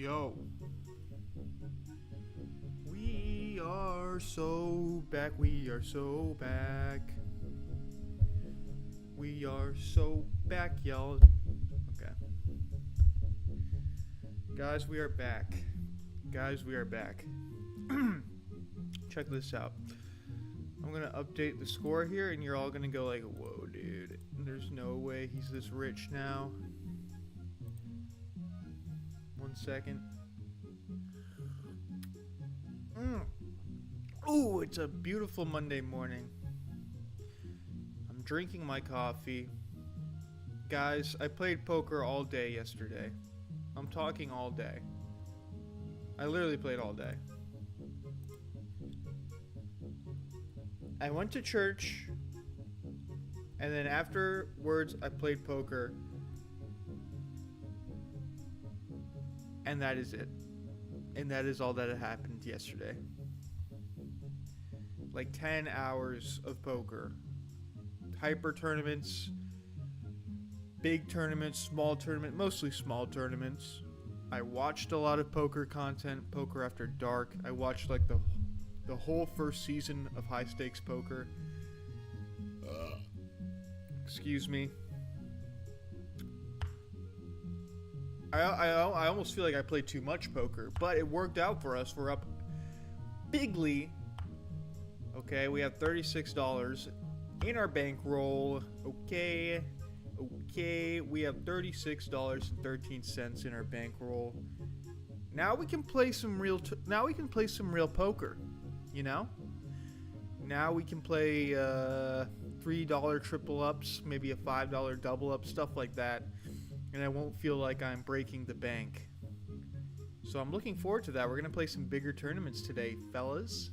Yo. We are so back. We are so back. We are so back, y'all. Okay. Guys, we are back. Guys, we are back. Check this out. I'm gonna update the score here, and you're all gonna go like, whoa, dude. There's no way he's this rich now. 1 second. Ooh, it's a beautiful Monday morning. I'm drinking my coffee. Guys, I played poker all day yesterday. I'm talking all day. I literally played all day. I went to church, and then afterwards I played poker, and that is it. And that is all that had happened yesterday. Like 10 hours of poker. Hyper tournaments, big tournaments, small tournaments, mostly small tournaments. I watched a lot of poker content, Poker After Dark. I watched like the whole first season of High Stakes Poker. Excuse me. I almost feel like I played too much poker, but it worked out for us. We're up bigly. Okay, we have $36 in our bankroll. Okay, we have $36.13 in our bankroll. Now we can play some real. Now we can play some real poker. You know. Now we can play $3 triple ups, maybe a $5 double up, stuff like that. And I won't feel like I'm breaking the bank. So I'm looking forward to that. We're going to play some bigger tournaments today, fellas.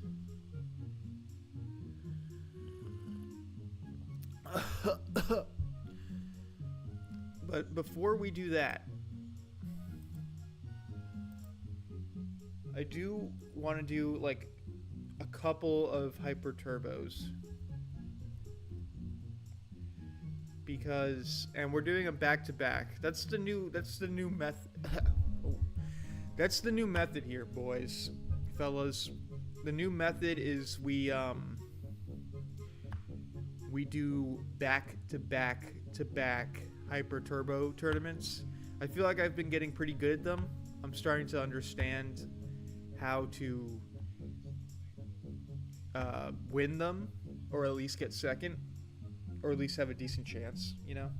But before we do that, I do want to do like a couple of hyper turbos. Because, and we're doing a back-to-back. That's the new method. That's the new method here, boys, fellas. The new method is we do back-to-back hyper turbo tournaments. I feel like I've been getting pretty good at them. I'm starting to understand how to win them, or at least get second. Or at least have a decent chance, you know?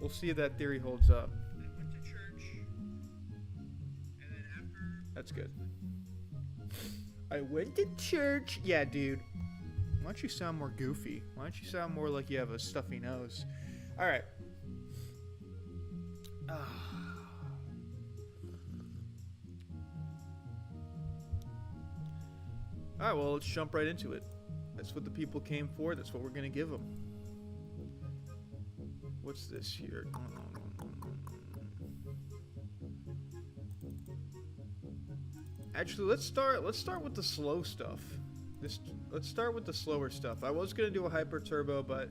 We'll see if that theory holds up. I went to church, and then after... That's good. I went to church. Yeah, dude. Why don't you sound more goofy? Why don't you sound more like you have a stuffy nose? Alright. Alright, well, let's jump right into it. That's what the people came for. That's what we're going to give them. What's this here? Actually, let's start with the slow stuff. Let's start with the slower stuff. I was going to do a hyper turbo, but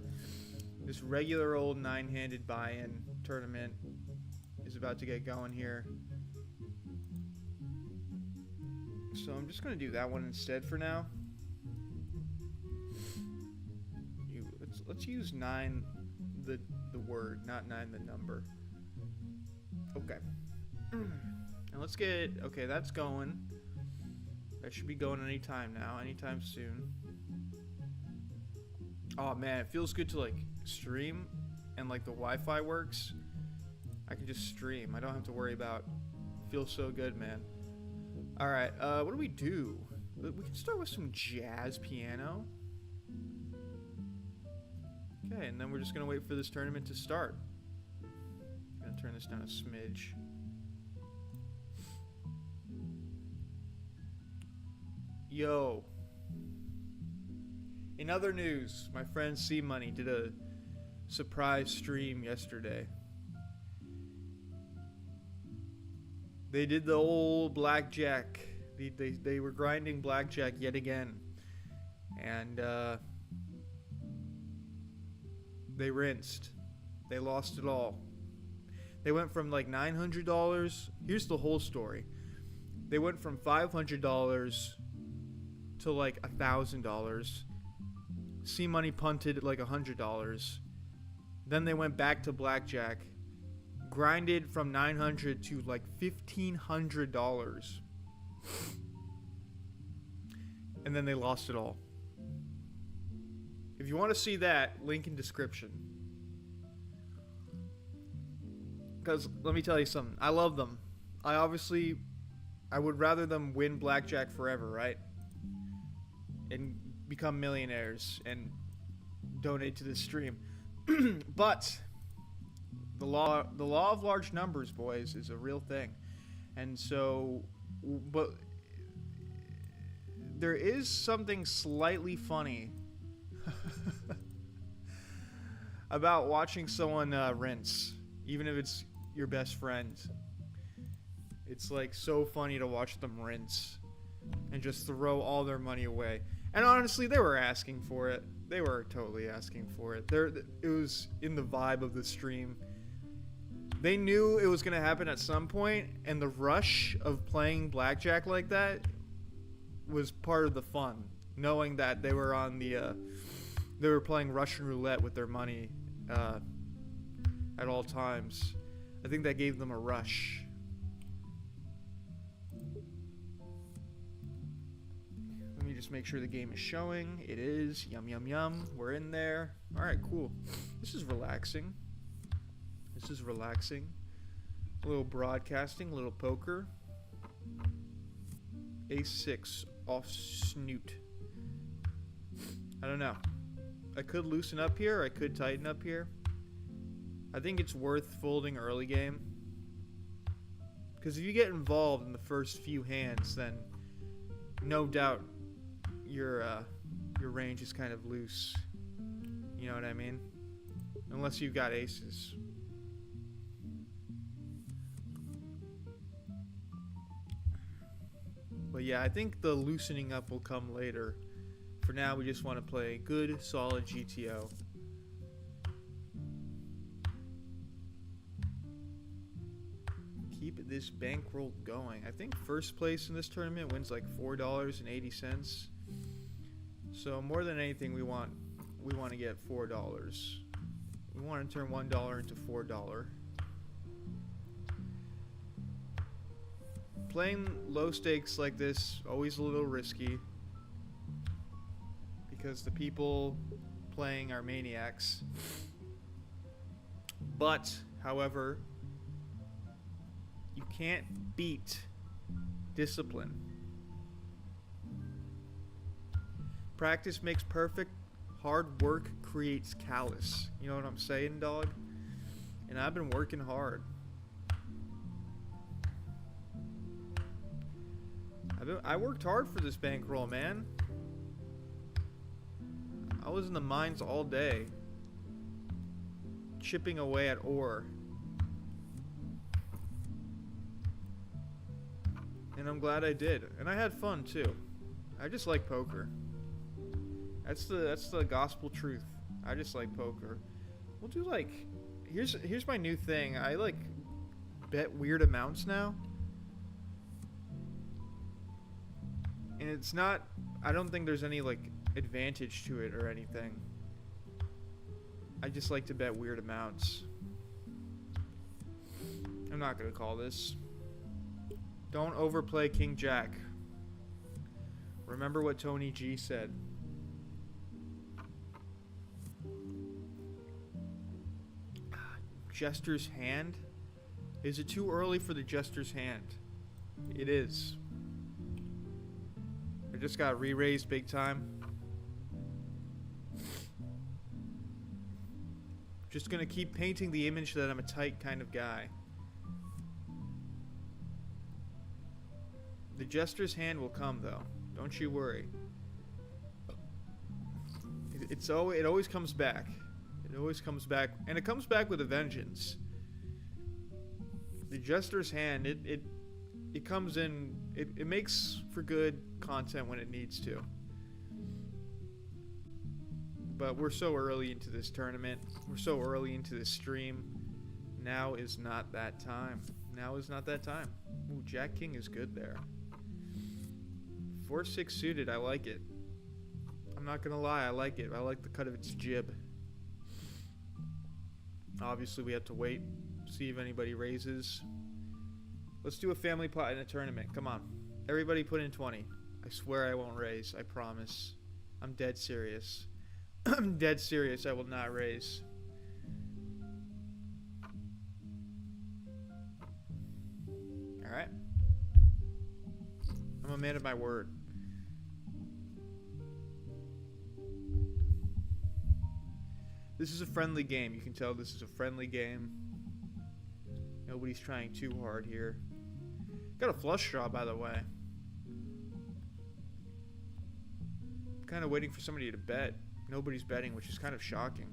this regular old 9-handed buy-in tournament is about to get going here. So I'm just going to do that one instead for now. Let's use 9, the word, not 9, the number. Okay. And let's get, okay, that's going. That should be going anytime now, anytime soon. Oh man, it feels good to like stream, and like the Wi-Fi works. I can just stream. I don't have to worry about. Feels so good, man. All right, what do we do? We can start with some jazz piano. Okay, and then we're just going to wait for this tournament to start. I'm going to turn this down a smidge. Yo. In other news, my friend C-Money did a surprise stream yesterday. They did the old blackjack. They were grinding blackjack yet again. And, they rinsed. They lost it all. They went from like $900. Here's the whole story. They went from $500 to like $1,000. C-Money punted at like $100. Then they went back to blackjack, grinded from $900 to like $1,500. And then they lost it all. If you want to see that, link in description. Because let me tell you something. I love them. I would rather them win blackjack forever, right? And become millionaires and donate to this stream. But the law of large numbers, boys, is a real thing. And so, but there is something slightly funny about watching someone rinse, even if it's your best friend. It's like so funny to watch them rinse and just throw all their money away. And honestly, they were asking for it. They were totally asking for it. It was in the vibe of the stream. They knew it was going to happen at some point, and the rush of playing blackjack like that was part of the fun. Knowing that they were on the, they were playing Russian roulette with their money at all times. I think that gave them a rush. Let me just make sure the game is showing. It is. Yum, yum, yum. We're in there. All right, cool. This is relaxing. This is relaxing. A little broadcasting, a little poker. Ace-6 off snoot. I don't know. I could loosen up here. I could tighten up here. I think it's worth folding early game. Because if you get involved in the first few hands, then no doubt your range is kind of loose. You know what I mean? Unless you've got aces. But yeah, I think the loosening up will come later. For now, we just want to play good, solid GTO. Keep this bankroll going. I think first place in this tournament wins like $4.80. So more than anything, we want to get $4. We want to turn $1 into $4. Playing low stakes like this, always a little risky. Because the people playing are maniacs. But, however, you can't beat discipline. Practice makes perfect. Hard work creates callous. You know what I'm saying, dog? And I've been working hard. I worked hard for this bankroll, man. I was in the mines all day, chipping away at ore. And I'm glad I did. And I had fun too. I just like poker. That's the gospel truth. I just like poker. We'll do like, here's my new thing. I like bet weird amounts now. And it's not, I don't think there's any like advantage to it or anything. I just like to bet weird amounts. I'm not gonna call this. Don't overplay King Jack. Remember what Tony G said. Jester's hand? Is it too early for the Jester's hand? It is. I just got re-raised big time. Just gonna keep painting the image that I'm a tight kind of guy. The Jester's hand will come though. Don't you worry. It always comes back. It always comes back, and it comes back with a vengeance. The Jester's hand, it comes in, it makes for good content when it needs to. But we're so early into this tournament. We're so early into this stream. Now is not that time. Now is not that time. Ooh, Jack King is good there. 4-6 suited, I like it. I'm not gonna lie, I like it. I like the cut of its jib. Obviously, we have to wait, see if anybody raises. Let's do a family pot in a tournament. Come on. Everybody put in 20. I swear I won't raise. I promise. I'm dead serious. I'm dead serious. I will not raise. Alright. I'm a man of my word. This is a friendly game. You can tell this is a friendly game. Nobody's trying too hard here. Got a flush draw, by the way. Kind of waiting for somebody to bet. Nobody's betting, which is kind of shocking.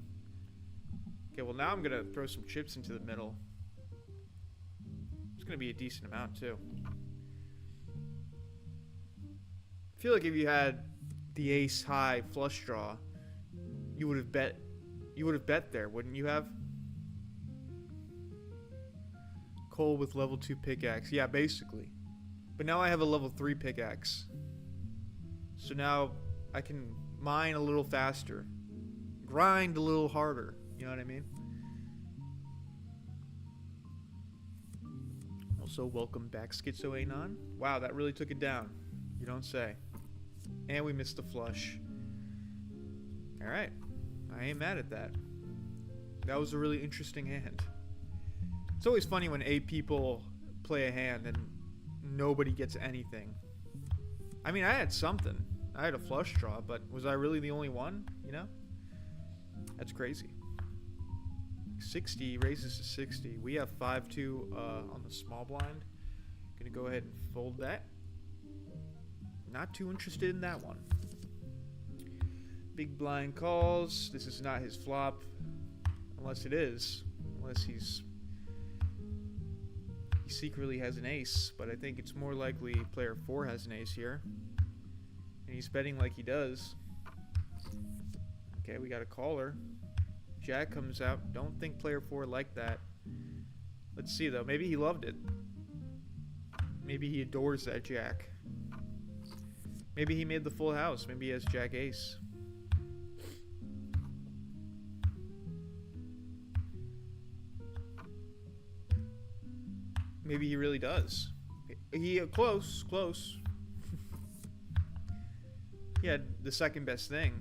Okay, well now I'm going to throw some chips into the middle. It's going to be a decent amount, too. I feel like if you had the ace high flush draw, you would have bet. You would have bet there, wouldn't you have? Cole with level 2 pickaxe. Yeah, basically. But now I have a level 3 pickaxe. So now I can mine a little faster. Grind a little harder. You know what I mean? Also, welcome back, Schizo-Anon. Wow, that really took it down. You don't say. And we missed the flush. Alright. I ain't mad at that. That was a really interesting hand. It's always funny when 8 people play a hand and nobody gets anything. I mean, I had something. I had a flush draw, but was I really the only one? You know? That's crazy. 60 raises to 60. We have 5-2 on the small blind. Gonna go ahead and fold that. Not too interested in that one. Big blind calls. This is not his flop. Unless it is. Unless he secretly has an ace. But I think it's more likely player 4 has an ace here. And he's betting like he does. Okay, we got a caller. Jack comes out. Don't think player 4 liked that. Let's see though. Maybe he loved it. Maybe he adores that Jack. Maybe he made the full house. Maybe he has Jack ace. Maybe he really does. Close. He had the second best thing.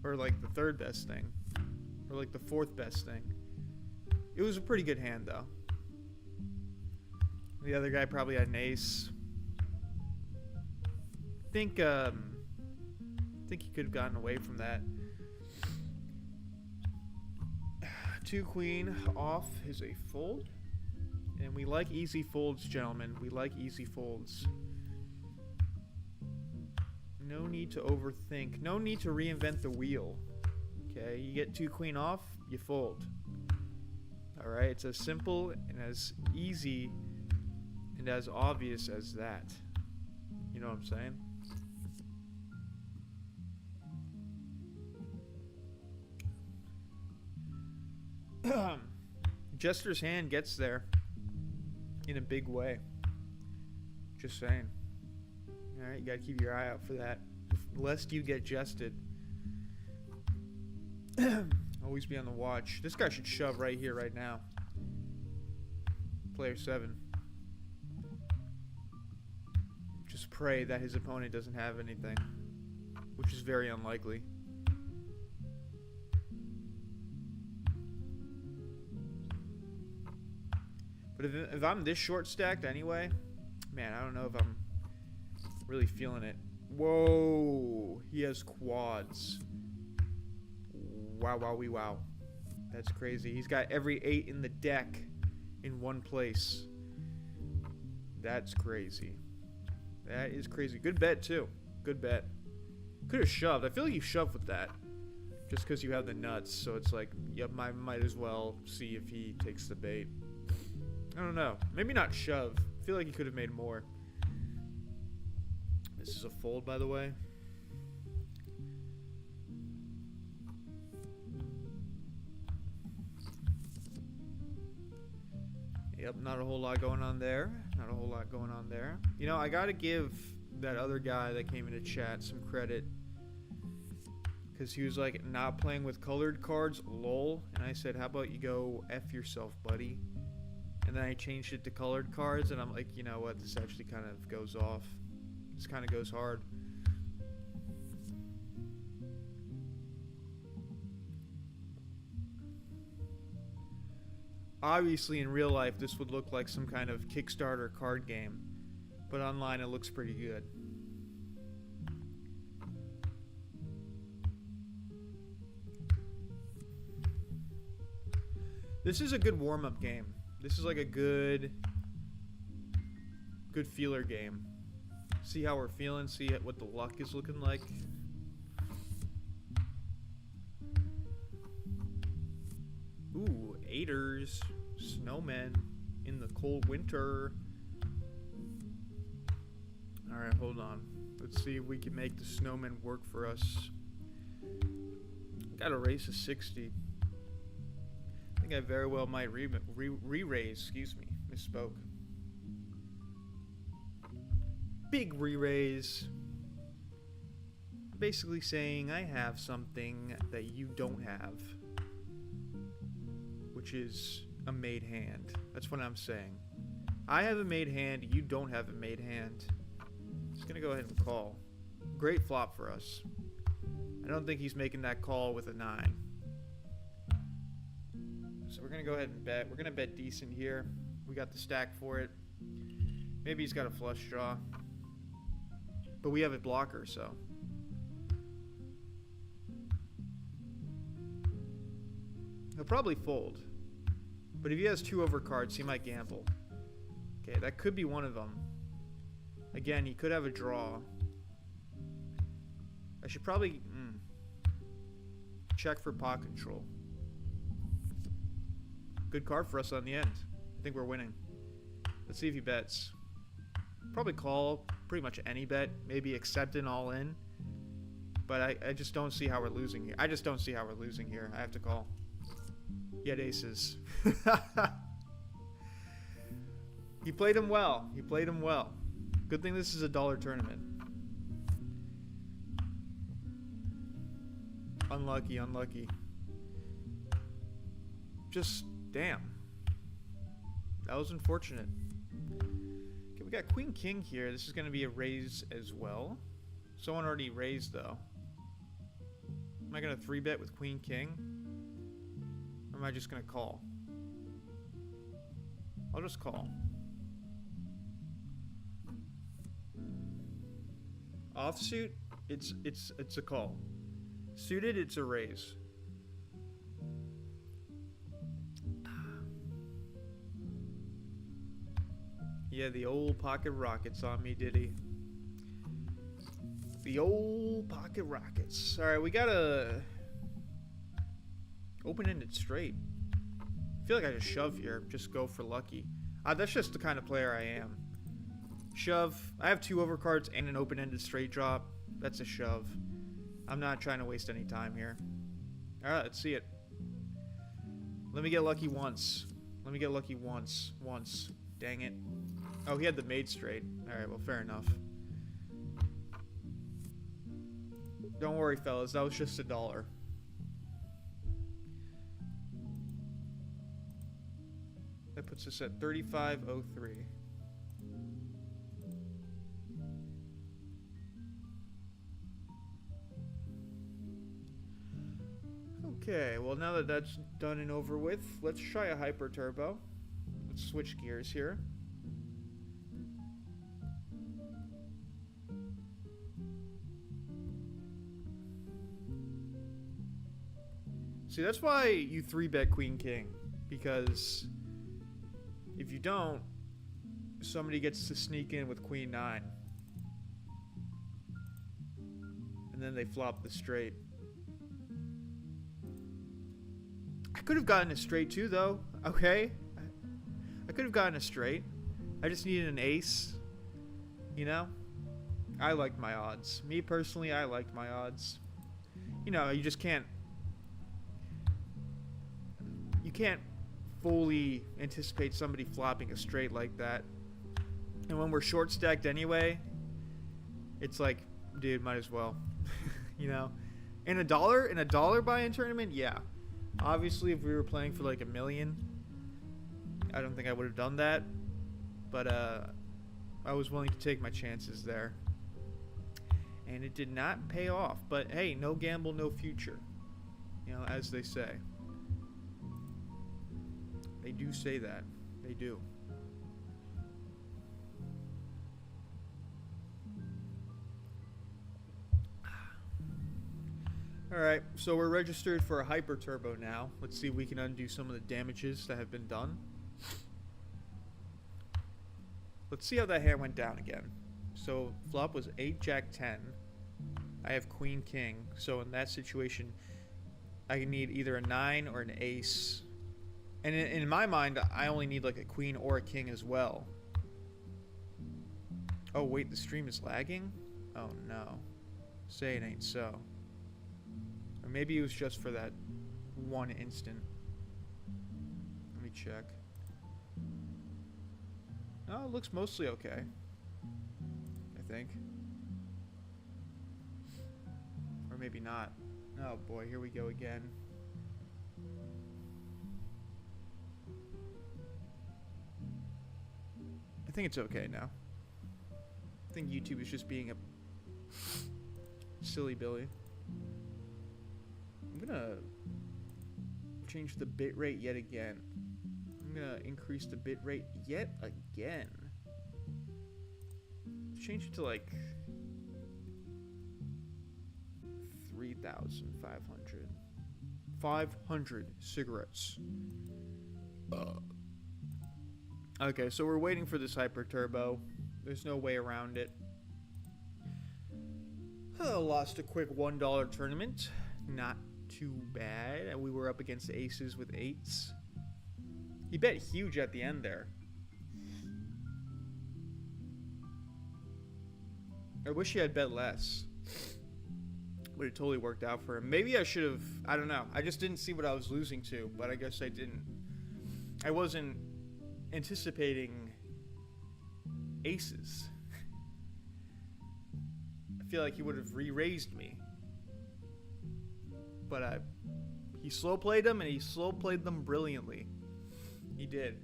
Or like the third best thing. Or like the fourth best thing. It was a pretty good hand though. The other guy probably had an ace. I think he could have gotten away from that. 2 queen off is a fold. And we like easy folds, gentlemen. We like easy folds. No need to overthink. No need to reinvent the wheel. Okay, you get 2 queen off, you fold. Alright, it's as simple and as easy and as obvious as that. You know what I'm saying? Jester's hand gets there in a big way. Just saying. Alright, you gotta keep your eye out for that. Lest you get jested. Always be on the watch. This guy should shove right here, right now. Player 7. Just pray that his opponent doesn't have anything. Which is very unlikely. But if I'm this short stacked anyway, man, I don't know if I'm really feeling it. Whoa, he has quads. Wow, wow. That's crazy. He's got every 8 in the deck in one place. That's crazy. That is crazy. Good bet, too. Good bet. Could have shoved. I feel like you shoved with that. Just because you have the nuts. So it's like, yep, I might as well see if he takes the bait. I don't know. Maybe not shove. I feel like he could have made more. This is a fold, by the way. Yep, not a whole lot going on there. Not a whole lot going on there. You know, I gotta give that other guy that came into chat some credit. Because he was like, not playing with colored cards, lol. And I said, how about you go F yourself, buddy? And then I changed it to colored cards, and I'm like, you know what? This actually kind of goes off. This kind of goes hard. Obviously, in real life, this would look like some kind of Kickstarter card game. But online, it looks pretty good. This is a good warm-up game. This is like a good feeler game. See how we're feeling, see what the luck is looking like. Ooh, aiders, snowmen in the cold winter. Alright, hold on. Let's see if we can make the snowmen work for us. Got a race of 60. I think I very well might re-raise, excuse me, misspoke. Big re-raise. Basically saying I have something that you don't have. Which is a made hand. That's what I'm saying. I have a made hand, you don't have a made hand. Just gonna go ahead and call. Great flop for us. I don't think he's making that call with a 9. So we're going to go ahead and bet. We're going to bet decent here. We got the stack for it. Maybe he's got a flush draw. But we have a blocker, so. He'll probably fold. But if he has 2 overcards, he might gamble. Okay, that could be one of them. Again, he could have a draw. I should probably check for pot control. Good card for us on the end. I think we're winning. Let's see if he bets. Probably call pretty much any bet. Maybe accept an all in. But I just don't see how we're losing here. I just don't see how we're losing here. I have to call. He had aces. He played him well. He played him well. Good thing this is a dollar tournament. Unlucky, unlucky. Just, damn. That was unfortunate. Okay, we got Queen King here. This is going to be a raise as well. Someone already raised, though. Am I going to 3-bet with Queen King? Or am I just going to call? I'll just call. Offsuit, it's a call. Suited, it's a raise. Yeah, the old pocket rockets on me, did he? The old pocket rockets. Alright, we got a open-ended straight. I feel like I just shove here. Just go for lucky. That's just the kind of player I am. Shove. I have 2 overcards and an open-ended straight drop. That's a shove. I'm not trying to waste any time here. Alright, let's see it. Let me get lucky once. Let me get lucky once. Once. Dang it. Oh, he had the made straight. Alright, well, fair enough. Don't worry, fellas. That was just $1. That puts us at 35.03. Okay, well, now that that's done and over with, let's try a hyper turbo. Let's switch gears here. See, that's why you 3-bet Queen King, because if you don't, somebody gets to sneak in with Queen 9. And then they flop the straight. I could have gotten a straight too, though. Okay? I could have gotten a straight. I just needed an ace. You know? I liked my odds. Me personally, I liked my odds. You know, you just can't... You can't fully anticipate somebody flopping a straight like that. And when we're short stacked anyway, it's like, dude, might as well. You know? In a dollar buy-in tournament, yeah. Obviously, if we were playing for like $1 million, I don't think I would have done that. But I was willing to take my chances there. And it did not pay off. But hey, no gamble, no future. You know, as they say. They do say that. They do. Alright, so we're registered for a hyper turbo now. Let's see if we can undo some of the damages that have been done. Let's see how that hand went down again. So flop was 8 jack 10. I have queen king. So in that situation, I need either a 9 or an ace. And in my mind, I only need like a queen or a king as well. Oh wait, the stream is lagging? Oh no. Say it ain't so. Or maybe it was just for that one instant. Let me check. No, it looks mostly okay. I think. Or maybe not. Oh boy, here we go again. I think it's okay now. I think YouTube is just being a silly Billy. I'm gonna change the bitrate yet again. I'm gonna increase the bitrate yet again. Let's change it to like 3,500. 500 cigarettes. Okay, so we're waiting for this hyper turbo. There's no way around it. Lost a quick $1 tournament. Not too bad. We were up against aces with 8s. He bet huge at the end there. I wish he had bet less. But it totally worked out for him. Maybe I should have... I don't know. I just didn't see what I was losing to. But I guess I didn't. I wasn't anticipating aces. I feel like he would have re-raised me. But he slow played them, and he slow played them brilliantly. He did.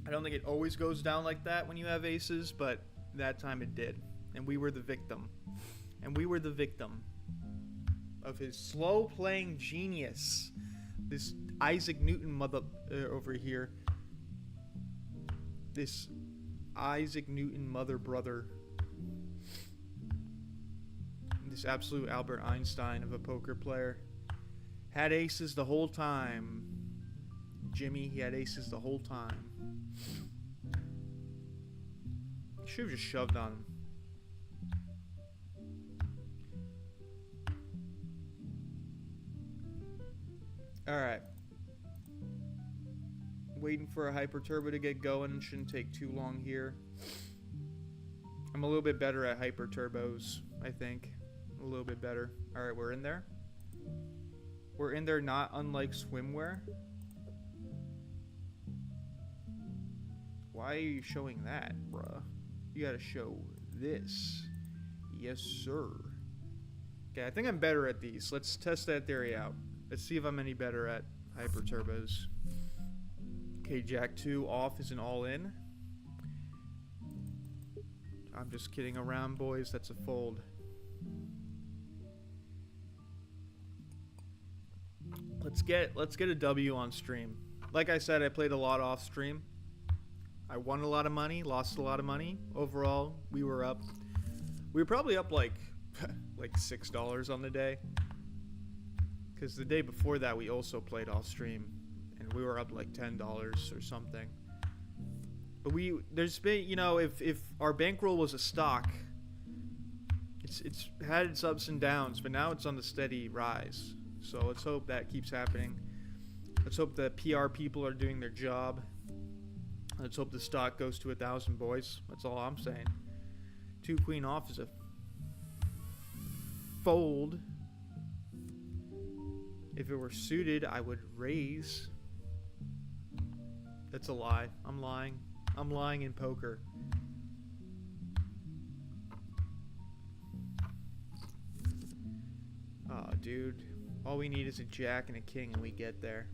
I don't think it always goes down like that when you have aces, but that time it did. And we were the victim. And we were the victim of his slow playing genius. This Isaac Newton mother over here. This Isaac Newton mother brother. This absolute Albert Einstein of a poker player. Had aces the whole time. Jimmy, he had aces the whole time. Should have just shoved on him. Alright. Waiting for a hyper turbo to get going. Shouldn't take too long here. I'm a little bit better at hyper turbos, I think. A little bit better. Alright, we're in there. We're in there, not unlike swimwear. Why are you showing that, bruh? You gotta show this. Yes, sir. Okay, I think I'm better at these. Let's test that theory out. Let's see if I'm any better at hyper turbos. Okay, Jack 2 off is an all-in. I'm just kidding around, boys. That's a fold. Let's get a W on stream. Like I said, I played a lot off stream. I won a lot of money, lost a lot of money. Overall, we were up. We were probably up like like $6 on the day. Because the day before that, we also played off stream, and we were up like $10 or something. But there's been, you know, if our bankroll was a stock, it's had its ups and downs, but now it's on the steady rise. So let's hope that keeps happening. Let's hope the PR people are doing their job. Let's hope the stock goes to 1,000, boys. That's all I'm saying. 2 queen off is a fold. If it were suited, I would raise. That's a lie. I'm lying. I'm lying in poker. Oh, dude. All we need is a jack and a king and we get there.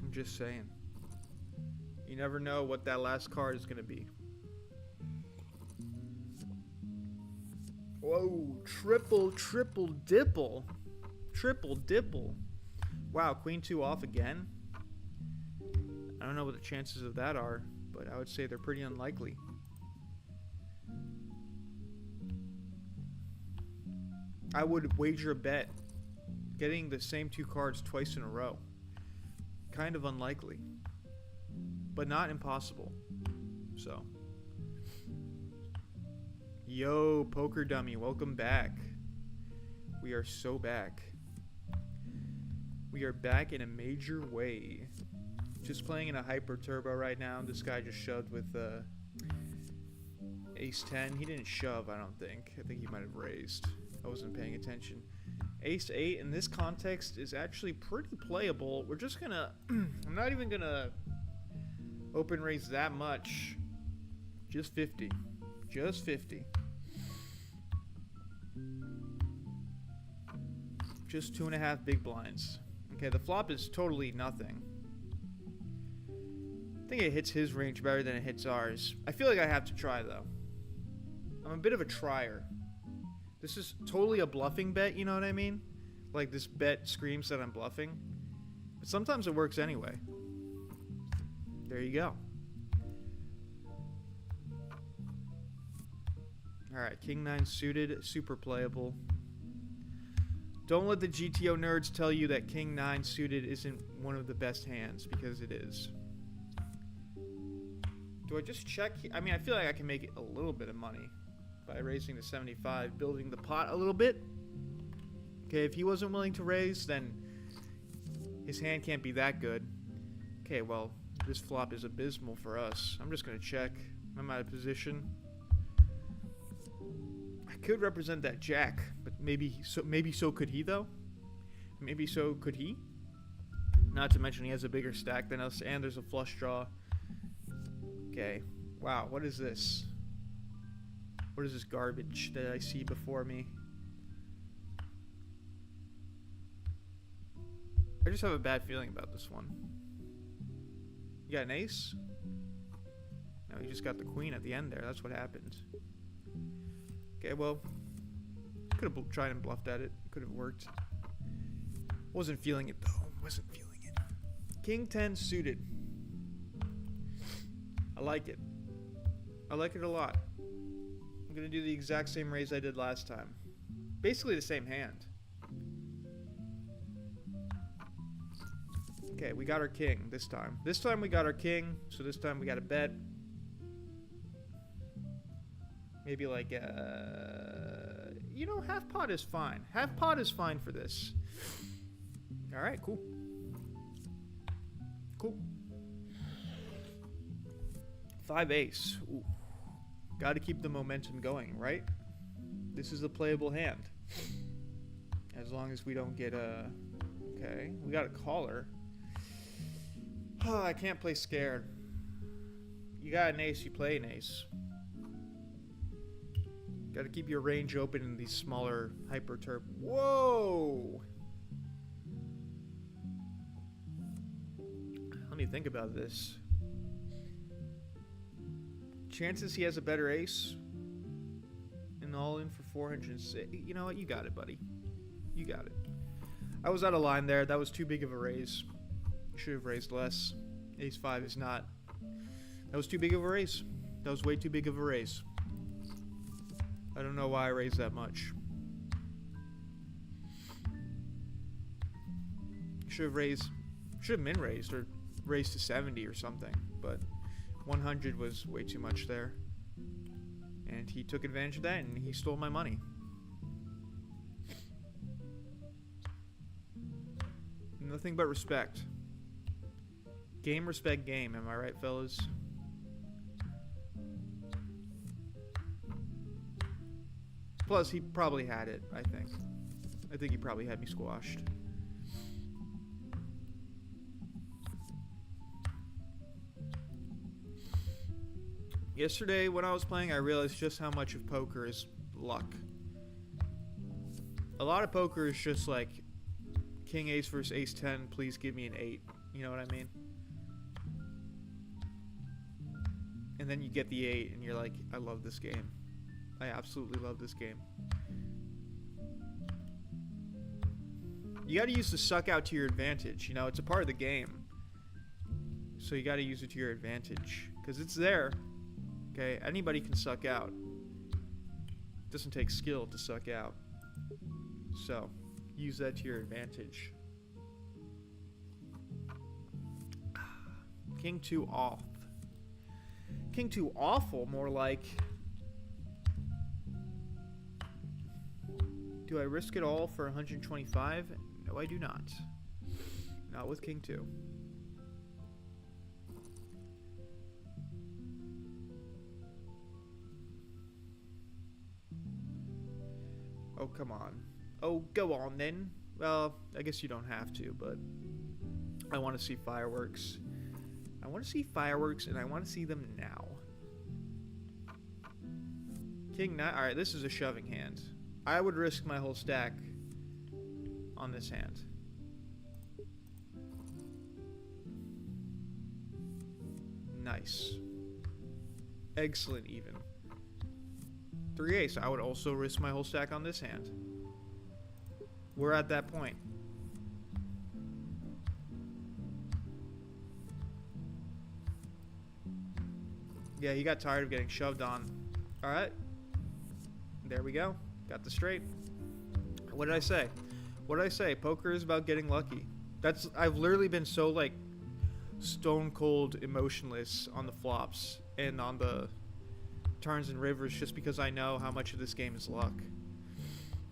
I'm just saying. You never know what that last card is going to be. Whoa, triple dipple. Triple dipple. Wow, queen 2 off again? I don't know what the chances of that are, but I would say they're pretty unlikely. I would wager a bet getting the same 2 cards twice in a row. Kind of unlikely, but not impossible. So, yo, poker dummy, welcome back. We are so back. We are back in a major way. Just playing in a hyper turbo right now. This guy just shoved with ace 10. He didn't shove, I don't think. I think he might have raised. I wasn't paying attention. Ace 8 in this context is actually pretty playable. We're just gonna... I'm not even gonna open raise that much. Just 50. Just 50. Just 2.5 big blinds. Okay, the flop is totally nothing. I think it hits his range better than it hits ours. I feel like I have to try, though. I'm a bit of a trier. This is totally a bluffing bet, you know what I mean? Like, this bet screams that I'm bluffing. But sometimes it works anyway. There you go. Alright, king 9 suited, super playable. Don't let the GTO nerds tell you that king 9 suited isn't one of the best hands, because it is. Do I just check? I mean, I feel like I can make it a little bit of money by raising to 75, building the pot a little bit. Okay, if he wasn't willing to raise, then his hand can't be that good. Okay, well, this flop is abysmal for us. I'm just going to check. I'm out of position. I could represent that jack, but maybe so could he, though. Maybe so could he. Not to mention he has a bigger stack than us, and there's a flush draw. Okay. Wow, what is this? What is this garbage that I see before me? I just have a bad feeling about this one. You got an ace? No, you just got the queen at the end there. That's what happened. Okay, well, could have tried and bluffed at it. Could have worked. Wasn't feeling it, though. Wasn't feeling it. King 10 suited. I like it. I like it a lot. I'm going to do the exact same raise I did last time. Basically the same hand. Okay, we got our king this time. This time we got our king, so this time we got a bet. Maybe like, you know, half pot is fine. Half pot is fine for this. Alright, cool. Cool. 5 ace. Ooh. Got to keep the momentum going, right? This is a playable hand. As long as we don't get a... Okay, we got a caller. Oh, I can't play scared. You got an ace, you play an ace. Got to keep your range open in these smaller hyper-turb. Whoa! Let me think about this. Chances he has a better ace. And all in for 406. You know what? You got it, buddy. You got it. I was out of line there. That was too big of a raise. Should have raised less. Ace 5 is not. That was too big of a raise. That was way too big of a raise. I don't know why I raised that much. Should have raised. Should have been raised or raised to 70 or something. But 100 was way too much there. And he took advantage of that and he stole my money. Nothing but respect. Game, respect, game. Am I right, fellas? Plus, he probably had it, I think. I think he probably had me squashed. Yesterday, when I was playing, I realized just how much of poker is luck. A lot of poker is just like king ace versus ace 10, please give me an 8. You know what I mean? And then you get the 8 and you're like, I love this game. I absolutely love this game. You got to use the suck out to your advantage. You know, it's a part of the game. So you got to use it to your advantage. Because it's there. Okay? Anybody can suck out. It doesn't take skill to suck out. So, use that to your advantage. King 2 off. King 2 awful, more like... Do I risk it all for 125? No, I do not. Not with King 2. Oh, come on. Oh, go on then. Well, I guess you don't have to, but I want to see fireworks. I want to see fireworks, and I want to see them now. King 9. Alright, this is a shoving hand. I would risk my whole stack on this hand. Nice. Excellent even. 3 ace. I would also risk my whole stack on this hand. We're at that point. Yeah, he got tired of getting shoved on. Alright. There we go. Got the straight. What did I say? What did I say? Poker is about getting lucky. I've literally been so like stone cold emotionless on the flops and on the turns and rivers just because I know how much of this game is luck.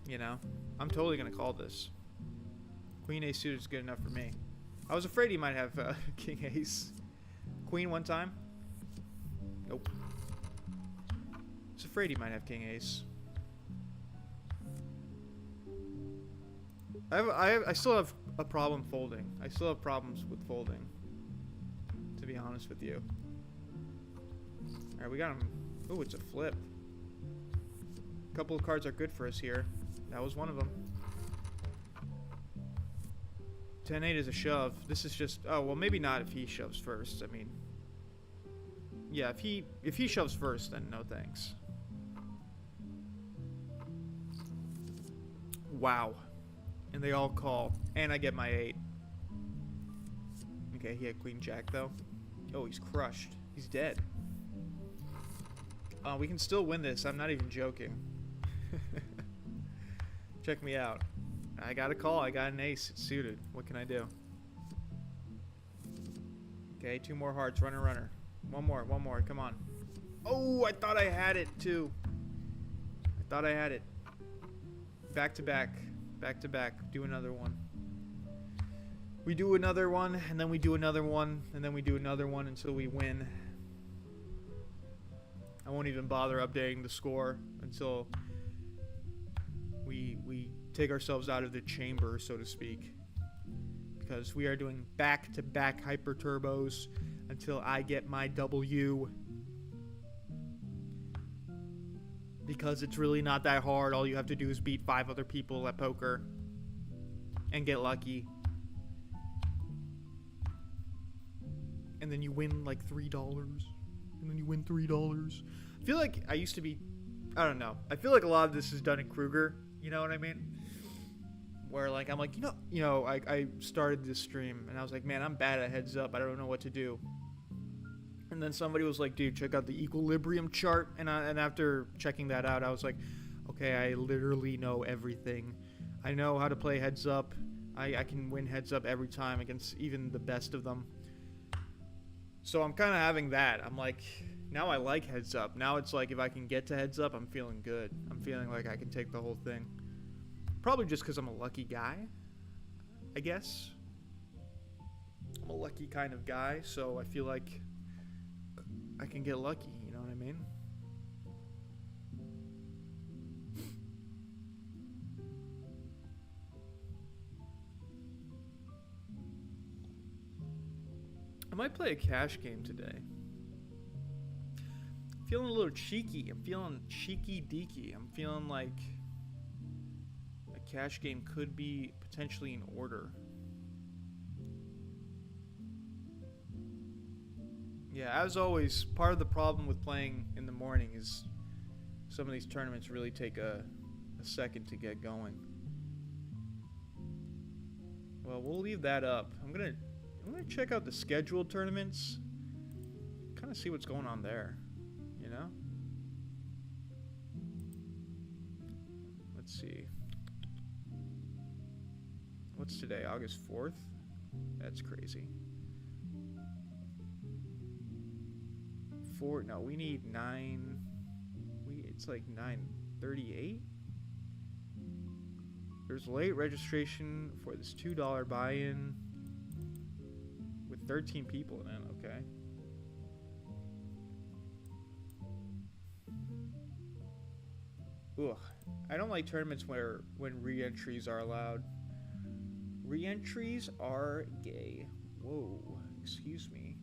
You know? I'm totally gonna call this. Queen ace suited is good enough for me. I was afraid he might have king ace. Queen one time? Nope. I was afraid he might have king ace. I still have a problem folding. I still have problems with folding, to be honest with you. Alright, we got him. Ooh, it's a flip. A couple of cards are good for us here. That was one of them. 10-8 is a shove. This is just... Oh, well, maybe not if he shoves first. I mean... Yeah, if he shoves first, then no thanks. Wow. And they all call. And I get my 8. Okay, he had queen jack, though. Oh, he's crushed. He's dead. We can still win this. I'm not even joking. Check me out. I got a call. I got an ace. It's suited. What can I do? Okay, 2 more hearts. Runner, runner. One more. Come on. Oh, I thought I had it, too. I thought I had it. Back to back. Back to back. Do another one. We do another one, and then we do another one, and then we do another one until we win. I won't even bother updating the score until we take ourselves out of the chamber, so to speak. Because we are doing back-to-back hyper turbos until I get my W. Because it's really not that hard. All you have to do is beat 5 other people at poker and get lucky. And then you win like $3. And then you win $3. I feel like I used to be... I don't know. I feel like a lot of this is done in Kruger. You know what I mean? Where like I'm like, I started this stream and I was like, man, I'm bad at heads up. I don't know what to do. And then somebody was like, dude, check out the equilibrium chart. And after checking that out, I was like, okay, I literally know everything. I know how to play heads up. I can win heads up every time against even the best of them. So I'm kind of having that. I'm like, now I like heads up. Now it's like if I can get to heads up, I'm feeling good. I'm feeling like I can take the whole thing. Probably just because I'm a lucky guy, I guess. I'm a lucky kind of guy, so I feel like I can get lucky, you know what I mean? I might play a cash game today. I'm feeling a little cheeky. I'm feeling cheeky deaky. I'm feeling like a cash game could be potentially in order. Yeah, as always, part of the problem with playing in the morning is some of these tournaments really take a second to get going. Well, we'll leave that up. I'm gonna check out the scheduled tournaments, kind of see what's going on there, you know? Let's see. What's today? August 4th? That's crazy. No, we need 9. It's like 9:38. There's late registration for this $2 buy-in with 13 people in it. Okay. Ugh, I don't like tournaments when re-entries are allowed. Re-entries are gay. Whoa, excuse me.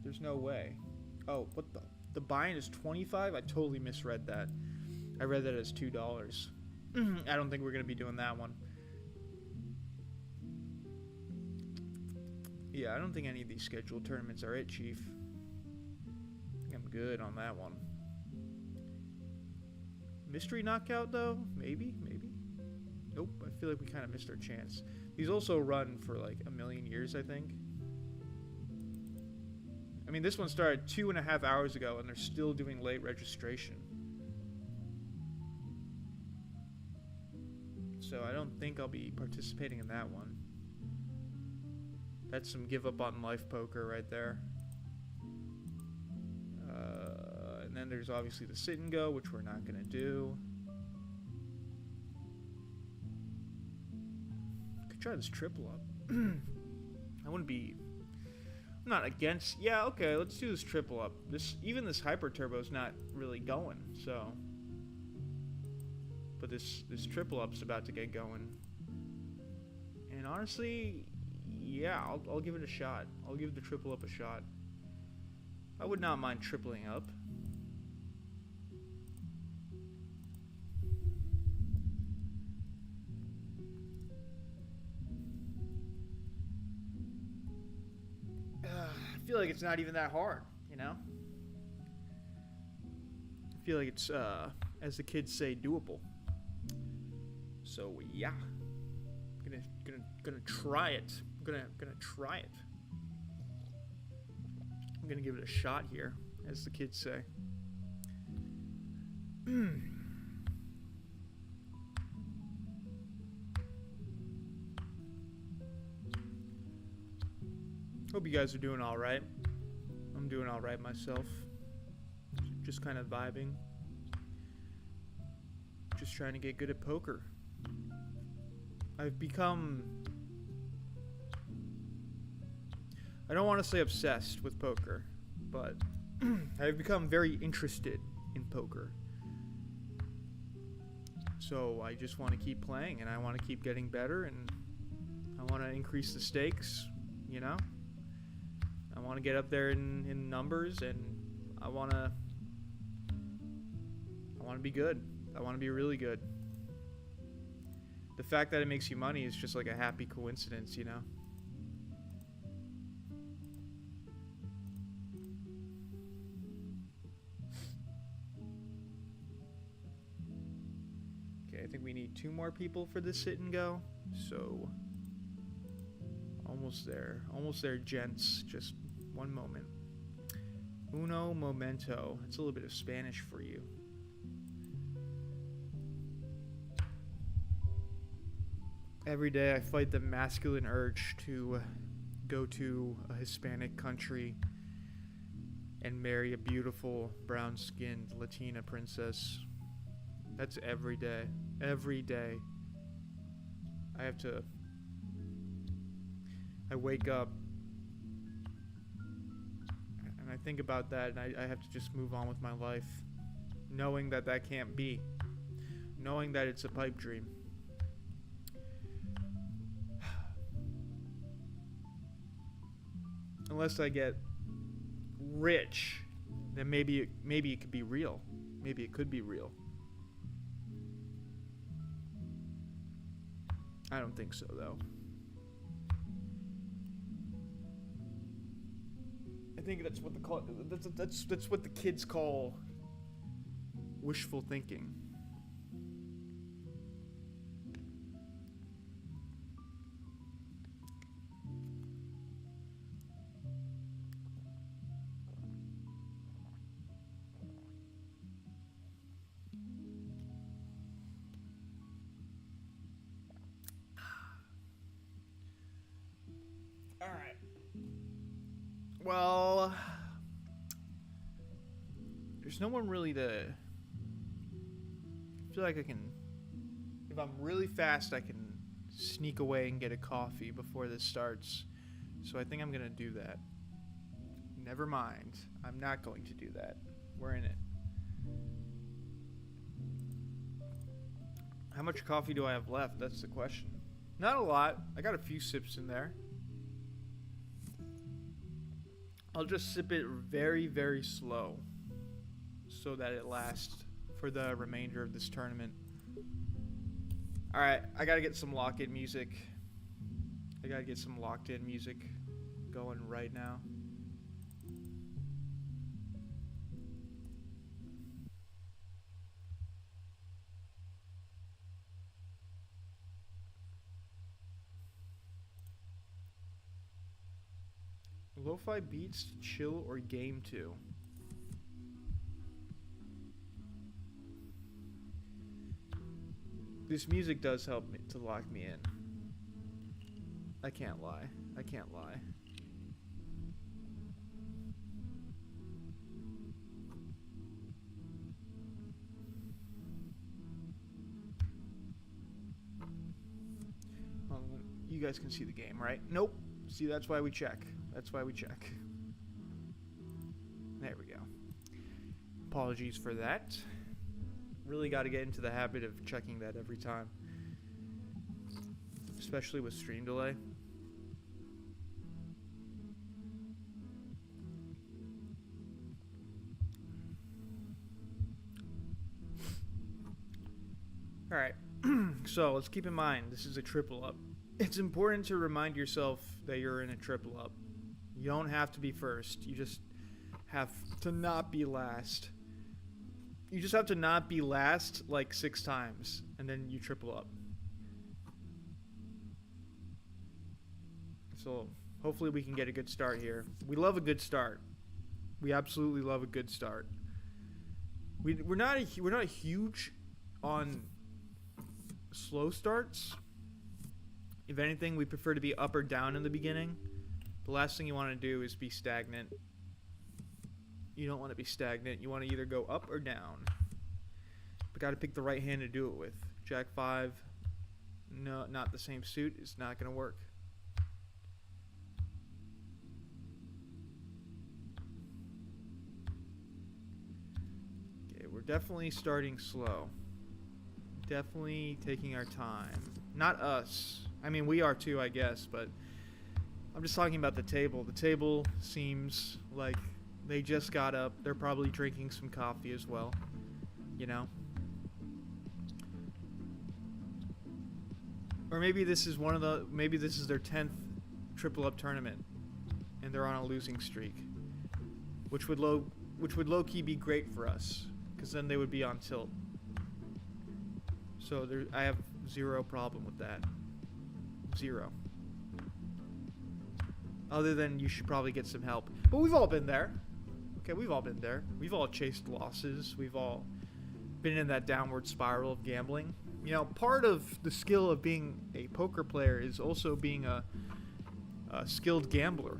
There's no way. Oh, what the buy-in is 25? I totally misread that. I read that as $2. I don't think we're gonna be doing that one. Yeah, I don't think any of these scheduled tournaments are it, Chief. I think I'm good on that one. Mystery knockout though? Maybe? Nope, I feel like we kind of missed our chance. These also run for like a million years, I think. I mean, this one started 2.5 hours ago, and they're still doing late registration. So I don't think I'll be participating in that one. That's some give up on life poker right there. And then there's obviously the sit and go, which we're not going to do. Could try this triple up. I wouldn't be... I'm not against... Yeah, okay, let's do this triple up. Even this hyper turbo's not really going, so... But this triple up's about to get going. And honestly, yeah, I'll give it a shot. I'll give the triple up a shot. I would not mind tripling up. I feel like it's not even that hard, you know? I feel like it's, as the kids say, doable. So yeah, gonna try it. Gonna try it. I'm gonna give it a shot here, as the kids say. Hope you guys are doing all right. I'm doing all right myself. Just kind of vibing. Just trying to get good at poker. I've become... I don't want to say obsessed with poker, but I've become very interested in poker. So I just want to keep playing, and I want to keep getting better, and I want to increase the stakes, you know? I want to get up there in numbers, and I want to be good. I want to be really good. The fact that it makes you money is just like a happy coincidence, you know? Okay, I think we need 2 more people for this sit and go. So, almost there, gents. Just one moment. Uno momento. It's a little bit of Spanish for you. Every day I fight the masculine urge to go to a Hispanic country and marry a beautiful brown-skinned Latina princess. That's every day. Every day. I wake up and I think about that, and I have to just move on with my life, knowing that that can't be. Knowing that it's a pipe dream. unless I get rich, then maybe it could be real. Maybe it could be real. I don't think so, though. I think that's what that's what the kids call wishful thinking. All right. Well, there's no one really to... I feel like I can... If I'm really fast, I can sneak away and get a coffee before this starts. So I think I'm going to do that. Never mind. I'm not going to do that. We're in it. How much coffee do I have left? That's the question. Not a lot. I got a few sips in there. I'll just sip it very, very slow so that it lasts for the remainder of this tournament. Alright, I gotta get some lock-in music. I gotta get some locked-in music going right now. Lo-fi beats to chill or game to. This music does help me to lock me in. I can't lie. I can't lie. Well, you guys can see the game, right? Nope. See, that's why we check. That's why we check. There we go. Apologies for that. Really got to get into the habit of checking that every time. Especially with stream delay. Alright. So, let's keep in mind, this is a triple up. It's important to remind yourself that you're in a triple up. You don't have to be first. You just have to not be last. You just have to not be last like 6 times, and then you triple up. So hopefully we can get a good start here. We love a good start. We absolutely love a good start. We're not huge on slow starts. If anything, we prefer to be up or down in the beginning. The last thing you want to do is be stagnant. You don't want to be stagnant. You want to either go up or down. But got to pick the right hand to do it with. Jack 5, no, not the same suit. It's not going to work. Okay, we're definitely starting slow. Definitely taking our time. Not us. I mean, we are too, I guess, but I'm just talking about the table. The table seems like they just got up. They're probably drinking some coffee as well, you know? Or maybe this is maybe this is their 10th triple up tournament and they're on a losing streak. Which would low-key be great for us, because then they would be on tilt. So I have zero problem with that. Zero. Other than you should probably get some help. But we've all been there. Okay, we've all been there. We've all chased losses. We've all been in that downward spiral of gambling. You know, part of the skill of being a poker player is also being a skilled gambler.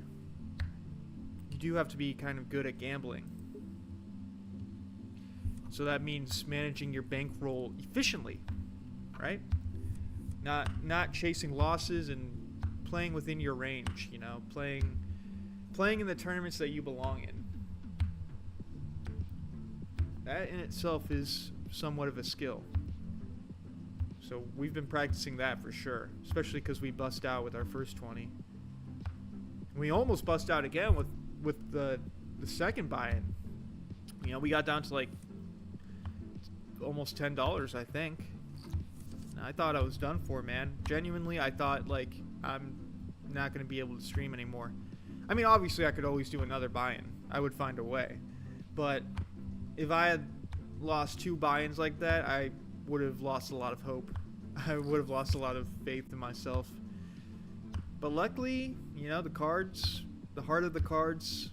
You do have to be kind of good at gambling. So that means managing your bankroll efficiently, right? Not chasing losses and playing within your range, you know, playing in the tournaments that you belong in. That in itself is somewhat of a skill. So we've been practicing that for sure, especially because we bust out with our first 20. We almost bust out again with the second buy-in. You know, we got down to like almost $10, I think. And I thought I was done for, man. Genuinely, I thought like I'm not going to be able to stream anymore. I mean, obviously I could always do another buy-in. I would find a way. But if I had lost 2 buy-ins like that, I would have lost a lot of hope. I would have lost a lot of faith in myself. But luckily, you know, the cards, the heart of the cards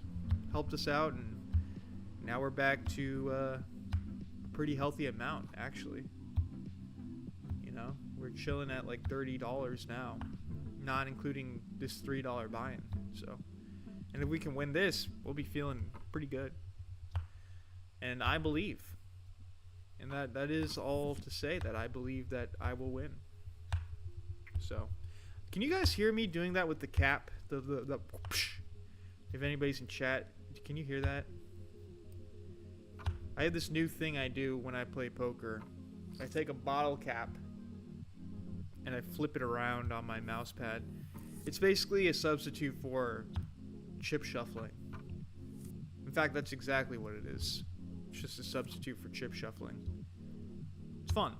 helped us out, and now we're back to a pretty healthy amount, actually. You know, we're chilling at like $30 now, not including this $3 buy-in. So, and if we can win this, we'll be feeling pretty good. And I believe, and that is all to say that I believe that I will win. So, can you guys hear me doing that with the cap? The if anybody's in chat, can you hear that? I have this new thing I do when I play poker. I take a bottle cap and I flip it around on my mouse pad. It's basically a substitute for chip shuffling. In fact, that's exactly what it is. It's just a substitute for chip shuffling. It's fun.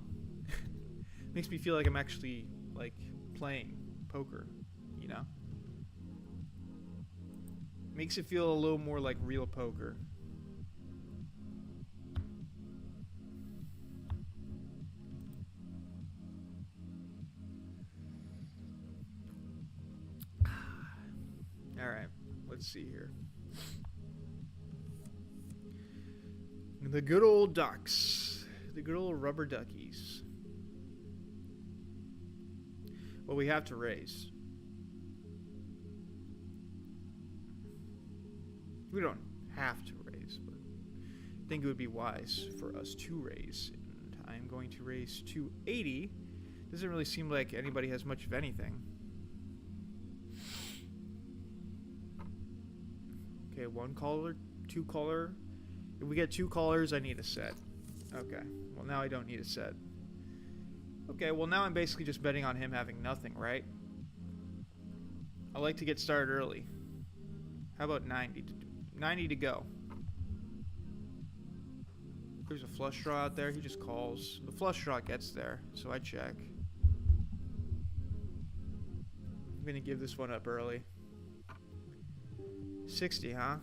Makes me feel like I'm actually like playing poker, you know? Makes it feel a little more like real poker. Alright, let's see here. The good old ducks. The good old rubber duckies. Well, we have to raise. We don't have to raise, but I think it would be wise for us to raise. And I'm going to raise 280. Doesn't really seem like anybody has much of anything. Okay, 1 caller, 2 caller. If we get 2 callers, I need a set. Okay, well now I don't need a set. Okay, well now I'm basically just betting on him having nothing, right? I like to get started early. How about 90? 90 to go. There's a flush draw out there. He just calls. The flush draw gets there, so I check. I'm going to give this one up early. 60, huh?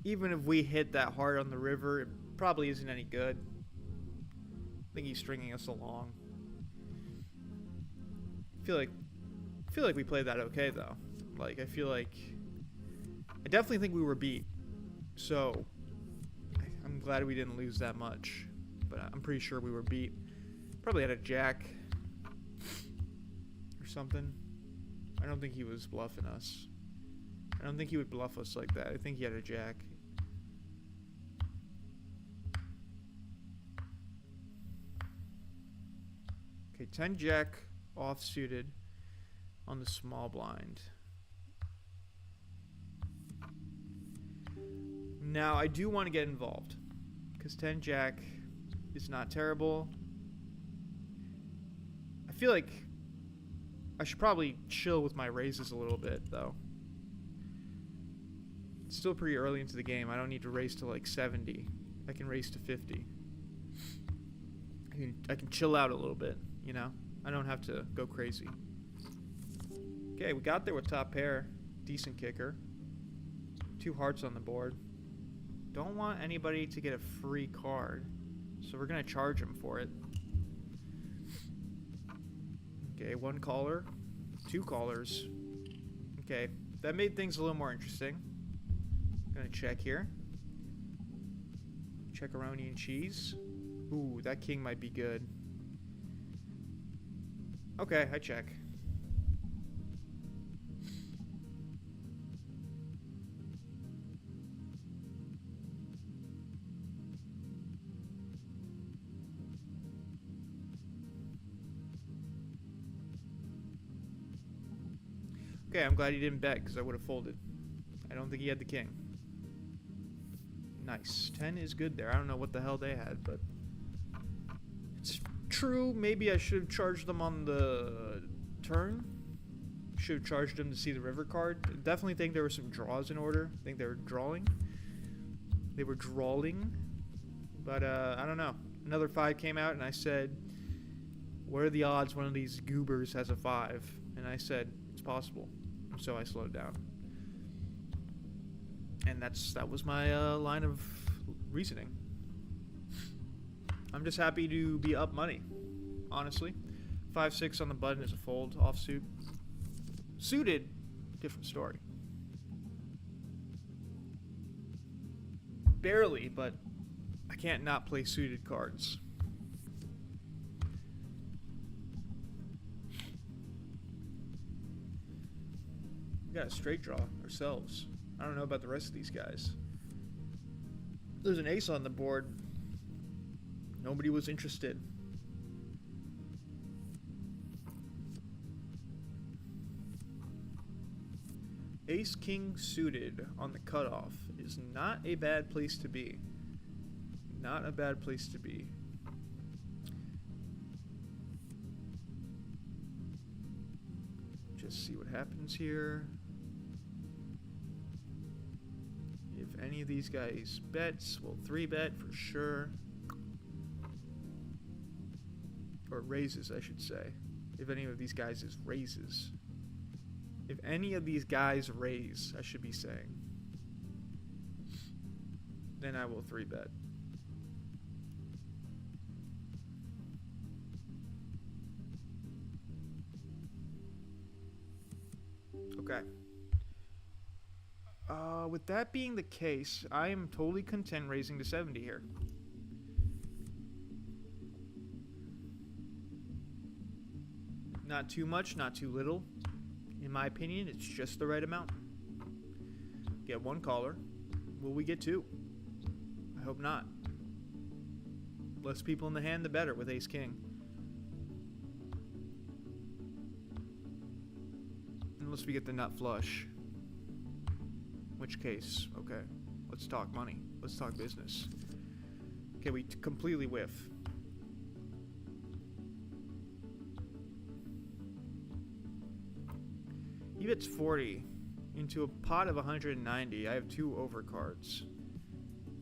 Even if we hit that hard on the river, it probably isn't any good. I think he's stringing us along. I feel like we played that okay though. Like I definitely think we were beat. So I'm glad we didn't lose that much. But I'm pretty sure we were beat. Probably had a jack or something. I don't think he was bluffing us. I don't think he would bluff us like that. I think he had a jack. Okay, 10 jack offsuited on the small blind. Now, I do want to get involved because 10 jack is not terrible. I feel like I should probably chill with my raises a little bit, though. It's still pretty early into the game. I don't need to raise to like 70. I can raise to 50. I can chill out a little bit, you know? I don't have to go crazy. Okay, we got there with top pair. Decent kicker. 2 hearts on the board. Don't want anybody to get a free card, so we're going to charge him for it. Okay, 1 caller. 2 callers. Okay, that made things a little more interesting. Gonna check here. Checkaroni and cheese. Ooh, that king might be good. Okay, I check. Okay, I'm glad he didn't bet because I would have folded. I don't think he had the king. Nice. 10 is good there. I don't know what the hell they had, but it's true. Maybe I should have charged them on the turn. Should have charged him to see the river card. Definitely think there were some draws in order. I think they were drawing. They were drawing. But, I don't know. Another 5 came out, and I said, what are the odds one of these goobers has a 5? And I said, it's possible. So I slowed down. And that was my line of reasoning. I'm just happy to be up money, honestly. 5-6 on the button is a fold, offsuit. Suited, different story. Barely, but I can't not play suited cards. We got a straight draw ourselves. I don't know about the rest of these guys. There's an ace on the board. Nobody was interested. Ace king suited on the cutoff is not a bad place to be. Not a bad place to be. Just see what happens here. If any of these guys bets, we'll 3-bet for sure. Or raises, I should say. If any of these guys is raises. If any of these guys raise, I should be saying, then I will 3-bet. Okay. With that being the case, I am totally content raising to 70 here. Not too much, not too little. In my opinion, it's just the right amount. Get 1 caller. Will we get 2? I hope not. Less people in the hand, the better with ace king. Unless we get the nut flush. In which case, okay, let's talk money. Let's talk business. Okay, we completely whiff. He bets 40 into a pot of 190. I have 2 overcards.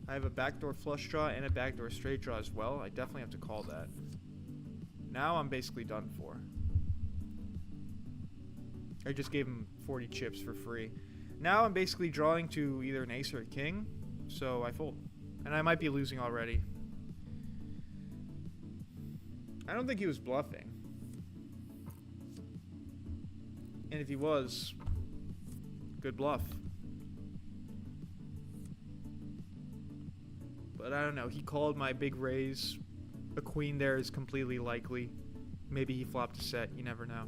I have a backdoor flush draw and a backdoor straight draw as well. I definitely have to call that. Now I'm basically done for. I just gave him 40 chips for free. Now I'm basically drawing to either an ace or a king, so I fold. And I might be losing already. I don't think he was bluffing. And if he was, good bluff. But I don't know, he called my big raise. A queen there is completely likely. Maybe he flopped a set, you never know.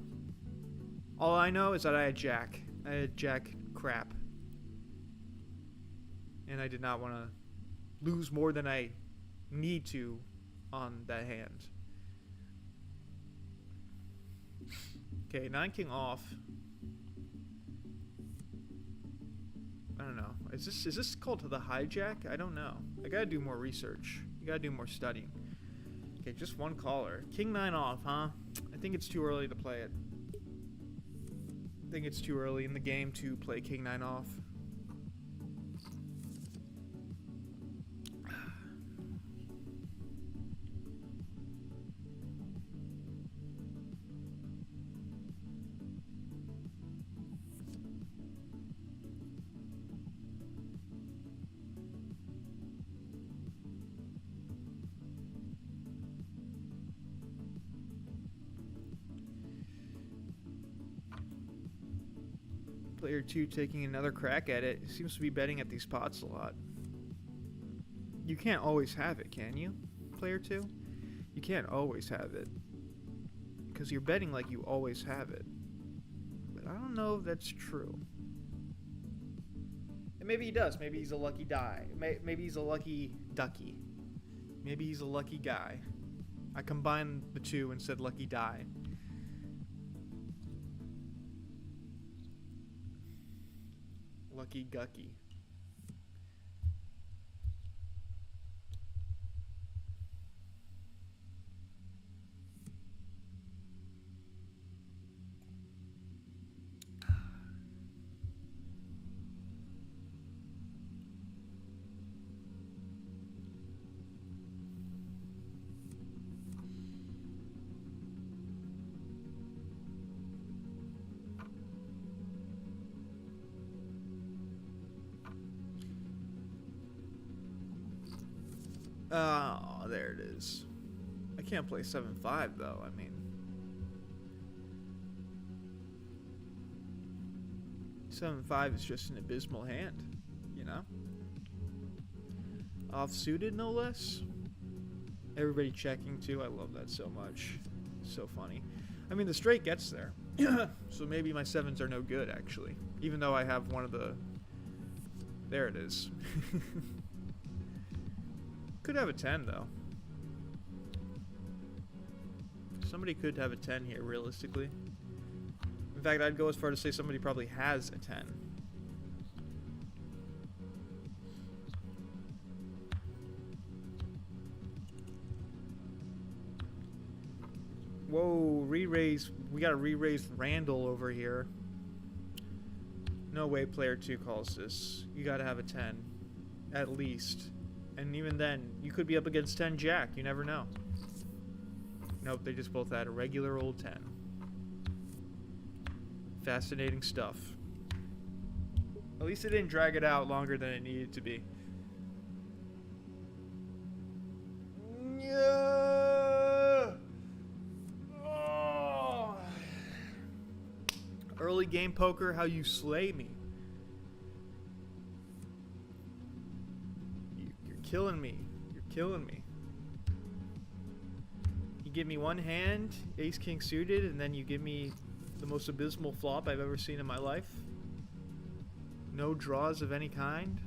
All I know is that I had jack. I had jack crap. And I did not want to lose more than I need to on that hand. Okay, 9 king off. I don't know. Is this called the hijack? I don't know. I gotta do more research. You gotta do more studying. Okay, just 1 caller. King 9 off, huh? I think it's too early to play it. I think it's too early in the game to play king 9 off. Player 2 taking another crack at it. Seems to be betting at these pots a lot. You can't always have it, can you? Player 2? You can't always have it. Because you're betting like you always have it. But I don't know if that's true. And maybe he does. Maybe he's a lucky die. Maybe he's a lucky ducky. Maybe he's a lucky guy. I combined the two and said lucky die. Lucky Gucky. Oh, there it is. I can't play 7-5 though. I mean, 7-5 is just an abysmal hand, you know? Off-suited, no less. Everybody checking too. I love that so much. So funny. I mean, the straight gets there. So maybe my 7s are no good, actually. Even though I have one of the... There it is. Could have a 10, though. Somebody could have a 10 here, realistically. In fact, I'd go as far to say somebody probably has a 10. Whoa, re-raise. We got a re-raised Randall over here. No way player 2 calls this. You gotta have a 10. At least. And even then, you could be up against 10 Jack. You never know. Nope, they just both had a regular old 10. Fascinating stuff. At least it didn't drag it out longer than it needed to be. Yeah. Oh. Early game poker, how you slay me. You're killing me. You're killing me. You give me one hand, ace king suited, and then you give me the most abysmal flop I've ever seen in my life. No draws of any kind.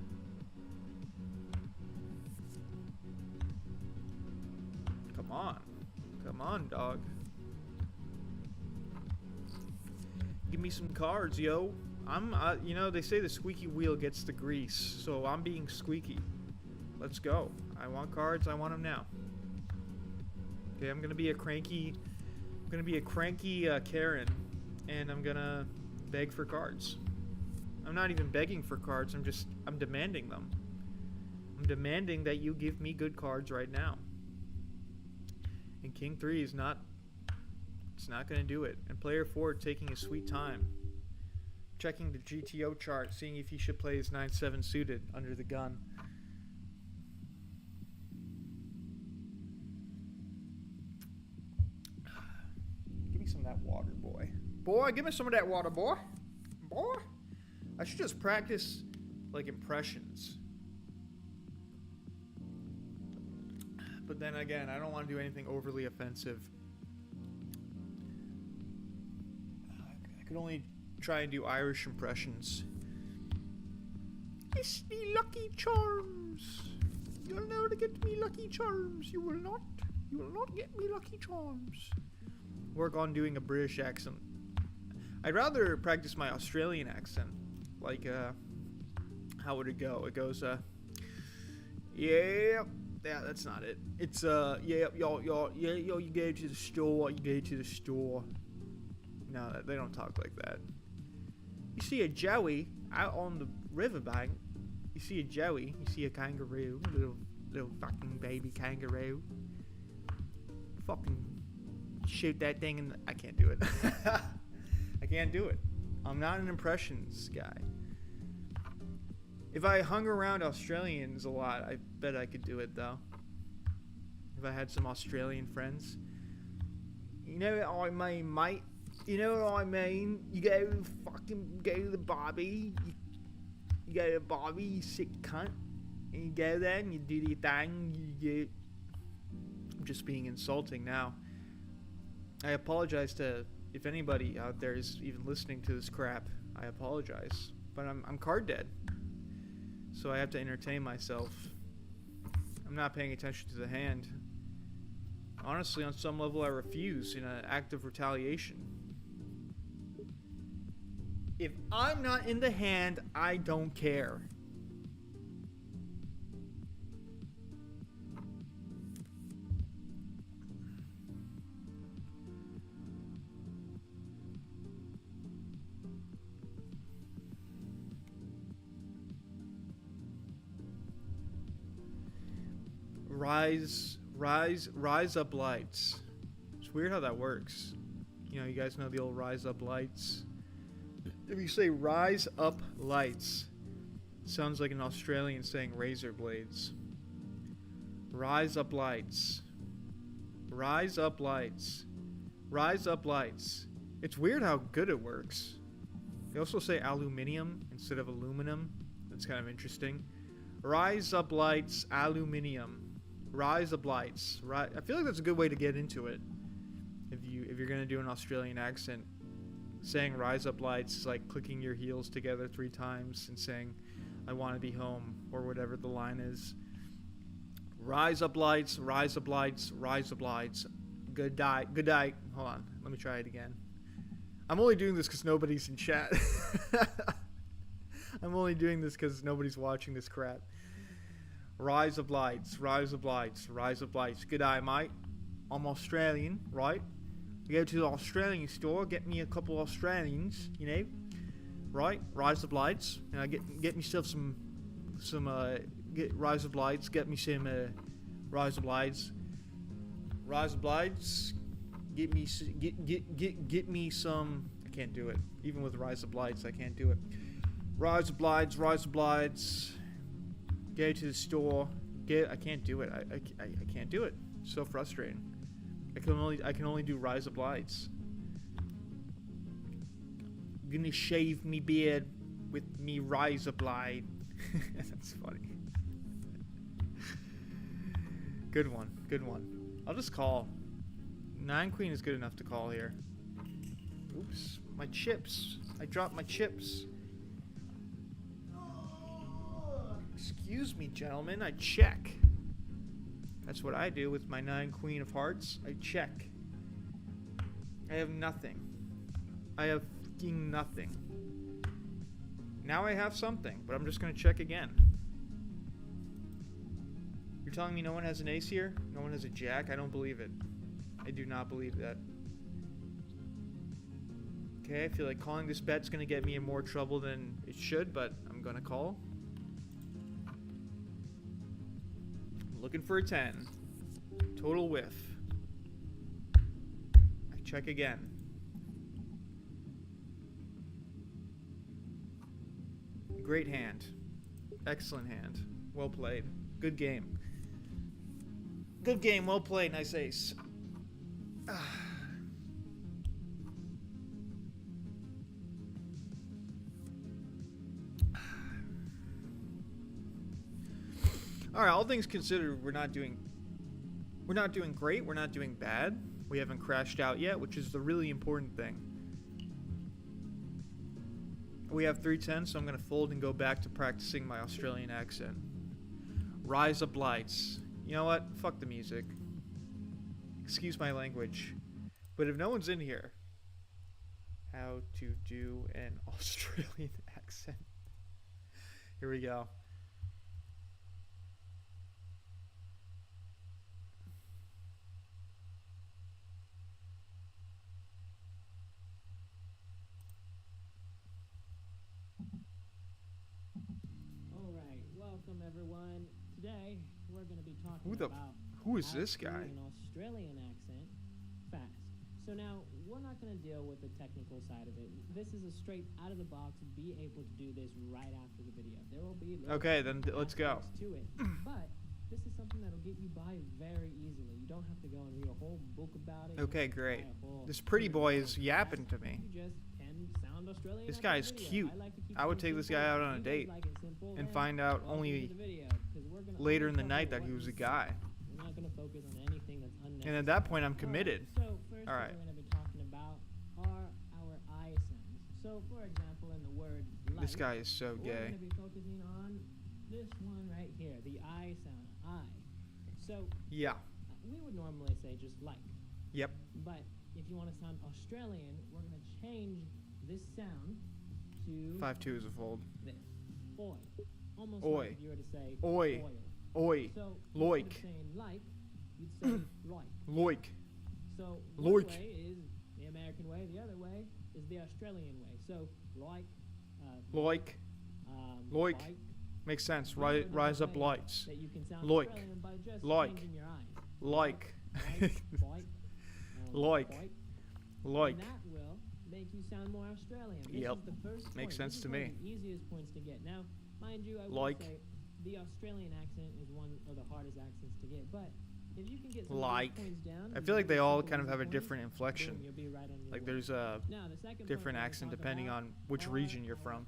Come on. Come on, dog. Give me some cards, yo. You know, they say the squeaky wheel gets the grease, so I'm being squeaky. Let's go. I want cards, I want them now. Okay, I'm gonna be a cranky Karen, and I'm gonna beg for cards. I'm not even begging for cards, I'm demanding them. I'm demanding that you give me good cards right now. And King 3 is not, it's not gonna do it. And player 4 taking his sweet time. Checking the GTO chart, seeing if he should play his 9-7 suited under the gun. Some of that water, boy. Boy, give me some of that water, boy. Boy. I should just practice, like, impressions. But then again, I don't want to do anything overly offensive. I could only try and do Irish impressions. It's the Lucky Charms. You'll never get me Lucky Charms. You will not. You will not get me Lucky Charms. Work on doing a British accent. I'd rather practice my Australian accent. Like, how would it go? It goes, yeah, that's not it. It's, yo, you go to the store. No, they don't talk like that. You see a joey out on the riverbank. You see a joey. You see a kangaroo. Little fucking baby kangaroo. Fucking shoot that thing in the... I can't do it. I can't do it. I'm not an impressions guy. If I hung around Australians a lot, I bet I could do it, though. If I had some Australian friends. You know what I mean, mate? You know what I mean? You go to the Barbie. You go to the Barbie, you sick cunt. And you go there and you do your thing. I'm just being insulting now. I apologize to, if anybody out there is even listening to this crap, I apologize. But I'm card dead. So I have to entertain myself. I'm not paying attention to the hand. Honestly, on some level, I refuse in an act of retaliation. If I'm not in the hand, I don't care. Rise up lights. It's weird how that works. You know, you guys know the old rise up lights. If you say rise up lights, it sounds like an Australian saying razor blades. Rise up lights. Rise up lights. Rise up lights. It's weird how good it works. They also say aluminium instead of aluminum. That's kind of interesting. Rise up lights, aluminium. Rise up lights. I feel like that's a good way to get into it. If you're gonna do an Australian accent, saying rise up lights is like clicking your heels together 3 times and saying, I want to be home, or whatever the line is. Rise up lights, rise up lights, rise up lights. Good day, good day. Hold on, let me try it again. I'm only doing this because nobody's in chat. I'm only doing this because nobody's watching this crap. Rise up lights, rise up lights, rise up lights. Good day, mate. I'm Australian, right? I go to the Australian store, get me a couple Australians, you know, right? Rise up lights, and I get myself some get rise up lights, get me some rise up lights, rise up lights, get me some. I can't do it, even with rise up lights, I can't do it. Rise up lights, rise up lights. Go to the store, I can't do it. I can't do it. It's so frustrating. I can only do rise up lights. Gonna shave me beard with me rise up light. That's funny. Good one, good one. I'll just call. 9 queen is good enough to call here. Oops, my chips. I dropped my chips. Excuse me, gentlemen, I check. That's what I do with my 9 queen of hearts. I check. I have nothing. I have fucking nothing. Now I have something, but I'm just gonna check again. You're telling me no one has an ace here? No one has a jack? I don't believe it. I do not believe that. Okay, I feel like calling this bet's gonna get me in more trouble than it should, but I'm gonna call. Looking for a 10. Total whiff. I check again. Great hand. Excellent hand. Well played. Good game. Good game. Well played. Nice ace. All right, all things considered, we're not doing great, we're not doing bad. We haven't crashed out yet, which is the really important thing. We have 310, so I'm going to fold and go back to practicing my Australian accent. Rise up lights. You know what? Fuck the music. Excuse my language. But if no one's in here, how to do an Australian accent. Here we go. Welcome everyone. Today we're going to be talking about who is this guy? An Australian accent fast. So now we're not going to deal with the technical side of it. This is a straight out of the box. Be able to do this right after the video. There will be okay. Then let's go. To it, but this is something that'll get you by very easily. You don't have to go and read a whole book about it. Okay, great. This pretty boy is yapping to me. You just can sound Australian. This guy is cute. I would take this guy out on a date and find out only later in the night that he was a guy. We're not going to focus on anything that's unnecessary. And at that point, I'm committed. So first, all right. What we're going to be talking about are our I sounds. So, for example, in the word light, this guy is so gay. We're going to be focusing on this one right here, the I sound, I. So yeah, we would normally say just like. Yep. But if you want to sound Australian, we're going to change this sound to 5-2 is a fold. This. Oi. Almost oi. like if you were to say oi. oil. Oi. So loik. Instead of saying like, you'd say like. Loik. So loik. One way is the American way, the other way is the Australian way. So like. Loik. Loik. Like, makes sense. Rise up lights. That you can sound Loik. Australian by just like. changing your eyes. Like. Like. Like. And that will make you sound more Australian. This yep. is the first Makes point. sense this to is me. One of the easiest points to get. Now, mind you, I would like. say the Australian accent is one of the hardest accents to get, but if you can get some of these Like. points down, I and feel like you they get all some of kind of these have a points, different inflection. boom, you'll be right on your Like way. there's Now, the second point different we're gonna accent talk depending about on which are region you're our from. Rs.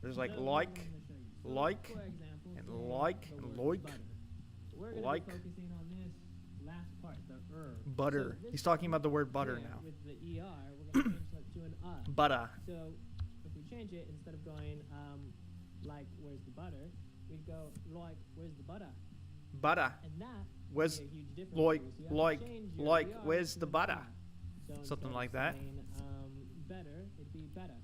There's like So that's what like, I'm gonna show you. So, like, for example, and say like, the and word like, butter. We're gonna like. be focusing on this last part, the butter. So this He's talking about the word butter here now. With the ER, we're gonna change that to an Butter. So if we change it, instead of going like where's the butter, we go like where's the butter, Butter. and that Where's would be a huge difference. like for you. So you have to like change your like ER where's to the an butter? I. So Something instead like of that. saying, better, it'd be better.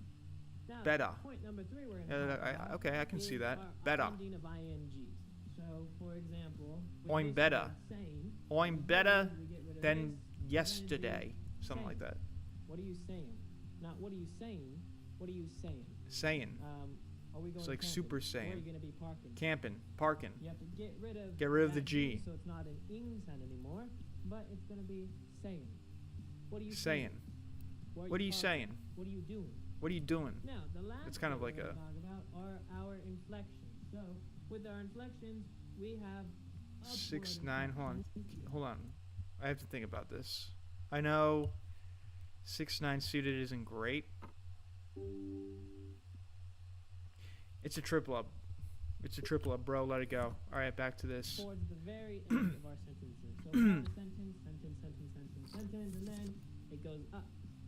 Now, Better. point number 3 we're gonna talk about Okay, I can see is that. our Better. ending of INGs. So for example, with I'm this better. word saying, I'm better we get rid of than this, and then it'd be yesterday. Something like saying. that. What are you saying? Not what are you saying? What are you saying? Saying. Are we going It's like camping? Super Or are Saiyan. you going to be parking? Camping. Parking. You have to get rid of the that G. so it's not an ing sound anymore, but it's going to be saying. What are you Saying. Where What are you parking? saying? What are you doing? What are you doing? Now, the last It's kind of thing like we're a- gonna talk about are our inflections. So, with our inflections, we have upward 6, 9. Hold on. inflections. Hold on. I have to think about this. I know 6-9 suited isn't great. It's a triple up. It's a triple up, bro. Let it go. All right, back to this. Towards the very end of our sentences. So we have a sentence, and then it goes up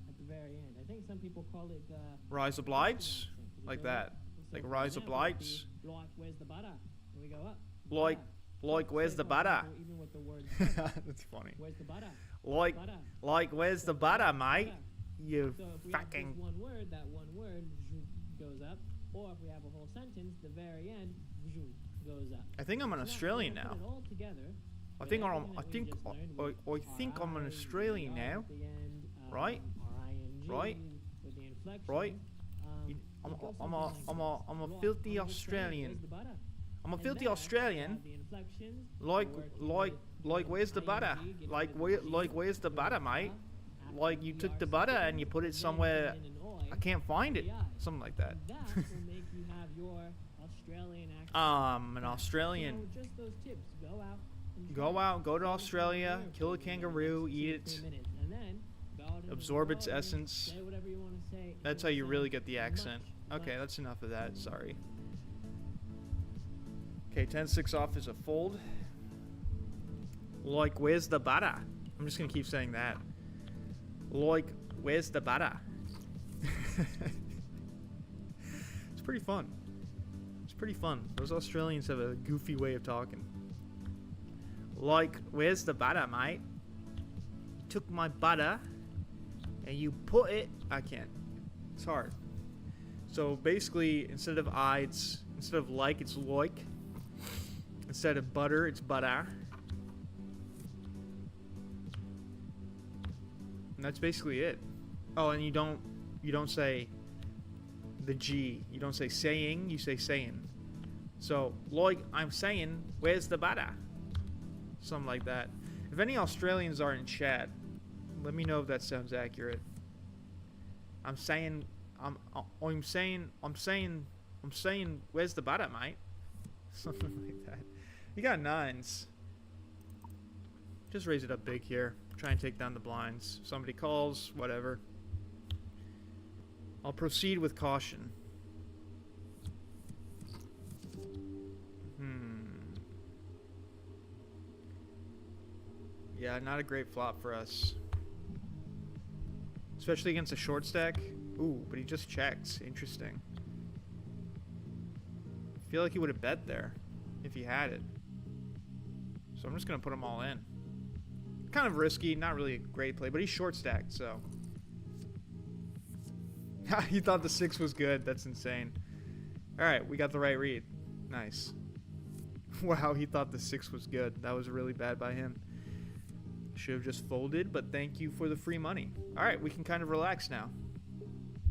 at the very end. I think some people call it the Rise of Boston lights, accent. You like go that. up. So Like for rise of example, it'd be, lights. Like, where's the butter? And we go up. Like, butter. like, So where's say, the for butter? example, even with the word butter, That's funny. where's the butter? Like, Butter. like, where's So the butter, butter. mate? You So if we have fucking. just one word, that one word goes up. Or if we have a whole sentence, the very end goes up. I think I'm an Now, Australian we're gonna now. put it all together I with think everything I'm. that I we think. just learned with I think I'm an our Australian IR now. at the end, Right? our ING Right? with the inflection, Right? it I'm goes a something like this. filthy Right, I'm just saying, Australian. where's the butter? I'm a And filthy then Australian. we have the inflections, Like, working like, with like, where's the ING, butter? getting Like, rid of the G, where's the going butter, up mate? after Like, the you took ER the butter sentence, and you put it and then somewhere. put in an oi I can't find with it. the I. Something like that. And that will make you have your Australian accent. An back. Australian. So just those tips. Go out. And Go try it. out, go to See if you can Australia, learn kill a something in the kangaroo, next eat 2 it, to 3 minutes, and then go out into the absorb its world and essence. Say whatever you want to say. That's and how you it really sounds get the accent. much, Okay, much that's enough of that. Sorry. Okay, 10-6 off is a fold. Like, where's the butter? I'm just gonna keep saying that. Like, where's the butter? It's pretty fun. It's pretty fun. Those Australians have a goofy way of talking. Like, where's the butter, mate? You took my butter and you put it. I can't. It's hard. So basically, instead of I, instead of like, it's like. Instead of butter, it's butter. And that's basically it. Oh, and you don't say the G. You don't say saying, you say saying. So, like I'm saying, where's the butter? Something like that. If any Australians are in chat, let me know if that sounds accurate. I'm saying, where's the butter, mate? Something like that. You got 9s. Just raise it up big here. Try and take down the blinds. Somebody calls, whatever. I'll proceed with caution. Yeah, not a great flop for us. Especially against a short stack. Ooh, but he just checked. Interesting. I feel like he would have bet there if he had it. So I'm just going to put them all in. Kind of risky, not really a great play, but he's short stacked, so. He thought the 6 was good. That's insane. All right, we got the right read. Nice. Wow, he thought the 6 was good. That was really bad by him. Should have just folded, but thank you for the free money. All right, we can kind of relax now.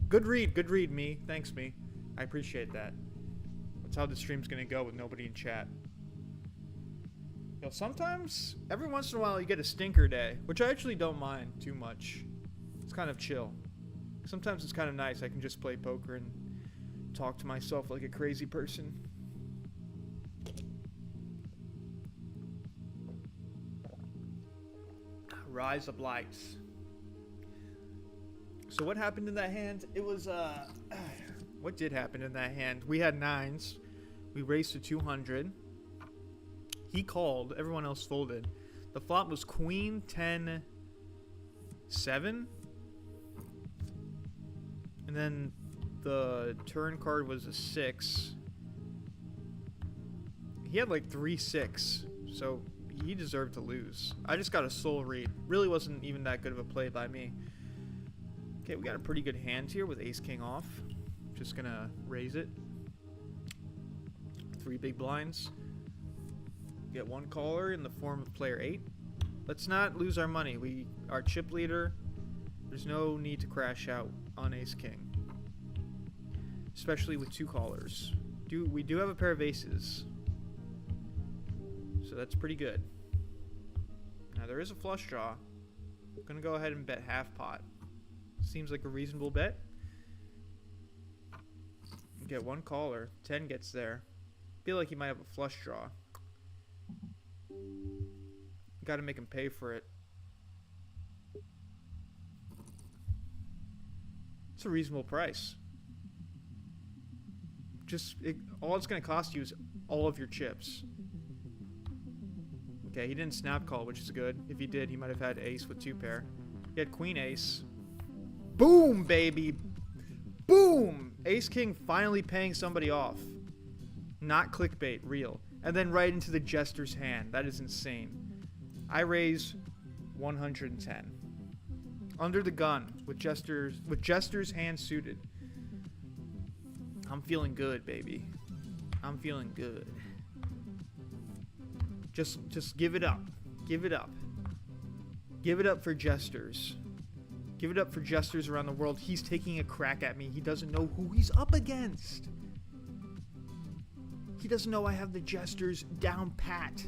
Good read, me. Thanks, me. I appreciate that. That's how the stream's gonna go with nobody in chat. Yo, sometimes, every once in a while, you get a stinker day, which I actually don't mind too much. It's kind of chill. Sometimes it's kind of nice. I can just play poker and talk to myself like a crazy person. Rise of Lights. So what happened in that hand? It was, what did happen in that hand? We had 9s. We raised to 200. He called. Everyone else folded. The flop was Queen 10 7. And then the turn card was a 6. He had like 3-6. So he deserved to lose. I just got a soul read. Really wasn't even that good of a play by me. Okay, we got a pretty good hand here with ace king off. Just gonna raise it. 3 big blinds. Get 1 caller in the form of player 8. Let's not lose our money. We are chip leader. There's no need to crash out on ace king, especially with 2 callers. We do have a pair of aces, so that's pretty good. Now there is a flush draw. I'm gonna go ahead and bet half pot. Seems like a reasonable bet. Get 1 caller. 10 gets there. Feel like he might have a flush draw. Got to make him pay for it. It's a reasonable price. All it's going to cost you is all of your chips. Okay, he didn't snap call, which is good. If he did, he might have had ace with 2 pair. He had queen ace. Boom, baby. Boom. Ace king finally paying somebody off. Not clickbait, real. And then right into the jester's hand. That is insane. I raise 110. Under the gun with jester's hand suited. I'm feeling good, baby. I'm feeling good. Just give it up. Give it up. Give it up for jesters. Give it up for jesters around the world. He's taking a crack at me. He doesn't know who he's up against. He doesn't know I have the jesters down pat.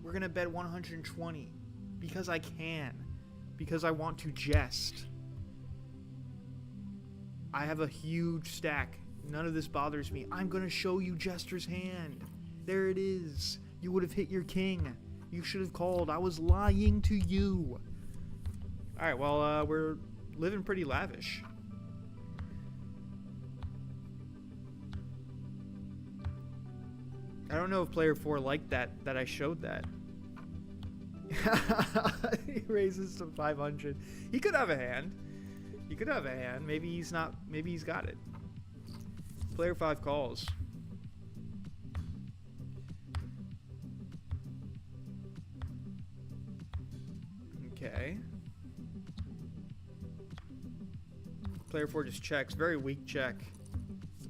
We're going to bet 120 because I can. Because I want to jest. I have a huge stack. None of this bothers me. I'm going to show you jester's hand. There it is. You would have hit your king. You should have called. I was lying to you. Alright, well, we're living pretty lavish. I don't know if player 4 liked that I showed that. He raises to 500. He could have a hand. He could have a hand. Maybe he's not. Maybe he's got it. Player 5 calls. Okay. Player 4 just checks. Very weak check.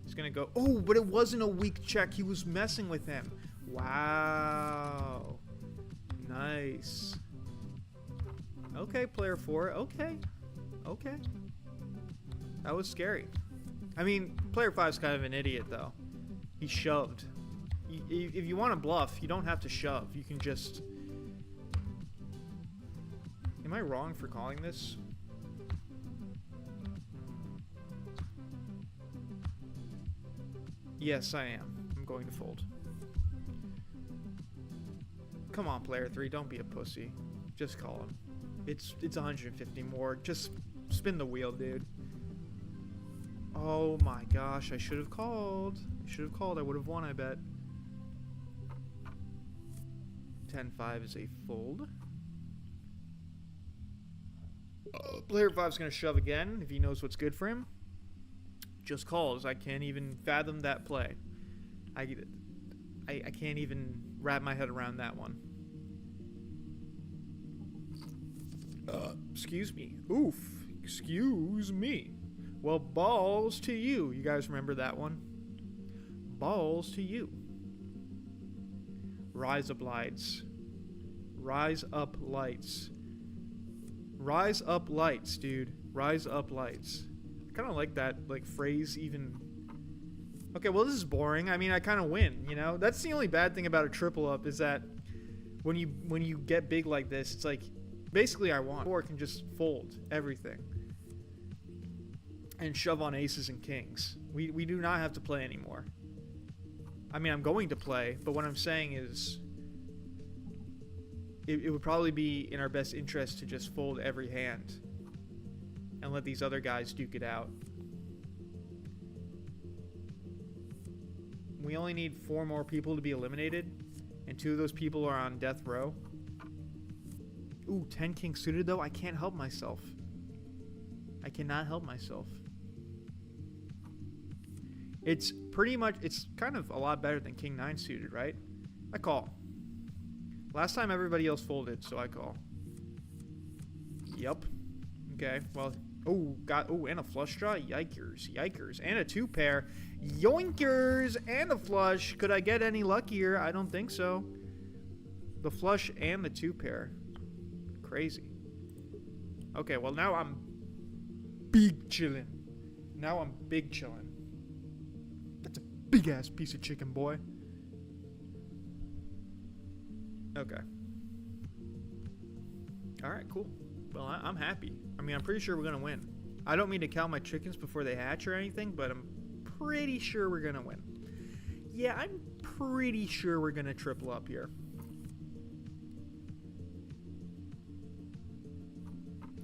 He's gonna go. Oh, but it wasn't a weak check. He was messing with him. Wow. Nice. Okay, player 4. Okay. Okay. That was scary. I mean, player 5's kind of an idiot, though. He shoved. If you want to bluff, you don't have to shove. You can just... Am I wrong for calling this? Yes, I am. I'm going to fold. Come on, player 3. Don't be a pussy. Just call him. It's 150 more. Just spin the wheel, dude. Oh my gosh, I should have called. I should have called. I would have won, I bet. 10-5 is a fold. Player 5's going to shove again if he knows what's good for him. Just calls. I can't even fathom that play. I can't even wrap my head around that one. Excuse me. Oof. Excuse me. Well, balls to you. You guys remember that one? Balls to you. Rise up lights. Rise up lights. Rise up lights, dude. Rise up lights. I kind of like that phrase even. Okay, well, this is boring. I mean, I kind of win, you know? That's the only bad thing about a triple up is that when you get big like this, it's like basically I won. Or can just fold everything and shove on aces and kings. We do not have to play anymore. I mean, I'm going to play, but what I'm saying is it would probably be in our best interest to just fold every hand and let these other guys duke it out. We only need 4 more people to be eliminated, and 2 of those people are on death row. Ooh, 10 king suited though. I can't help myself. I cannot help myself. It's pretty much, it's kind of a lot better than king 9 suited, right? I call. Last time everybody else folded, so I call. Yep. Okay, well, oh, and a flush draw? Yikers. And a 2 pair. Yoinkers! And a flush. Could I get any luckier? I don't think so. The flush and the 2 pair. Crazy. Okay, well, now I'm big chillin'. Now I'm big chillin'. That's a big-ass piece of chicken, boy. Okay. Alright, cool. Well, I'm happy. I mean, I'm pretty sure we're going to win. I don't mean to count my chickens before they hatch or anything, but I'm pretty sure we're going to win. Yeah, I'm pretty sure we're going to triple up here.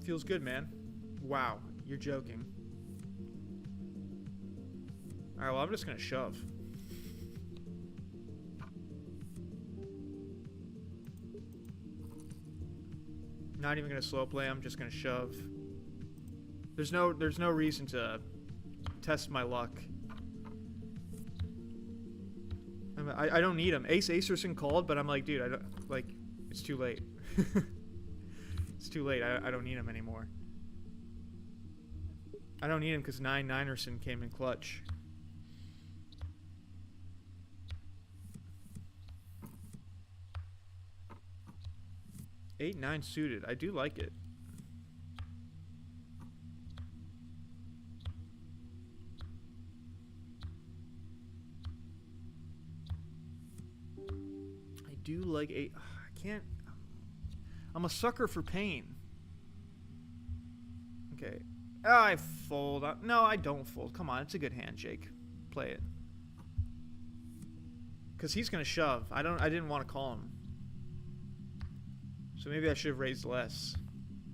Feels good, man. Wow, you're joking. Alright, well, I'm just going to shove. Not even going to slow play, I'm just going to shove. There's no reason to test my luck. I don't need him. Ace Acerson called, but I'm like, dude, I don't, like, it's too late. It's too late. I don't need him anymore. I don't need him because 9 Ninerson came in clutch. Eight, 9 suited. I do like it. I do like 8. I can't. I'm a sucker for pain. Okay. I fold. No, I don't fold. Come on, it's a good handshake. Play it. Because he's gonna shove. I didn't want to call him. So maybe I should have raised less.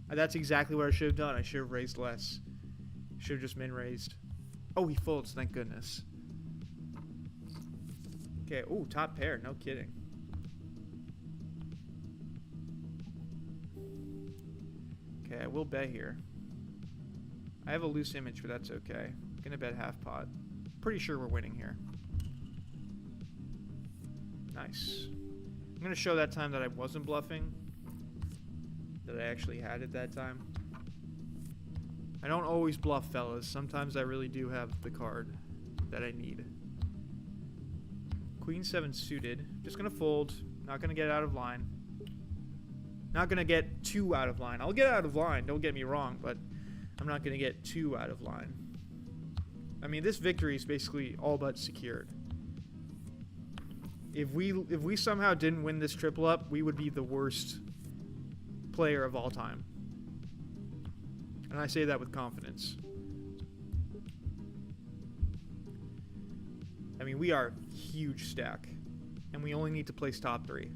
That's exactly what I should have done. I should have raised less. Should have just min raised. Oh, he folds, thank goodness. Okay, ooh, top pair, no kidding. Okay, I will bet here. I have a loose image, but that's okay. I'm gonna bet half pot. Pretty sure we're winning here. Nice. I'm gonna show that time that I wasn't bluffing. That I actually had it that time. I don't always bluff, fellas. Sometimes I really do have the card that I need. Queen 7 suited. Just gonna fold. Not gonna get out of line. Not gonna get too out of line. I'll get out of line, don't get me wrong, but I'm not gonna get too out of line. I mean, this victory is basically all but secured. If we somehow didn't win this triple up, we would be the worst player of all time. And I say that with confidence. I mean, we are huge stack. And we only need to place top 3.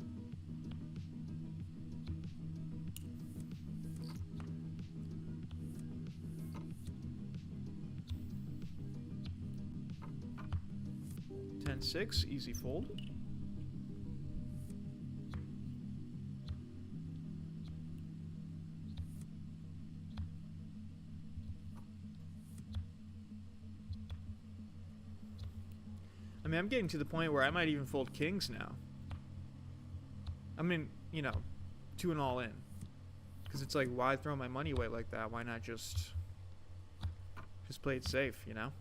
Ten 6, easy fold. I mean, I'm getting to the point where I might even fold kings now. I mean, you know, 2 and all in. Because it's like, why throw my money away like that? Why not just play it safe, you know?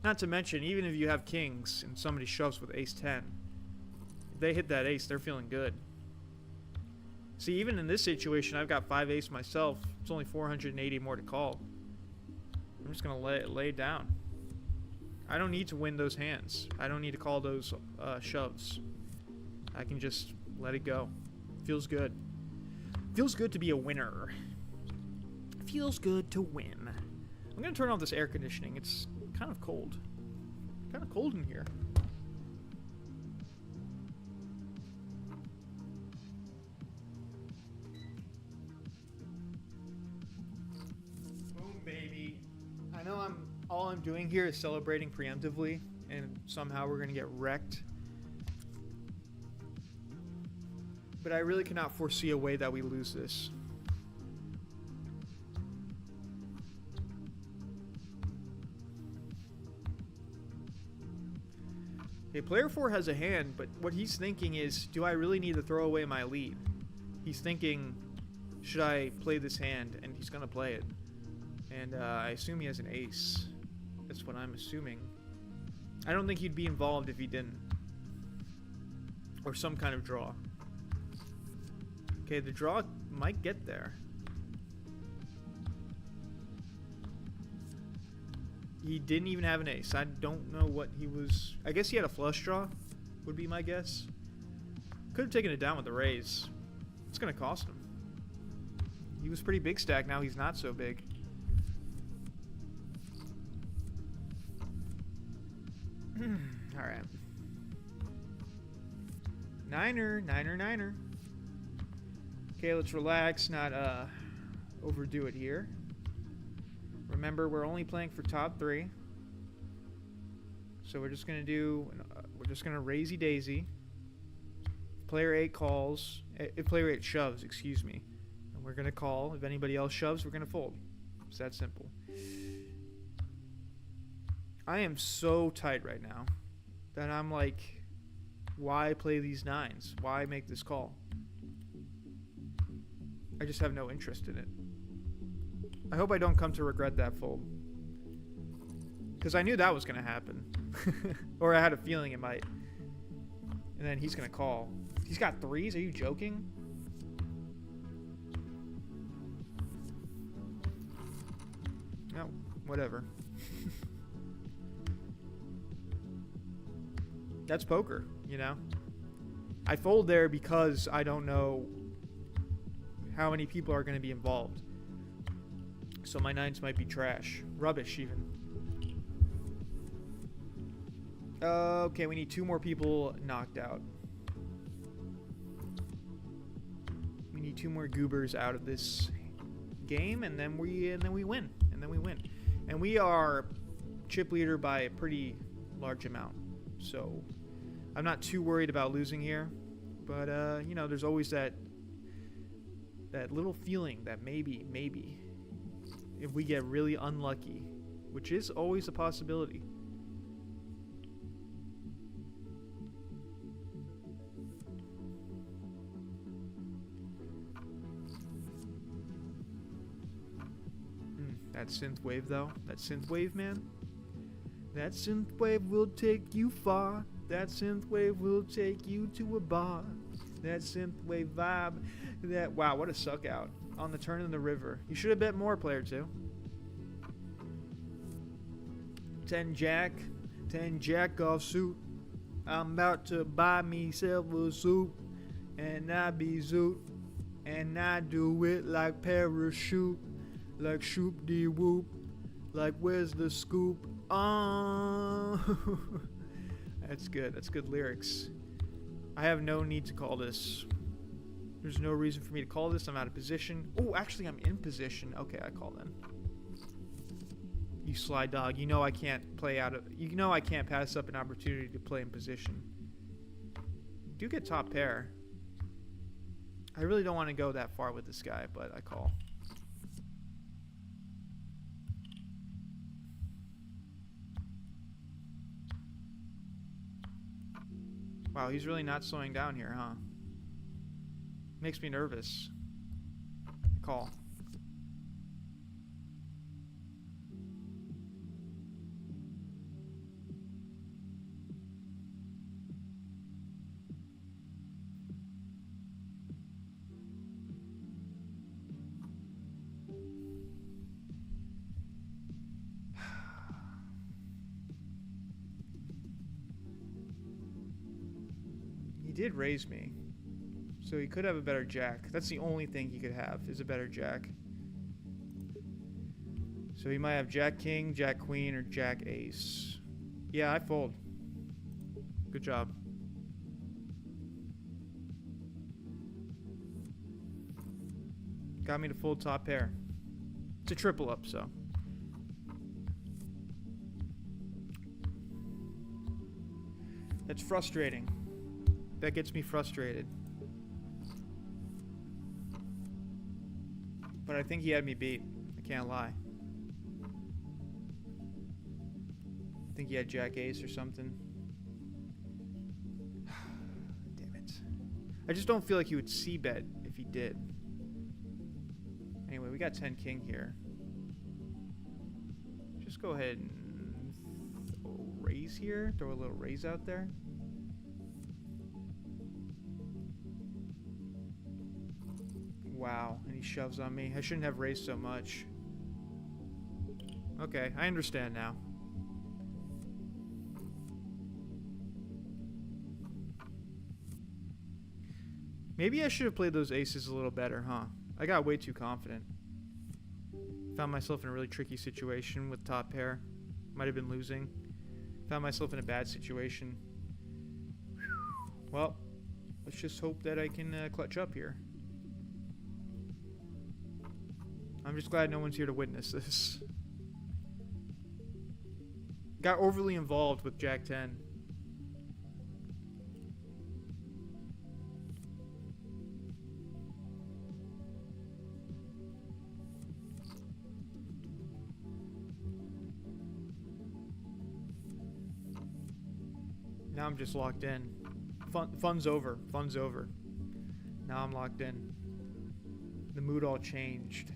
Not to mention, even if you have kings and somebody shoves with ace 10, if they hit that ace, they're feeling good. See, even in this situation, I've got 5 ace myself. It's only 480 more to call. I'm just going to lay it down. I don't need to win those hands. I don't need to call those shoves. I can just let it go. Feels good. Feels good to be a winner. Feels good to win. I'm going to turn off this air conditioning. It's kind of cold. Kind of cold in here. here is celebrating preemptively, and somehow we're going to get wrecked. But I really cannot foresee a way that we lose this. Okay, player 4 has a hand, but what he's thinking is, do I really need to throw away my lead? He's thinking, should I play this hand? And he's going to play it. And I assume he has an ace. That's what I'm assuming. I don't think he'd be involved if he didn't. Or some kind of draw. Okay, the draw might get there. He didn't even have an ace. I don't know what he was... I guess he had a flush draw, would be my guess. Could have taken it down with the raise. It's going to cost him. He was pretty big stack, now he's not so big. Alright. Niner. Okay, let's relax, not overdo it here. Remember, we're only playing for top 3. So we're just going to do... we're just going to raisey daisy. If player 8 calls... If player 8 shoves, excuse me. And we're going to call. If anybody else shoves, we're going to fold. It's that simple. I am so tight right now that I'm like, why play these 9s? Why make this call? I just have no interest in it. I hope I don't come to regret that fold. Because I knew that was going to happen. Or I had a feeling it might. And then he's going to call. He's got 3s? Are you joking? No, whatever. That's poker, you know? I fold there because I don't know how many people are going to be involved. So my 9s might be trash. Rubbish, even. Okay, we need 2 more people knocked out. We need 2 more goobers out of this game, and then we win. And we are chip leader by a pretty large amount. So I'm not too worried about losing here. But you know, there's always that little feeling that maybe if we get really unlucky, which is always a possibility. That synth wave though, that synth wave, man. That synth wave will take you far. That synth wave will take you to a bar. That synth wave vibe. That, wow, what a suck out on the turn in the river. You should have bet more, player 2. 10 jack off suit. I'm about to buy myself a suit, and I be zoot, and I do it like parachute, like shoop de whoop, like where's the scoop? That's good. That's good lyrics. I have no need to call this. There's no reason for me to call this. I'm out of position. Oh, actually, I'm in position. Okay, I call then. You sly dog. You know I can't play out of... You know I can't pass up an opportunity to play in position. You do get top pair. I really don't want to go that far with this guy, but I call. Wow, he's really not slowing down here, huh? Makes me nervous. Call. He did raise me. So he could have a better jack. That's the only thing he could have, is a better jack. So he might have jack king, jack queen, or jack ace. Yeah, I fold. Good job. Got me to fold top pair. It's a triple up, so. That's frustrating. That gets me frustrated. But I think he had me beat. I can't lie. I think he had Jack Ace or something. Damn it. I just don't feel like he would c-bet if he did. Anyway, we got 10 king here. Just go ahead and throw a raise here. Throw a little raise out there. Wow, and he shoves on me. I shouldn't have raised so much. Okay, I understand now. Maybe I should have played those aces a little better, huh? I got way too confident. Found myself in a really tricky situation with top pair. Might have been losing. Found myself in a bad situation. Well, let's just hope that I can clutch up here. I'm just glad no one's here to witness this. Got overly involved with Jack 10. Now I'm just locked in. Fun's over. Fun's over. Now I'm locked in. The mood all changed.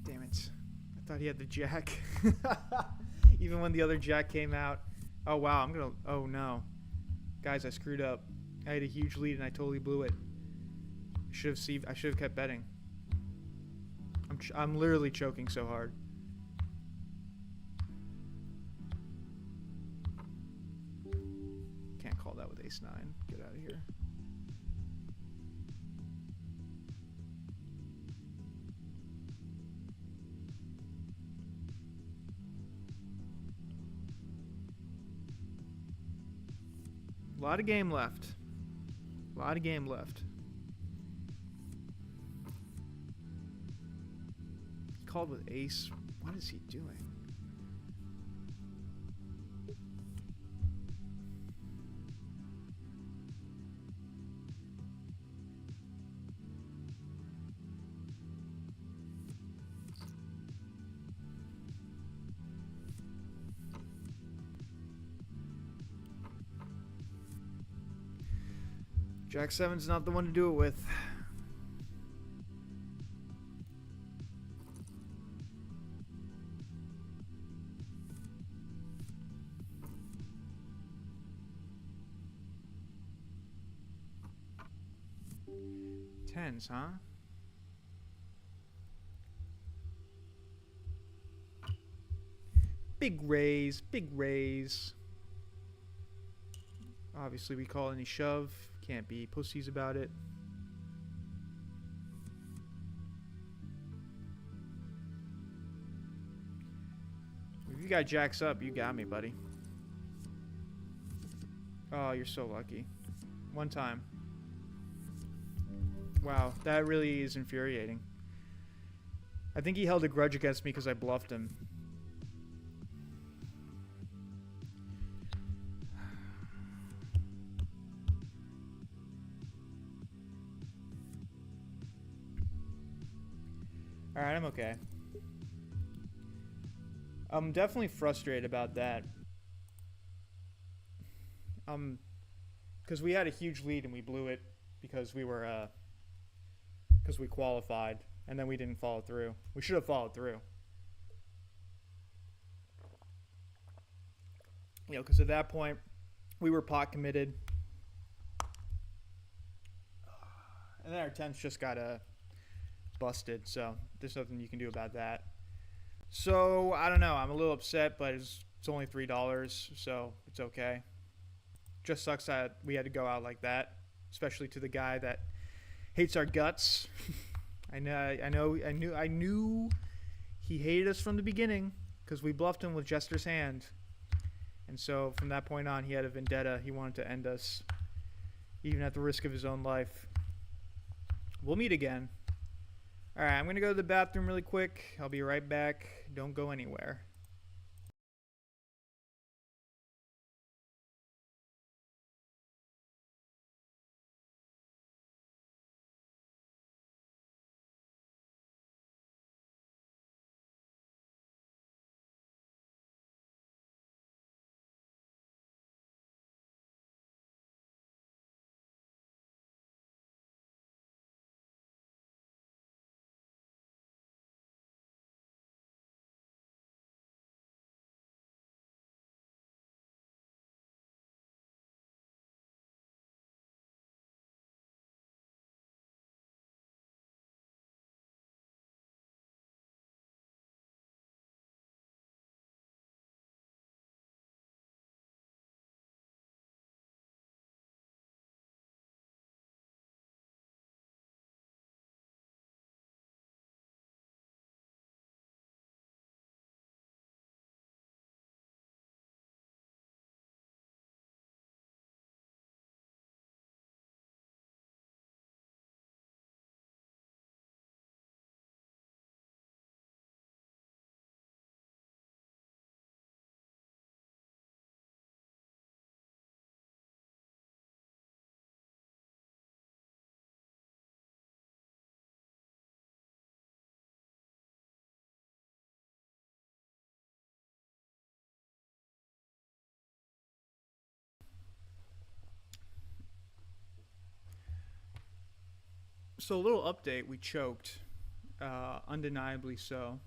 Damn it. I thought he had the jack. Even when the other jack came out. Oh, wow. Oh, no. Guys, I screwed up. I had a huge lead and I totally blew it. I should have kept betting. I'm literally choking so hard. Can't call that with ace 9. Get out of here. A lot of game left. A lot of game left. He called with ace. What is he doing? Jack 7's not the one to do it with. Tens, huh? Big raise, big raise. Obviously we call any shove. Can't be pussies about it. If you got jacks up, you got me, buddy. Oh, you're so lucky. One time. Wow, that really is infuriating. I think he held a grudge against me because I bluffed him. Alright, I'm okay. I'm definitely frustrated about that. Because we had a huge lead and we blew it because we were, because we qualified and then we didn't follow through. We should have followed through. You know, because at that point, we were pot committed. And then our 10s just got busted. So there's nothing you can do about that. So I don't know. I'm a little upset, but it's only $3, so it's okay. Just sucks that we had to go out like that, especially to the guy that hates our guts. I knew he hated us from the beginning because we bluffed him with Jester's hand. And so from that point on, he had a vendetta. He wanted to end us, even at the risk of his own life. We'll meet again. All right, I'm going to go to the bathroom really quick. I'll be right back. Don't go anywhere. So a little update, we choked, undeniably so.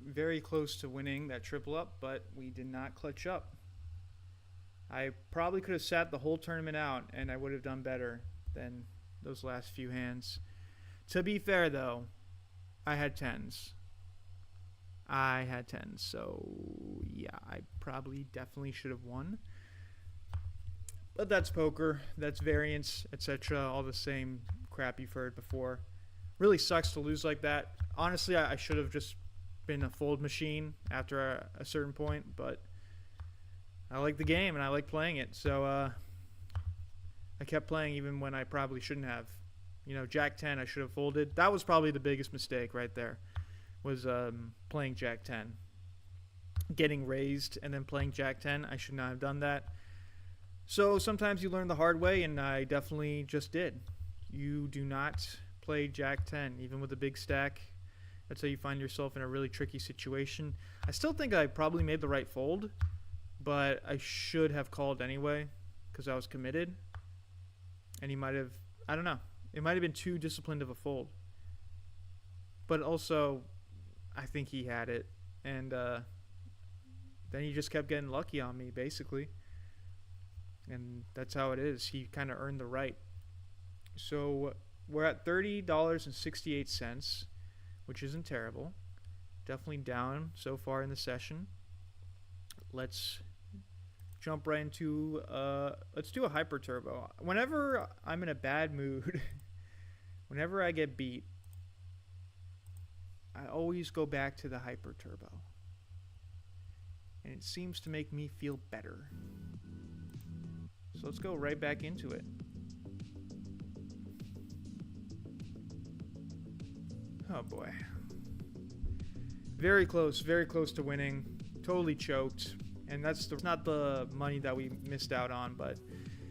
Very close to winning that triple up, but we did not clutch up. I probably could have sat the whole tournament out and I would have done better than those last few hands. To be fair though, I had tens. So yeah, I probably definitely should have won. But that's poker, that's variance, etc. All the same crap you've heard before. Really sucks to lose like that. Honestly, I should have just been a fold machine after a certain point, but I like the game and I like playing it. So I kept playing even when I probably shouldn't have. You know, Jack 10, I should have folded. That was probably the biggest mistake right there, was playing Jack 10. Getting raised and then playing Jack 10, I should not have done that. So sometimes you learn the hard way, and I definitely just did. You do not play Jack 10, even with a big stack. That's how you find yourself in a really tricky situation. I still think I probably made the right fold, but I should have called anyway because I was committed. And he might have, I don't know, it might have been too disciplined of a fold. But also, I think he had it. And then he just kept getting lucky on me, basically. And that's how it is. He kind of earned the right. So we're at $30.68, which isn't terrible. Definitely down so far in the session. Let's jump right into, let's do a hyper turbo. Whenever I'm in a bad mood, whenever I get beat, I always go back to the hyper turbo. And it seems to make me feel better. So let's go right back into it. Oh boy. Very close to winning. Totally choked. And that's not the money that we missed out on, but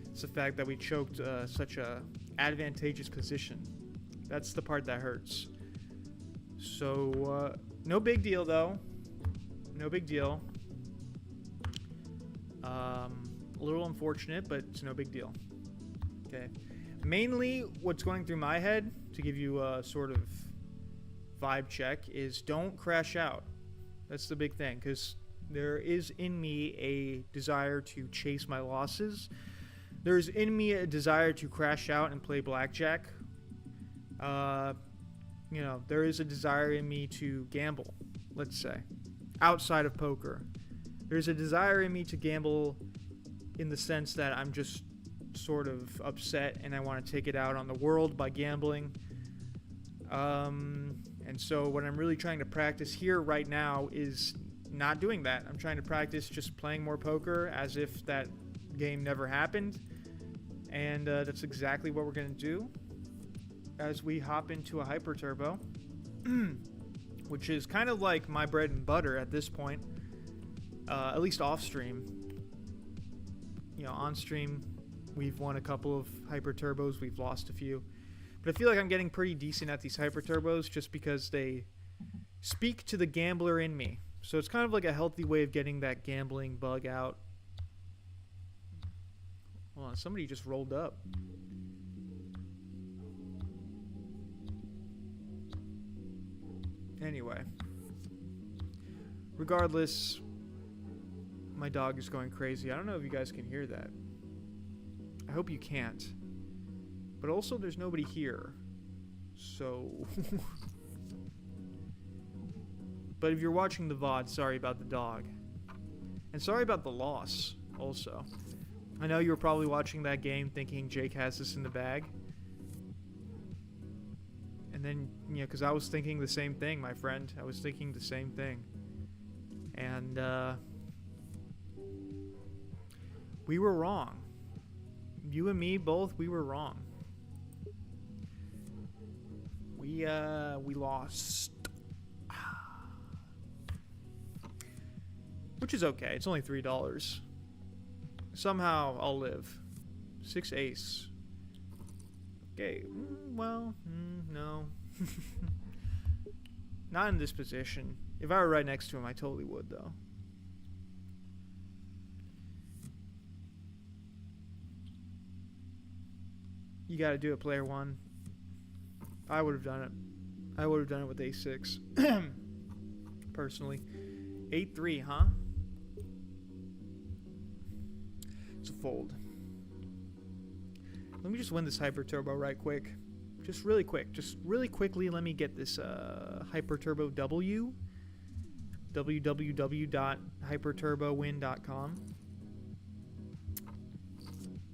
it's the fact that we choked such a advantageous position. That's the part that hurts. So, no big deal though. No big deal. A little unfortunate, but it's no big deal. Okay. Mainly, what's going through my head, to give you a sort of vibe check, is don't crash out. That's the big thing, because there is in me a desire to chase my losses. There's in me a desire to crash out and play blackjack. You know, there is a desire in me to gamble, let's say, outside of poker. There's a desire in me to gamble in the sense that I'm just sort of upset and I want to take it out on the world by gambling. And so what I'm really trying to practice here right now is not doing that. I'm trying to practice just playing more poker as if that game never happened. And that's exactly what we're going to do as we hop into a hyper turbo, which is kind of like my bread and butter at this point, at least off stream. You know, on stream, we've won a couple of hyper turbos, we've lost a few, but I feel like I'm getting pretty decent at these hyper turbos just because they speak to the gambler in me. So it's kind of like a healthy way of getting that gambling bug out. Hold on, somebody just rolled up. Anyway, regardless, my dog is going crazy. I don't know if you guys can hear that. I hope you can't. But also, there's nobody here. So... But if you're watching the VOD, sorry about the dog. And sorry about the loss, also. I know you were probably watching that game thinking Jake has this in the bag. And then, you know, because I was thinking the same thing, my friend. I was thinking the same thing. And, we were wrong. You and me both, we were wrong. We lost. Which is okay. It's only $3. Somehow I'll live. 6 ace. Okay. Well, no. Not in this position. If I were right next to him, I totally would, though. You gotta do it, player one. I would have done it. I would have done it with a6. Personally. 8-3, huh? It's a fold. Let me just win this hyper turbo right quick. Just really quick. Just really quickly, let me get this hyper turbo W. www.hyperturbowin.com.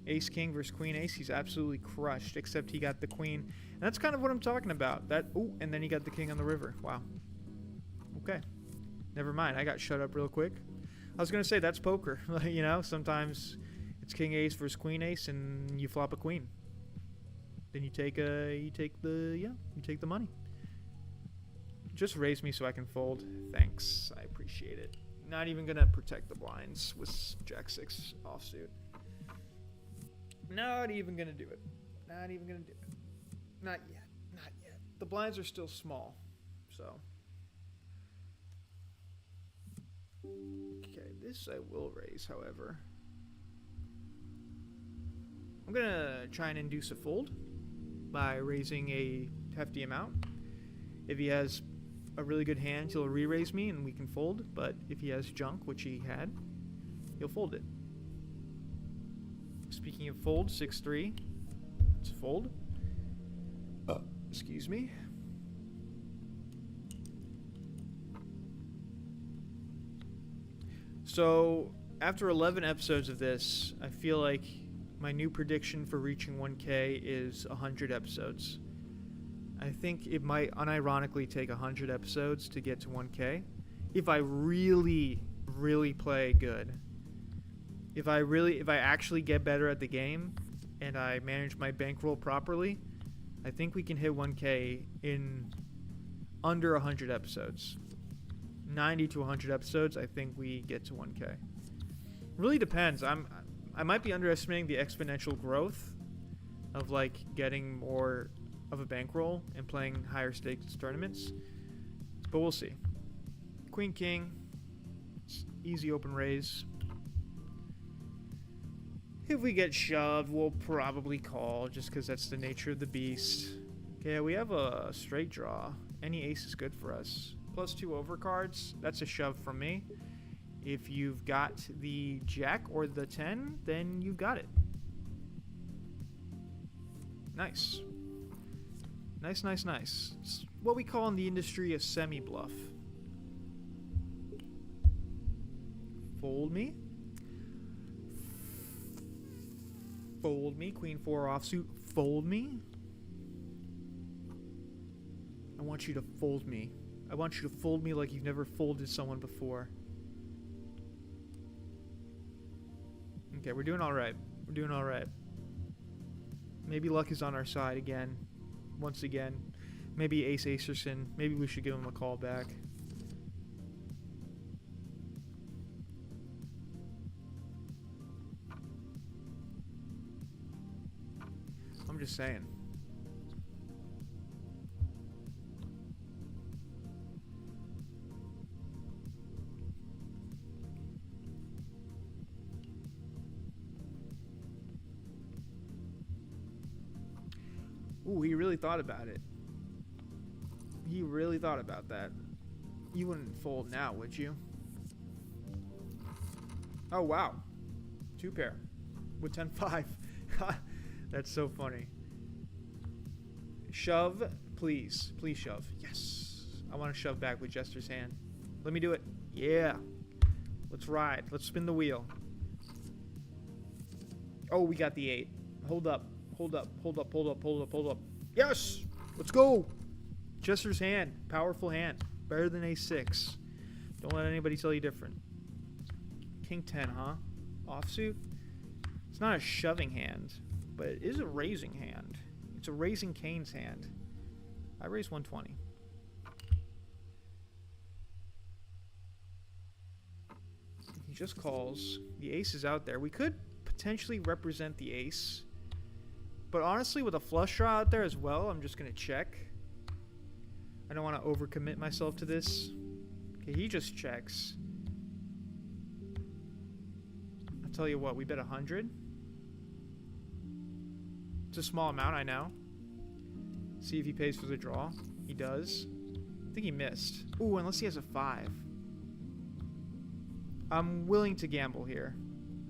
Ace king versus queen ace. He's absolutely crushed, except he got the queen. And that's kind of what I'm talking about. That, oh, and then he got the king on the river. Wow. Okay. Never mind. I got shut up real quick. I was going to say, that's poker. You know, sometimes it's king ace versus queen ace, and you flop a queen. Then you take the money. Just raise me so I can fold. Thanks. I appreciate it. Not even going to protect the blinds with jack 6 offsuit. Not even going to do it. Not even going to do it. Not yet. Not yet. The blinds are still small. So. Okay, this I will raise, however. I'm going to try and induce a fold by raising a hefty amount. If he has a really good hand, he'll re-raise me and we can fold. But if he has junk, which he had, he'll fold it. Speaking of fold, 6-3. It's a fold. Excuse me. So, after 11 episodes of this, I feel like my new prediction for reaching 1K is 100 episodes. I think it might unironically take 100 episodes to get to 1K. If I really, really play good. If I actually get better at the game and I manage my bankroll properly, I think we can hit 1K in under 100 episodes. 90 to 100 episodes, I think we get to 1K. Really depends. I might be underestimating the exponential growth of like getting more of a bankroll and playing higher stakes tournaments, but we'll see. Queen king, it's easy open raise. If we get shoved, we'll probably call, just because that's the nature of the beast. Okay, we have a straight draw. Any ace is good for us. +2 overcards, that's a shove from me. If you've got the jack or the 10, then you've got it. Nice. Nice, nice, nice. It's what we call in the industry a semi-bluff. Fold me. Fold me. Queen 4 offsuit. Fold me. I want you to fold me. I want you to fold me like you've never folded someone before. Okay, we're doing alright. We're doing alright. Maybe luck is on our side again. Once again. Maybe Ace Acerson. Maybe we should give him a call back. I'm just saying. Ooh, he really thought about it. He really thought about that. You wouldn't fold now, would you? Oh, wow. 2 pair. With 10-5. That's so funny. Shove, please. Please shove. Yes. I want to shove back with Jester's hand. Let me do it. Yeah. Let's ride. Let's spin the wheel. Oh, we got the 8. Hold up. Hold up. Hold up. Hold up. Hold up. Hold up. Yes. Let's go. Jester's hand. Powerful hand. Better than A6. Don't let anybody tell you different. King 10, huh? Offsuit? It's not a shoving hand, but it is a raising hand. It's a raising Cane's hand. I raise 120. He just calls. The ace is out there. We could potentially represent the ace. But honestly, with a flush draw out there as well, I'm just going to check. I don't want to overcommit myself to this. Okay, he just checks. I'll tell you what, we bet 100. It's a small amount, I know. See if he pays for the draw. He does. I think he missed. Ooh, unless he has a 5. I'm willing to gamble here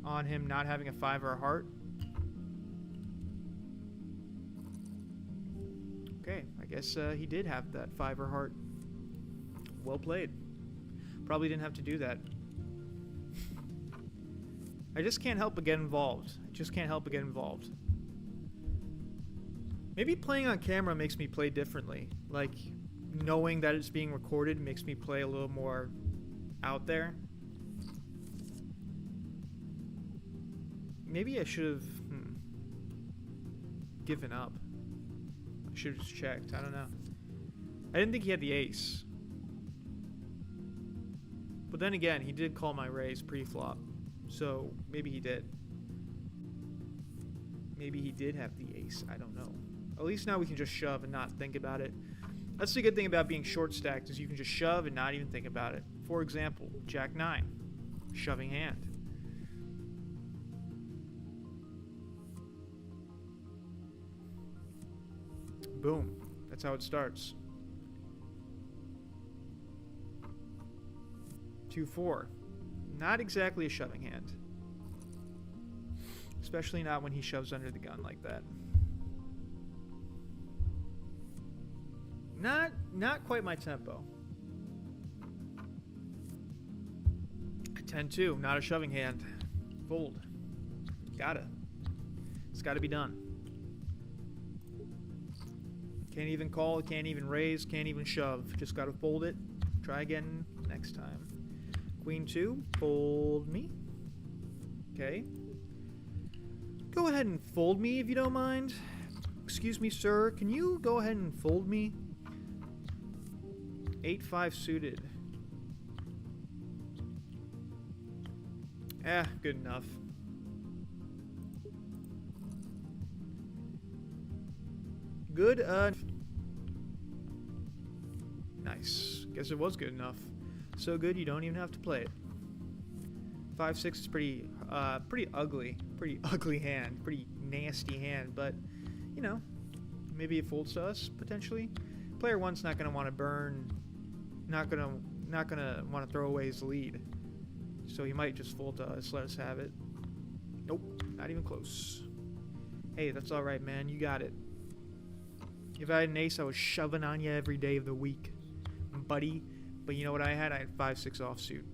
on him not having a 5 or a heart. Okay, I guess he did have that 5 or heart. Well played. Probably didn't have to do that. I just can't help but get involved. I just can't help but get involved. Maybe playing on camera makes me play differently. Like, knowing that it's being recorded makes me play a little more out there. Maybe I should have given up. I should have just checked. I don't know. I didn't think he had the ace. But then again, he did call my raise pre-flop. So maybe he did. Maybe he did have the ace. I don't know. At least now we can just shove and not think about it. That's the good thing about being short stacked, is you can just shove and not even think about it. For example, Jack 9. Shoving hand. Boom. That's how it starts. 2-4. Not exactly a shoving hand. Especially not when he shoves under the gun like that. Not quite my tempo. 10-2. Not a shoving hand. Fold. Gotta. It's gotta be done. Can't even call, can't even raise, can't even shove. Just gotta fold it. Try again next time. Queen 2, fold me. Okay. Go ahead and fold me if you don't mind. Excuse me, sir. Can you go ahead and fold me? 8-5 suited. Good enough. Good, nice. Guess it was good enough. So good you don't even have to play it. 5-6 is pretty ugly. Pretty ugly hand. Pretty nasty hand, but, you know, maybe it folds to us, potentially. Player 1's not going to want to burn, not going to want to throw away his lead. So he might just fold to us, let us have it. Nope, not even close. Hey, that's alright, man. You got it. If I had an ace, I was shoving on you every day of the week, buddy. But you know what I had? I had 5-6 offsuit.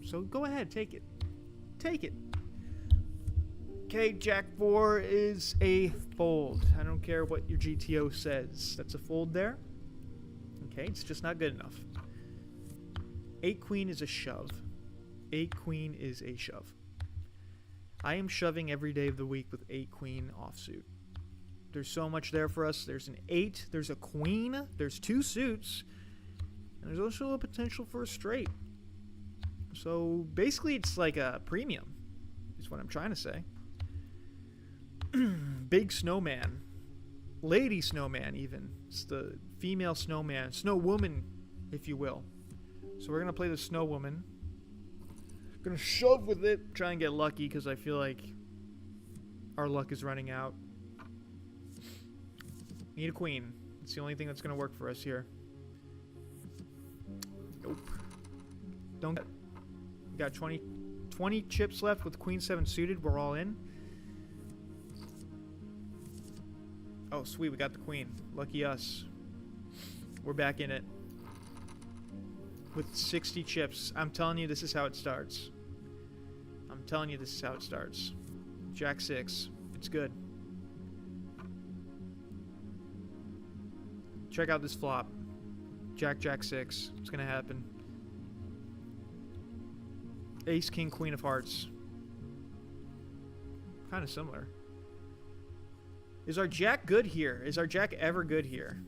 So go ahead, take it. Take it. Okay, Jack 4 is a fold. I don't care what your GTO says. That's a fold there. Okay, it's just not good enough. 8 Queen is a shove. 8 Queen is a shove. I am shoving every day of the week with 8 Queen offsuit. There's so much there for us. There's an 8. There's a Queen. There's 2 suits. And there's also a potential for a straight. So basically it's like a premium, is what I'm trying to say. Big snowman. Lady snowman even. It's the female snowman. Snow woman, if you will. So we're going to play the snow woman. Going to shove with it. Try and get lucky because I feel like our luck is running out. Need a queen. It's the only thing that's going to work for us here. Nope. Don't get... We got 20 chips left with queen 7 suited. We're all in. Oh, sweet. We got the queen. Lucky us. We're back in it. With 60 chips. I'm telling you, this is how it starts. I'm telling you, this is how it starts. Jack 6. It's good. Check out this flop. Jack 6. It's gonna happen. Ace, King, Queen of Hearts. Kind of similar. Is our Jack good here? Is our Jack ever good here?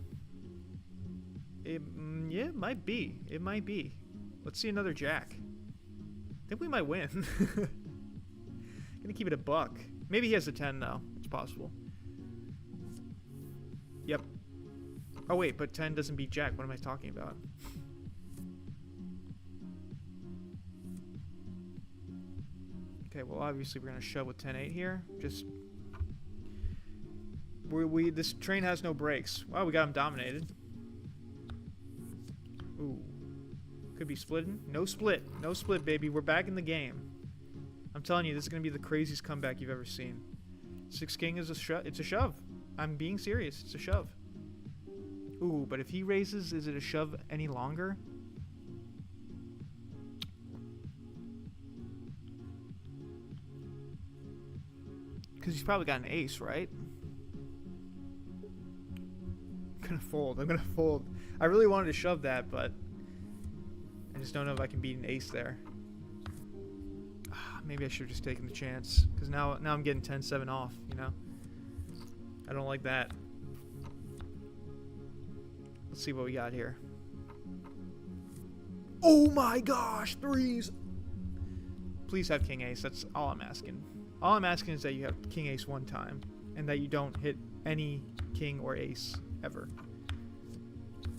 Yeah, it might be. It might be. Let's see another Jack. I think we might win. Gonna keep it a buck. Maybe he has a 10 though. It's possible. Yep. Oh wait, but 10 doesn't beat Jack. What am I talking about? Okay, well obviously we're gonna shove with 10-8 here. Just this train has no brakes. Wow, we got him dominated. Ooh. Could be splitting. No split. No split, baby. We're back in the game. I'm telling you, this is gonna be the craziest comeback you've ever seen. 6 King is a shove. It's a shove. I'm being serious. It's a shove. Ooh, but if he raises, is it a shove any longer? Because he's probably got an ace, right? I'm gonna fold. I'm gonna fold. I really wanted to shove that, but I just don't know if I can beat an ace there. Maybe I should have just taken the chance. Because now I'm getting 10-7 off, you know? I don't like that. Let's see what we got here. Oh my gosh, 3s! Please have King Ace. That's all I'm asking. All I'm asking is that you have King Ace one time. And that you don't hit any King or Ace ever.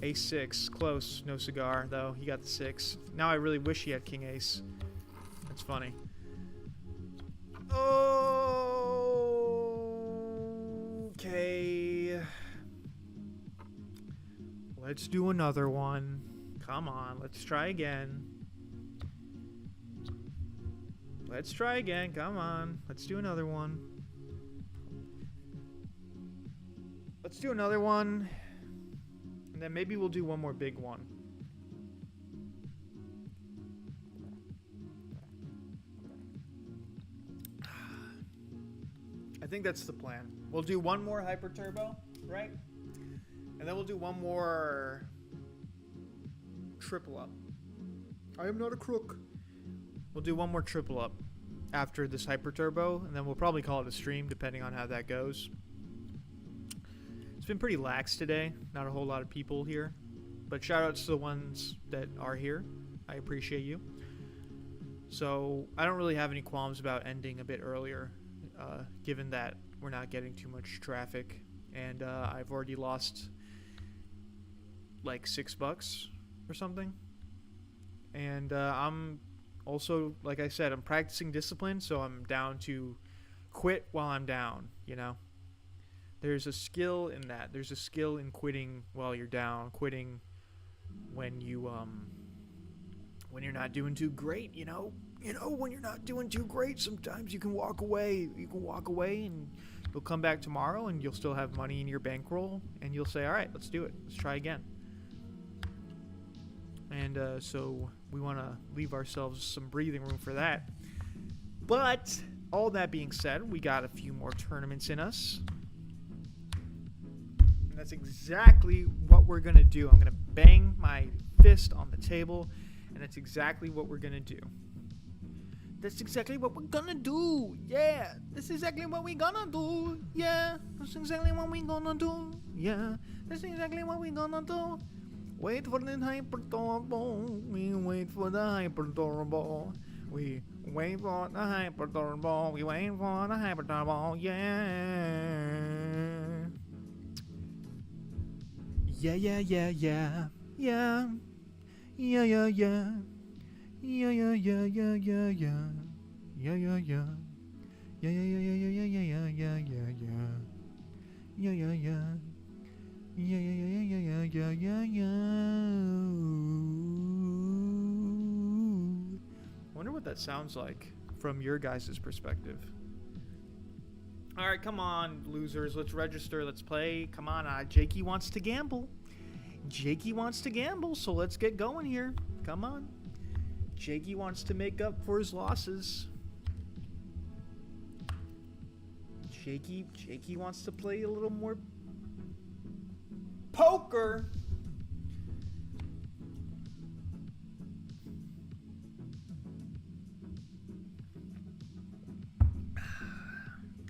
Ace 6. Close. No cigar, though. He got the 6. Now I really wish he had King Ace. That's funny. Okay. Let's do another one. Come on, let's try again. Let's try again. Come on. Let's do another one. Let's do another one. And then maybe we'll do one more big one. I think that's the plan. We'll do one more hyper turbo, right? And then we'll do one more triple up. I am not a crook. We'll do one more triple up after this hyper turbo, and then we'll probably call it a stream depending on how that goes. It's been pretty lax today. Not a whole lot of people here, but shout outs to the ones that are here. I appreciate you. So I don't really have any qualms about ending a bit earlier, given that we're not getting too much traffic, and I've already lost like $6 or something. And I'm also, like I said, I'm practicing discipline, so I'm down to quit while I'm down, you know? There's a skill in that. There's a skill in quitting while you're down, quitting when you when you're not doing too great, you know? You know, when you're not doing too great, sometimes you can walk away. You can walk away and We'll come back tomorrow and you'll still have money in your bankroll, and you'll say, all right, let's do it. Let's try again. And so we want to leave ourselves some breathing room for that. But all that being said, we got a few more tournaments in us. And that's exactly what we're going to do. I'm going to bang my fist on the table, and that's exactly what we're going to do. That's exactly what we're going to do. Yeah. That's exactly what we're going to do. Yeah. That's exactly what we're going to do. Yeah. That's exactly what we're going to do. Wait for the hyper-turbo. We wait for the hyper-turbo. We wait for the hyper-turbo. We wait for the hyper-turbo. Yeah. Yeah, yeah, yeah, yeah. Yeah. Yeah, yeah, yeah. Yeah, yeah, yeah, yeah, yeah, yeah. Yeah, yeah, yeah. Yeah, yeah, yeah, yeah, yeah, yeah, yeah, yeah, yeah, yeah. Yeah, yeah, yeah. Yeah, yeah, yeah, yeah, yeah, yeah, yeah, yeah. I wonder what that sounds like from your guys' perspective. All right, come on, losers. Let's register. Let's play. Come on. Jakey wants to gamble. Jakey wants to gamble, so let's get going here. Come on. Jakey wants to make up for his losses. Jakey wants to play a little more poker.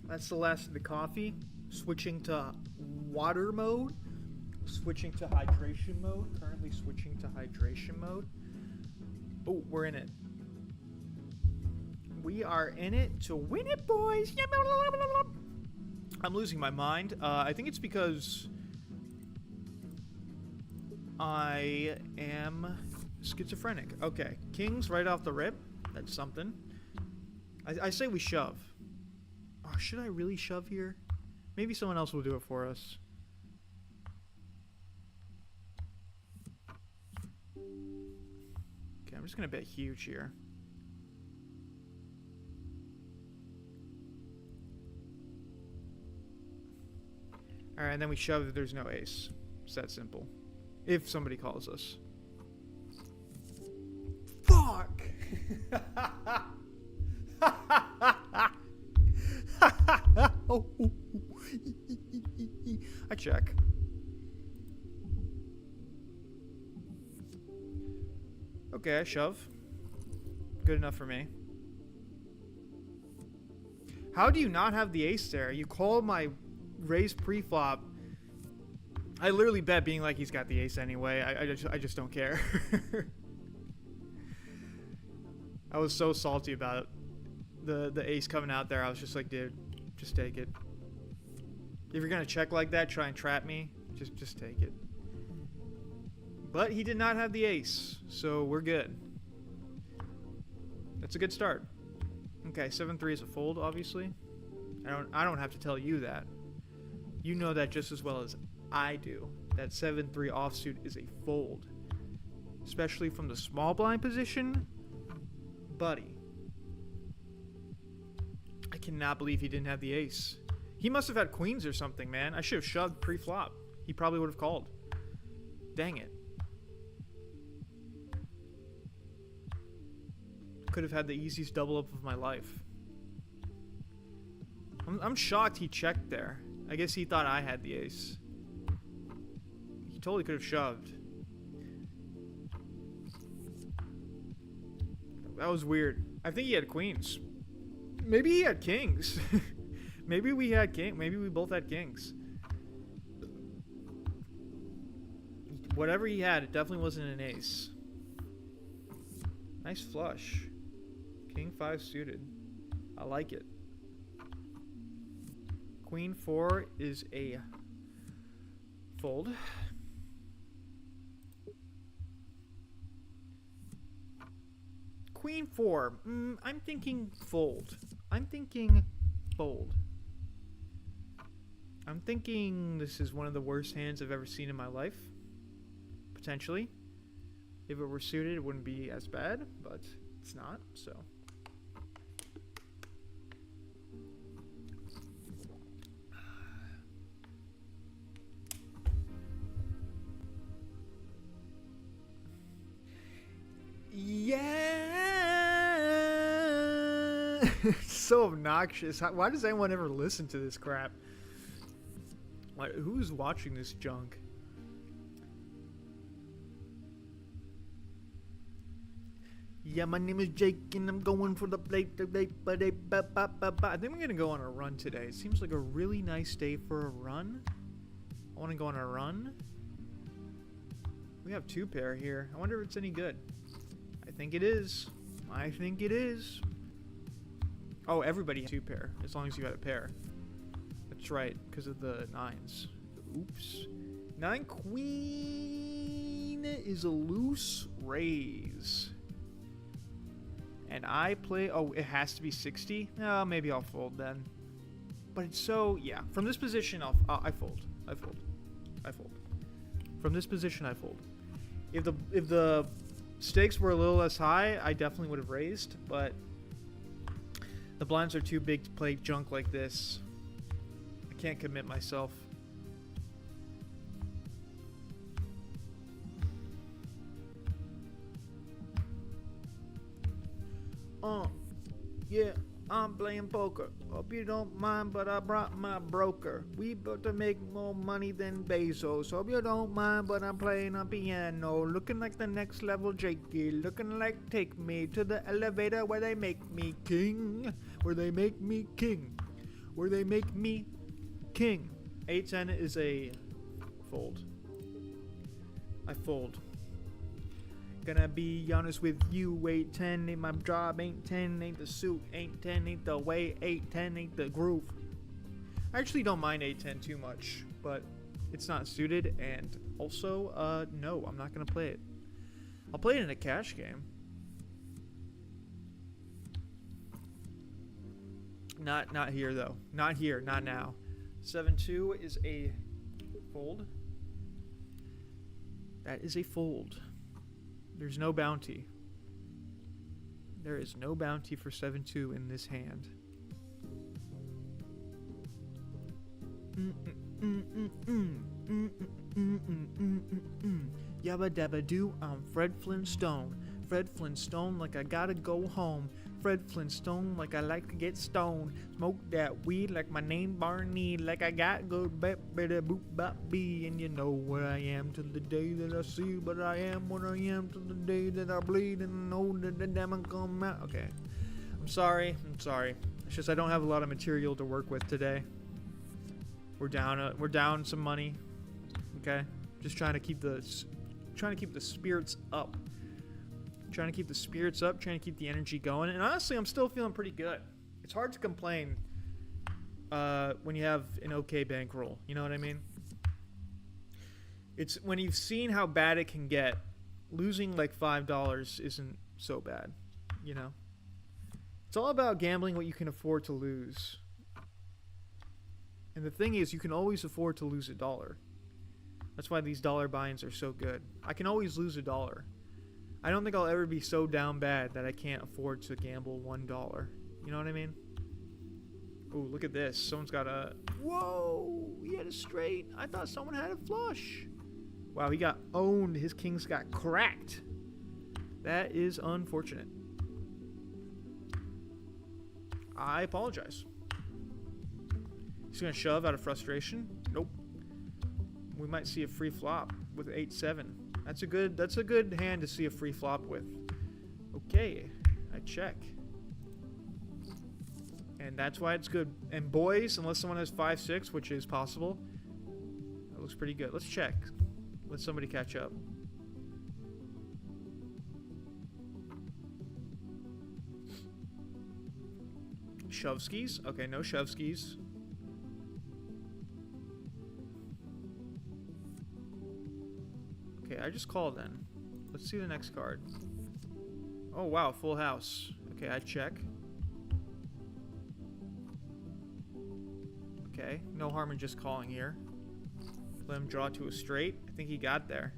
That's the last of the coffee. Switching to water mode. Switching to hydration mode. Currently switching to hydration mode. Oh, we're in it. We are in it to win it, boys. I'm losing my mind. I think it's because I am schizophrenic. Okay, kings right off the rip. That's something. I say we shove. Oh, should I really shove here? Maybe someone else will do it for us. Okay, I'm just gonna bet huge here. Alright, and then we shove that there's no ace. It's that simple. If somebody calls us. Fuck! I check. Okay, I shove. Good enough for me. How do you not have the ace there? You call my raise pre-flop. I literally bet being like he's got the ace anyway. I just don't care. I was so salty about it. The ace coming out there. I was just like, dude, just take it. If you're gonna check like that, try and trap me. Just take it. But he did not have the ace, so we're good. That's a good start. Okay, 7-3 is a fold, obviously. I don't have to tell you that. You know that just as well as I do. That 7-3 offsuit is a fold. Especially from the small blind position. Buddy. I cannot believe he didn't have the ace. He must have had queens or something, man. I should have shoved pre-flop. He probably would have called. Dang it. Could have had the easiest double up of my life. I'm shocked he checked there. I guess he thought I had the ace. He totally could have shoved. That was weird. I think he had queens. Maybe he had kings. Maybe we had king. Maybe we both had kings. Whatever he had, it definitely wasn't an ace. Nice flush. King 5 suited. I like it. Queen 4 is a fold. Queen 4. I'm thinking fold. I'm thinking fold. I'm thinking this is one of the worst hands I've ever seen in my life. Potentially. If it were suited, it wouldn't be as bad, but it's not, so. It's so obnoxious. Why does anyone ever listen to this crap? Who's watching this junk? Yeah, my name is Jake, and I'm going for the plate. I think we're gonna go on a run today. It seems like a really nice day for a run. I want to go on a run. We have 2 pair here. I wonder if it's any good. I think it is. I think it is. Oh, everybody has 2 pair, as long as you had a pair. That's right, because of the 9s. Oops. 9 queen is a loose raise. And I play... Oh, it has to be 60? No, maybe I'll fold then. But it's so... Yeah, from this position, I fold. I fold. I fold. From this position, I fold. If the stakes were a little less high, I definitely would have raised, but the blinds are too big to play junk like this. I can't commit myself. Yeah, I'm playing poker. Hope you don't mind, but I brought my broker. We about to make more money than Bezos. Hope you don't mind, but I'm playing on piano. Looking like the next level Jakey. Looking like take me to the elevator where they make me king. Where they make me king. Where they make me king. 8-10 is a fold. I fold. Gonna be honest with you, 8-10 ain't my job, ain't 10 ain't the suit, ain't 10 ain't the way, 8-10 ain't the groove. I actually don't mind 8-10 too much, but it's not suited, and also, no, I'm not gonna play it. I'll play it in a cash game. Not here though. Not here, not now. 7-2 is a fold. That is a fold. There's no bounty. There is no bounty for 7-2 in this hand. Yabba dabba doo, I'm Fred Flintstone. Fred Flintstone like I gotta go home. Fred Flintstone like I like to get stoned. Smoke that weed like my name Barney. Like I got good bep better boop bop bee. And you know where I am till the day that I see. But I am what I am till the day that I bleed. And I know that the demon come out. Okay. I'm sorry. It's just I don't have a lot of material to work with today. We're down some money. Okay. Just trying to keep the spirits up. Trying to keep the spirits up, trying to keep the energy going, and honestly, I'm still feeling pretty good. It's hard to complain when you have an okay bankroll. You know what I mean? It's when you've seen how bad it can get. Losing like $5 isn't so bad. You know, it's all about gambling what you can afford to lose. And the thing is, you can always afford to lose $1. That's why these dollar buy-ins are so good. I can always lose $1. I don't think I'll ever be so down bad that I can't afford to gamble $1. You know what I mean? Ooh, look at this. Someone's got a... Whoa! He had a straight. I thought someone had a flush. Wow, he got owned. His kings got cracked. That is unfortunate. I apologize. He's going to shove out of frustration. Nope. We might see a free flop with 8-7. That's a good hand to see a free flop with. Okay, I check. And that's why it's good. And boys, unless someone has 5-6, which is possible, that looks pretty good. Let's check. Let somebody catch up. Shove skis? Okay, no shove skis. Okay, I just call then. Let's see the next card. Oh wow, full house. Okay, I check. Okay, no harm in just calling here. Let him draw to a straight. I think he got there.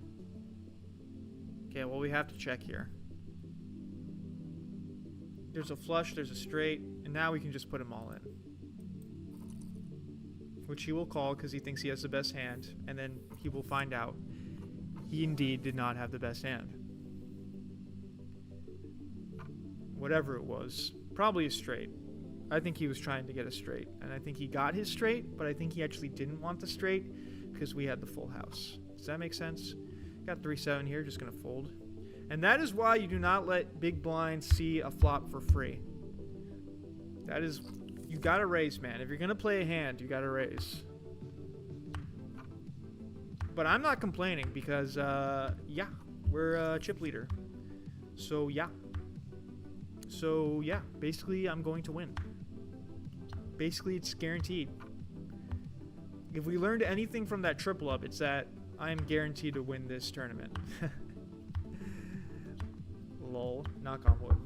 Okay, well we have to check here. There's a flush, there's a straight, and now we can just put him all in. Which he will call because he thinks he has the best hand, and then he will find out he indeed did not have the best hand. Whatever it was. Probably a straight. I think he was trying to get a straight, and I think he got his straight, but I think he actually didn't want the straight because we had the full house. Does that make sense? Got 3-7 here, just gonna fold. And that is why you do not let big blinds see a flop for free. That is, you gotta raise, man. If you're gonna play a hand, you gotta raise. But I'm not complaining because, yeah, we're a chip leader. So, yeah. So, yeah, basically I'm going to win. Basically, it's guaranteed. If we learned anything from that triple up, it's that I am guaranteed to win this tournament. Lol. Knock on wood.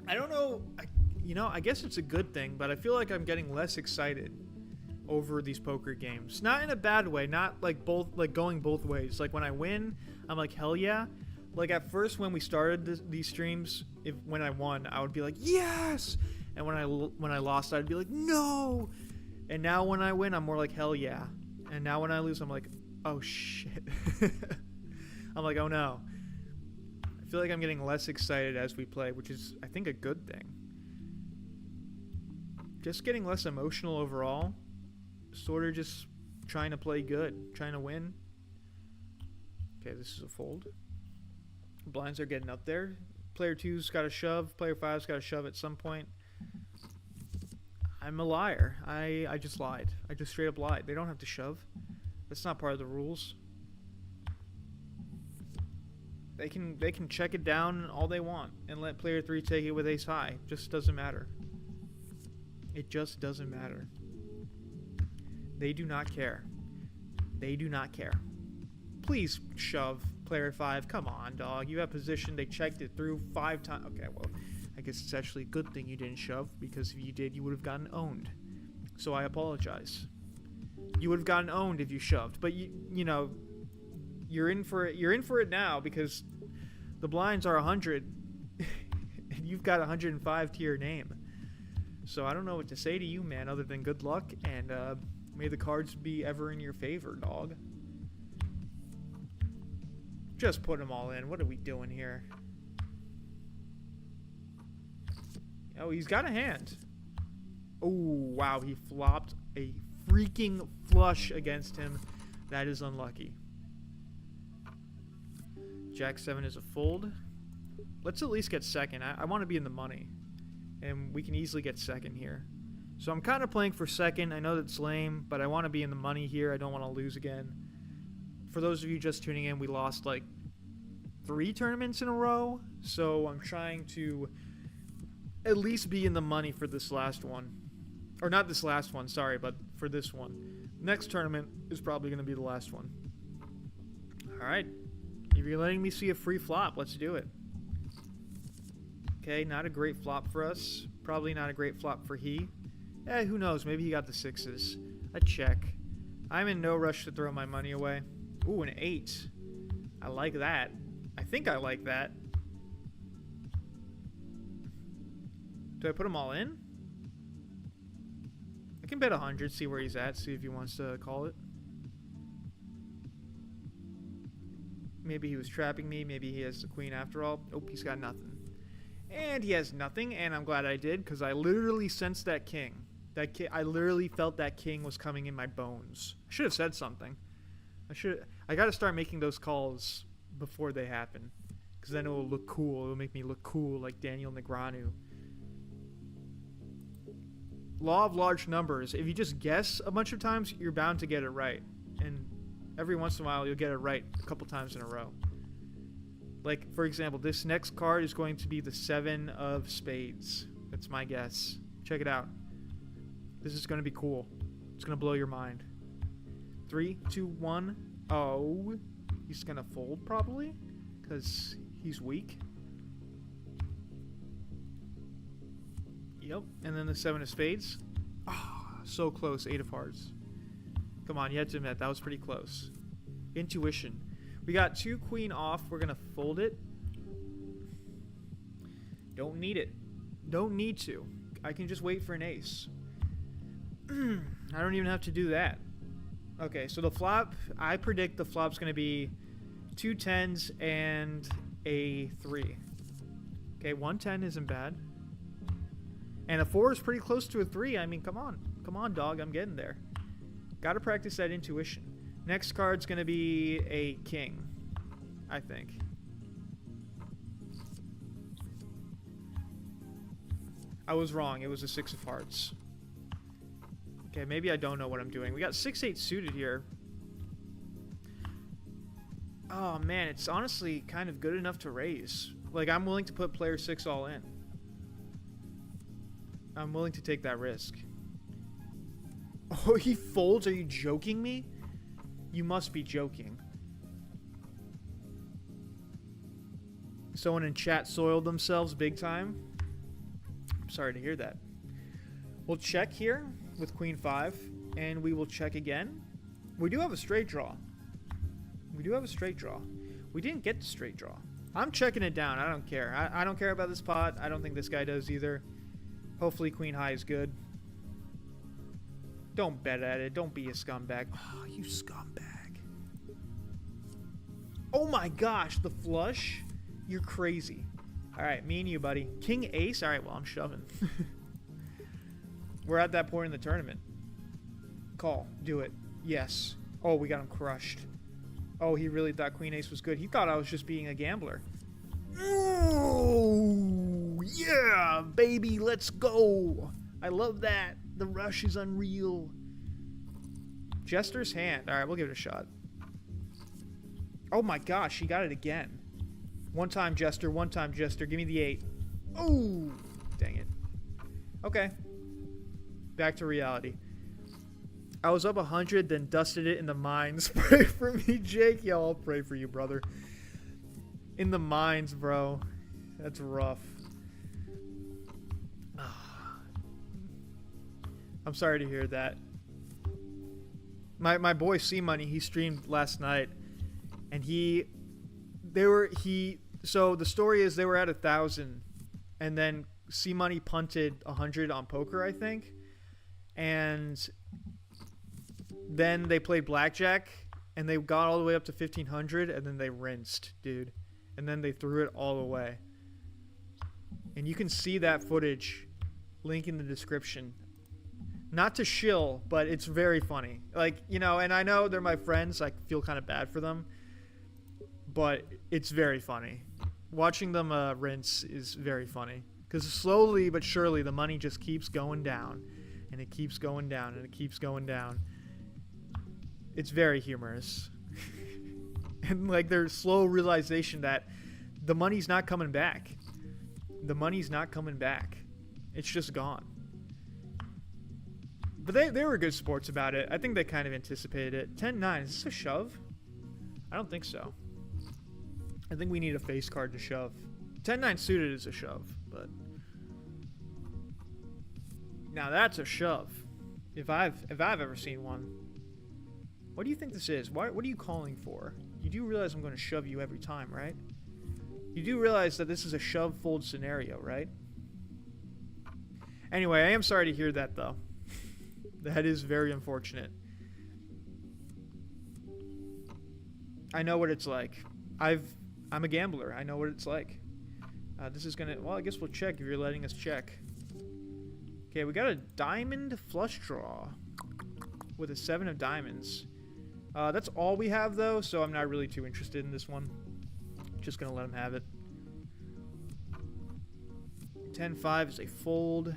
I don't know. I guess it's a good thing, but I feel like I'm getting less excited over these poker games. Not in a bad way, not like going both ways. Like when I win, I'm like, hell yeah. Like at first when we started these streams, when I won, I would be like, yes. And when I lost, I'd be like, no. And now when I win, I'm more like, hell yeah. And now when I lose, I'm like, oh shit. I'm like, oh no. I feel like I'm getting less excited as we play, which is, I think, a good thing. Just getting less emotional overall. Sort of just trying to play good, trying to win. Okay, this is a fold. Blinds are getting up there. Player 2's got to shove. Player 5's got to shove at some point. I'm a liar. I just lied. I just straight up lied. They don't have to shove. That's not part of the rules. They can check it down all they want and let player 3 take it with ace high. Just doesn't matter. It just doesn't matter. They do not care. They do not care. Please shove, player 5. Come on, dog. You have position. They checked it through 5 times. Okay, well, I guess it's actually a good thing you didn't shove, because if you did, you would have gotten owned. So I apologize. You would have gotten owned if you shoved. But you know, you're in for it. You're in for it now because the blinds are 100, and you've got 105 to your name. So I don't know what to say to you, man, other than good luck, and may the cards be ever in your favor, dog. Just put them all in. What are we doing here? Oh, he's got a hand. Oh, wow. He flopped a freaking flush against him. That is unlucky. Jack 7 is a fold. Let's at least get second. I want to be in the money. And we can easily get second here. So I'm kind of playing for second. I know that's lame, but I want to be in the money here. I don't want to lose again. For those of you just tuning in, we lost like 3 tournaments in a row. So I'm trying to at least be in the money for this last one. Or not this last one, sorry, but for this one. Next tournament is probably going to be the last one. Alright. If you're letting me see a free flop, let's do it. Okay, not a great flop for us. Probably not a great flop for he. Who knows? Maybe he got the 6s. A check. I'm in no rush to throw my money away. Ooh, an 8. I like that. I think I like that. Do I put them all in? I can bet 100, see where he's at, see if he wants to call it. Maybe he was trapping me. Maybe he has the queen after all. Oh, he's got nothing. And he has nothing, and I'm glad I did, because I literally sensed that king. I literally felt that king was coming in my bones. I should have said something. I got to start making those calls before they happen, because then it will look cool. It will make me look cool like Daniel Negreanu. Law of large numbers. If you just guess a bunch of times, you're bound to get it right. And every once in a while, you'll get it right a couple times in a row. Like, for example, this next card is going to be the 7 of spades. That's my guess. Check it out. This is going to be cool. It's going to blow your mind. 3, 2, 1. Oh, he's going to fold probably because he's weak. Yep. And then the 7 of spades. Oh, so close. 8 of hearts. Come on, you have to admit, that was pretty close. Intuition. We got 2 queen off. We're going to fold it. Don't need it. Don't need to. I can just wait for an ace. I don't even have to do that. Okay, so the flop, I predict the flop's going to be 2 10s and a 3. Okay, 1 10 isn't bad. And a 4 is pretty close to a 3. I mean, come on. Come on, dog. I'm getting there. Got to practice that intuition. Next card's going to be a king, I think. I was wrong. It was a 6 of hearts. Okay, maybe I don't know what I'm doing. We got 6-8 suited here. Oh, man. It's honestly kind of good enough to raise. Like, I'm willing to put player 6 all in. I'm willing to take that risk. Oh, he folds? Are you joking me? You must be joking. Someone in chat soiled themselves big time. I'm sorry to hear that. We'll check here with Queen 5, and we will check again. We do have a straight draw. We do have a straight draw. We didn't get the straight draw. I'm checking it down. I don't care. I don't care about this pot. I don't think this guy does either. Hopefully Queen High is good. Don't bet at it. Don't be a scumbag. Oh, you scumbag. Oh my gosh, the flush? You're crazy. Alright, me and you, buddy. King Ace? Alright, well, I'm shoving. We're at that point in the tournament. Call. Do it. Yes. Oh, we got him crushed. Oh, he really thought Queen Ace was good. He thought I was just being a gambler. Oh, yeah, baby, let's go. I love that. The rush is unreal. Jester's hand. All right, we'll give it a shot. Oh, my gosh, he got it again. One time, Jester. One time, Jester. Give me the 8. Oh, dang it. Okay. Back to reality. I was up 100, then dusted it in the mines. Pray for me, Jake. Yo, I'll pray for you, brother. In the mines, bro. That's rough. I'm sorry to hear that. My boy C Money, he streamed last night, and so the story is they were at 1,000, and then C Money punted 100 on poker, I think, and then they played blackjack, and they got all the way up to 1,500, and then they rinsed, dude. And then they threw it all away. And you can see that footage, link in the description. Not to shill, but it's very funny. Like, you know, and I know they're my friends. I feel kind of bad for them. But it's very funny. Watching them rinse is very funny. Because slowly but surely, the money just keeps going down. And it keeps going down, and it keeps going down. It's very humorous. And like their slow realization that the money's not coming back. The money's not coming back. It's just gone. But they were good sports about it. I think they kind of anticipated it. 10-9. Is this a shove? I don't think so. I think we need a face card to shove. 10-9 suited is a shove, but now that's a shove. If I've ever seen one. What do you think this is? What are you calling for? You do realize I'm going to shove you every time, right? You do realize that this is a shove fold scenario, right? Anyway, I am sorry to hear that, though. That is very unfortunate. I know what it's like. I'm a gambler. I know what it's like. This is going to... Well, I guess we'll check if you're letting us check. Okay, we got a diamond flush draw with a 7 of diamonds. That's all we have, though, so I'm not really too interested in this one. Just going to let him have it. 10-5 is a fold.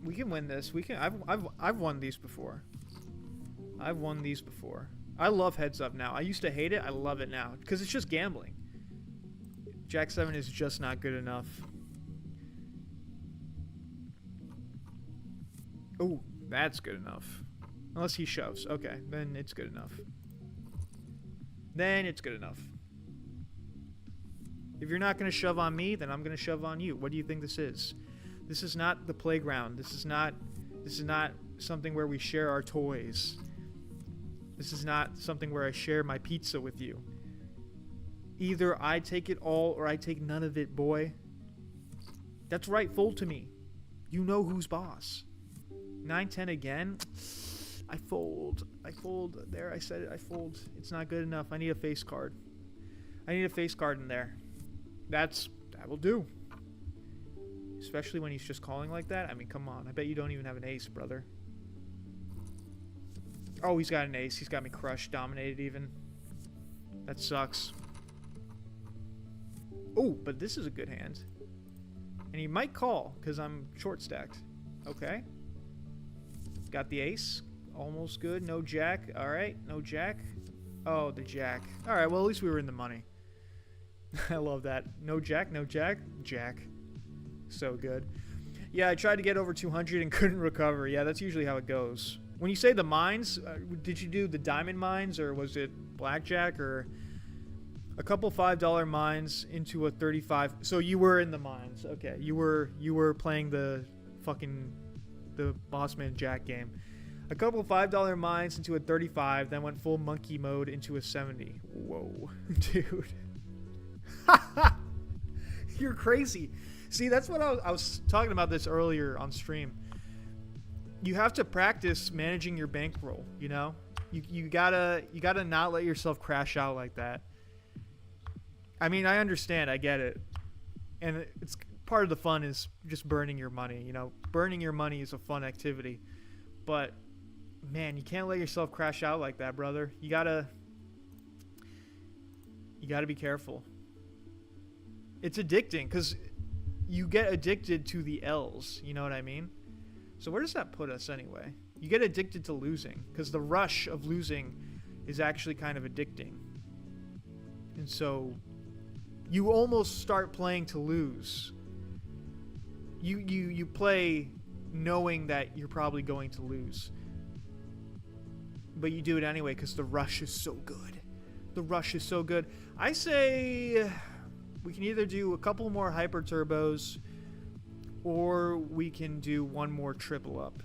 We can win this. We can. I've won these before. I've won these before. I love heads up now. I used to hate it. I love it now because it's just gambling. Jack 7 is just not good enough. Oh, that's good enough. Unless he shoves. Okay, then it's good enough. Then it's good enough. If you're not going to shove on me, then I'm going to shove on you. What do you think this is? This is not the playground. This is not something where we share our toys. This is not something where I share my pizza with you. Either I take it all or I take none of it, boy. That's right, fold to me. You know who's boss. 9-10 again. I fold. I fold. There, I said it. I fold. It's not good enough. I need a face card. I need a face card in there. That will do. Especially when he's just calling like that. I mean, come on. I bet you don't even have an ace, brother. Oh, he's got an ace. He's got me crushed, dominated even. That sucks. Oh, but this is a good hand. And he might call, because I'm short stacked. Okay. Got the ace. Almost good. No jack. Alright, no jack. Oh, the jack. Alright, well, at least we were in the money. I love that. No jack, no jack. Jack. So good. Yeah, I tried to get over 200 and couldn't recover. Yeah, that's usually how it goes. When you say the mines, did you do the diamond mines, or was it blackjack, or a couple $5 mines into a 35? So you were in the mines. Okay, you were playing the Bossman Jack game. A couple $5 mines into a 35, then went full monkey mode into a 70. Whoa, dude. You're crazy. See, that's what I was talking about this earlier on stream. You have to practice managing your bankroll, you know? You gotta not let yourself crash out like that. I mean, I understand, I get it. And it's part of the fun is just burning your money, you know? Burning your money is a fun activity. But man, you can't let yourself crash out like that, brother. You gotta be careful. It's addicting because you get addicted to the L's, you know what I mean? So where does that put us anyway? You get addicted to losing because the rush of losing is actually kind of addicting. And so you almost start playing to lose. You play knowing that you're probably going to lose. But you do it anyway because the rush is so good. The rush is so good. I say we can either do a couple more hyper turbos or we can do one more triple up.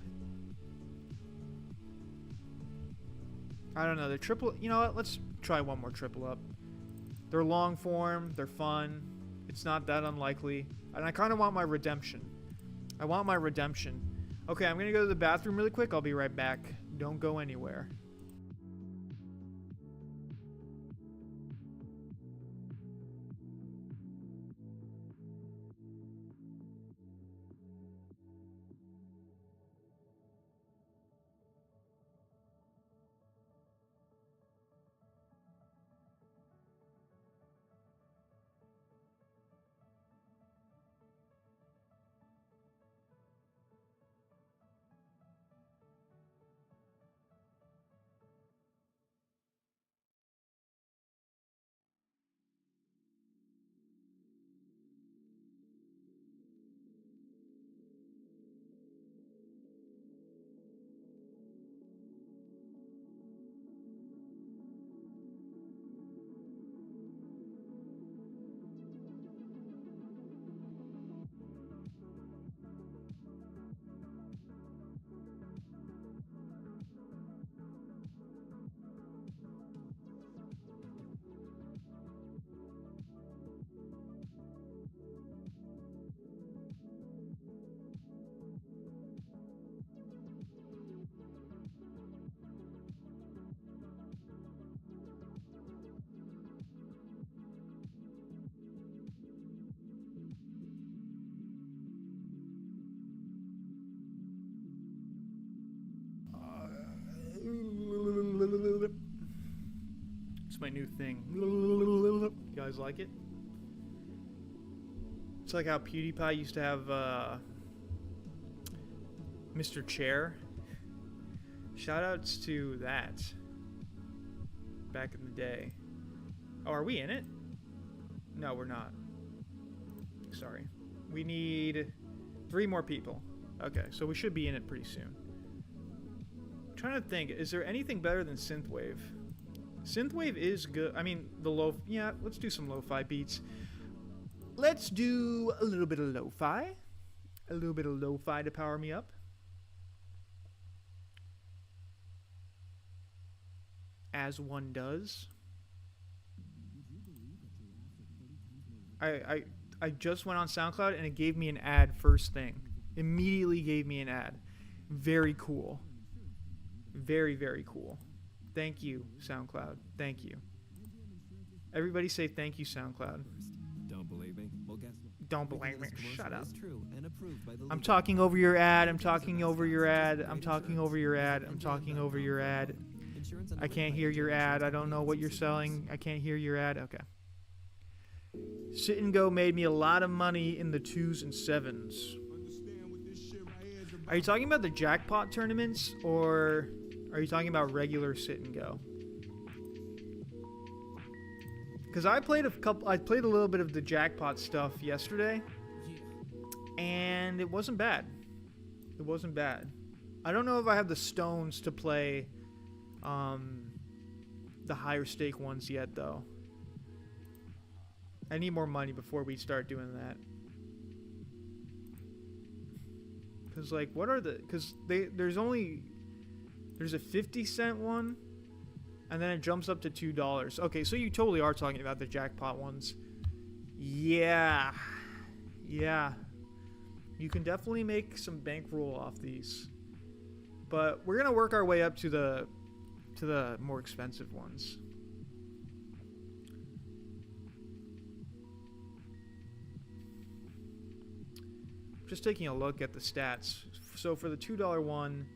I don't know. The triple, you know what? Let's try one more triple up. They're long form. They're fun. It's not that unlikely. And I kind of want my redemption. I want my redemption. Okay, I'm going to go to the bathroom really quick. I'll be right back. Don't go anywhere. It's my new thing. You guys like it? It's like how PewDiePie used to have Mr. Chair. Shoutouts to that. Back in the day. Oh, are we in it? No, we're not. Sorry. We need 3 more people. Okay, so we should be in it pretty soon. I'm trying to think, is there anything better than Synthwave? Synthwave is good. I mean, yeah, let's do some lo-fi beats. Let's do a little bit of lo-fi. A little bit of lo-fi to power me up. As one does. I just went on SoundCloud and it gave me an ad first thing. Immediately gave me an ad. Very cool. Very, very cool. Thank you, SoundCloud. Thank you. Everybody say thank you, SoundCloud. Don't believe me? Well, guess what? Don't believe me. Shut up. Is true and approved by the I'm legal- talking over your ad. I'm talking over your ad. I'm talking over your ad. I'm talking over your ad. Insurance I can't hear your ad. I don't know what you're selling. I can't hear your ad. Okay. Sit and Go made me a lot of money in the 2s and 7s. Are you talking about the jackpot tournaments or are you talking about regular Sit and Go? Because I played a little bit of the jackpot stuff yesterday, and it wasn't bad. It wasn't bad. I don't know if I have the stones to play the higher stake ones yet, though. I need more money before we start doing that. Because, like, what are the... Because there's a 50-cent one, and then it jumps up to $2. Okay, so you totally are talking about the jackpot ones. Yeah. Yeah. You can definitely make some bankroll off these. But we're going to work our way up to the more expensive ones. Just taking a look at the stats. So for the $2 one,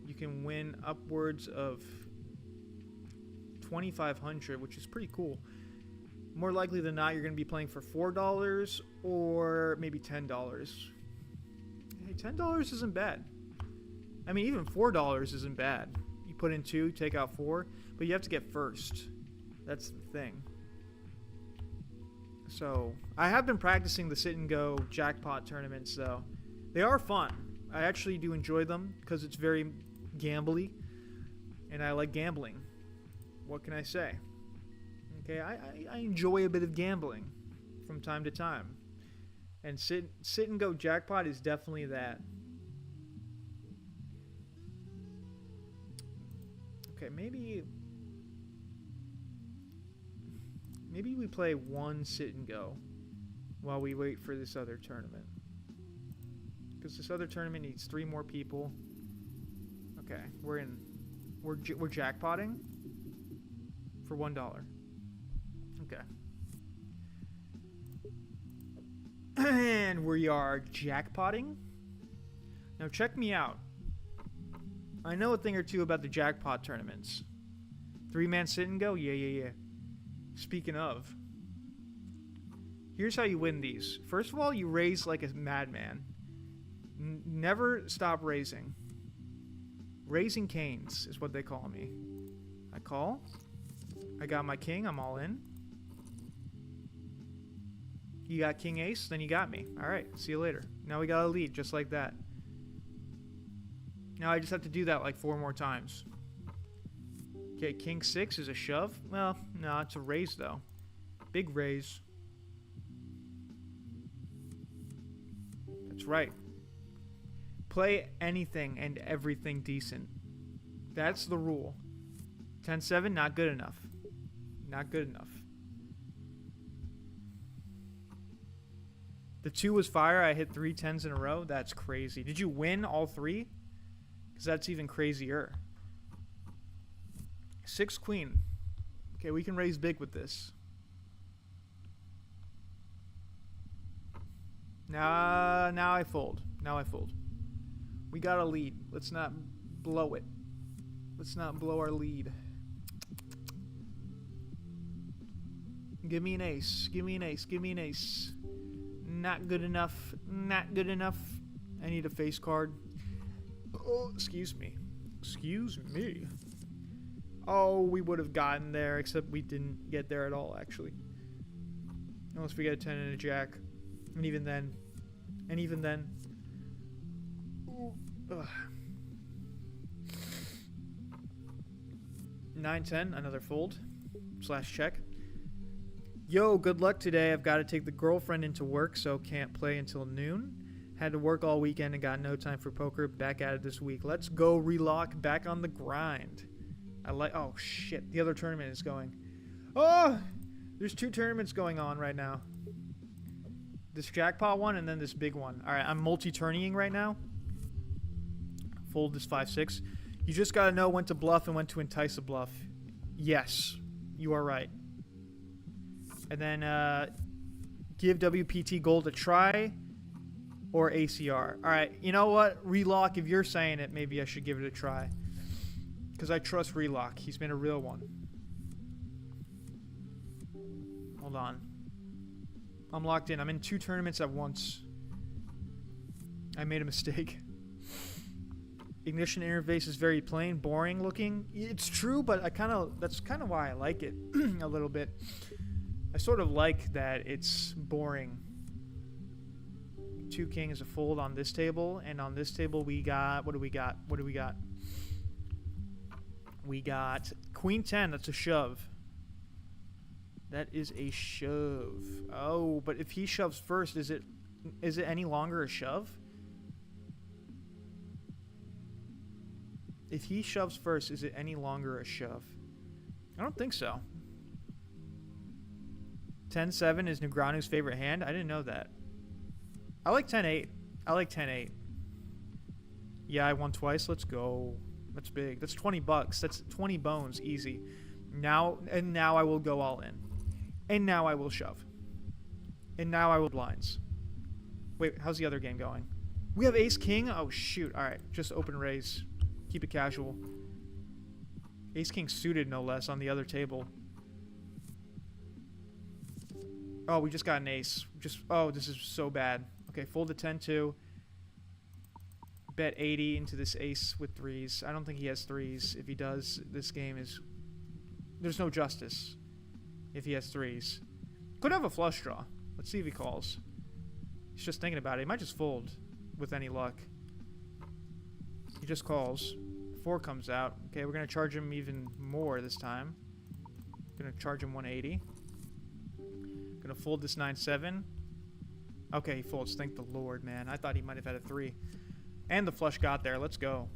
you can win upwards of 2,500, which is pretty cool. More likely than not, you're going to be playing for $4 or maybe $10. Hey, $10 isn't bad. I mean, even $4 isn't bad. You put in 2, take out 4, but you have to get first. That's the thing. So, I have been practicing the Sit and Go jackpot tournaments, though. They are fun. I actually do enjoy them because it's very gambly, and I like gambling. What can I say? Okay, I enjoy a bit of gambling from time to time. And Sit and Go jackpot is definitely that. Okay, maybe we play one Sit and Go while we wait for this other tournament. Because this other tournament needs 3 more people. Okay, we're jackpotting for $1. Okay. And we are jackpotting. Now check me out. I know a thing or two about the jackpot tournaments. 3-man Sit and Go? Yeah. Speaking of, here's how you win these. First of all, you raise like a madman. Never stop raising. Raising canes is what they call me. I call. I got my king. I'm all in. You got king ace, then you got me. All right, see you later. Now we got a lead just like that. Now I just have to do that like 4 more times. Okay, king 6 is a shove. Well, no, it's a raise though. Big raise. That's right. Play anything and everything decent. That's the rule. 10-7, not good enough. Not good enough. The 2 was fire. I hit 3 10s in a row. That's crazy. Did you win all 3? Because that's even crazier. 6 queen. Okay, we can raise big with this. Now I fold. Now I fold. We got a lead. Let's not blow it. Let's not blow our lead. Give me an ace. Give me an ace. Give me an ace. Not good enough. Not good enough. I need a face card. Oh, excuse me. Excuse me. Oh, we would have gotten there, except we didn't get there at all, actually. Unless we get a 10 and a jack. And even then. And even then. Ooh. Ugh. 9-10, another fold. / check. Yo, good luck today. I've got to take the girlfriend into work, so can't play until noon. Had to work all weekend and got no time for poker. Back at it this week. Let's go, relock. Back on the grind. Oh, shit. The other tournament is going. Oh! There's 2 tournaments going on right now. This jackpot one and then this big one. All right, I'm multi-turning right now. Fold this 5-6. You just got to know when to bluff and when to entice a bluff. Yes, you are right. And then give WPT Gold a try or ACR. All right, you know what? Relock, if you're saying it, maybe I should give it a try. Because I trust Relock. He's been a real one. Hold on. I'm locked in. I'm in 2 tournaments at once. I made a mistake. Ignition interface is very plain, boring looking. It's true, but that's kind of why I like it a little bit. I sort of like that it's boring. 2 king is a fold on this table, and on this table we got, what do we got? We got queen 10. That's a shove. That is a shove. Oh, but if he shoves first, is it any longer a shove? If he shoves first, is it any longer a shove? I don't think so. 10-7 is Negreanu's favorite hand. I didn't know that. I like 10-8. I like 10-8. Yeah, I won twice. Let's go. That's big. That's 20 bucks. That's 20 bones. Easy. Now I will go all in. And now I will shove. And now I will blinds. Wait, how's the other game going? We have ace king? Oh, shoot. All right. Just open raise. Keep it casual. Ace king suited, no less, on the other table. Oh, we just got an ace. Oh, this is so bad. Okay, fold the 10-2. Bet 80 into this ace with 3s. I don't think he has 3s. If he does, this game is... There's no justice if he has 3s. Could have a flush draw. Let's see if he calls. He's just thinking about it. He might just fold with any luck. He just calls. 4 comes out. Okay, we're going to charge him even more this time. Going to charge him 180. Going to fold this 9-7. Okay, he folds. Thank the Lord, man. I thought he might have had a 3. And the flush got there. Let's go.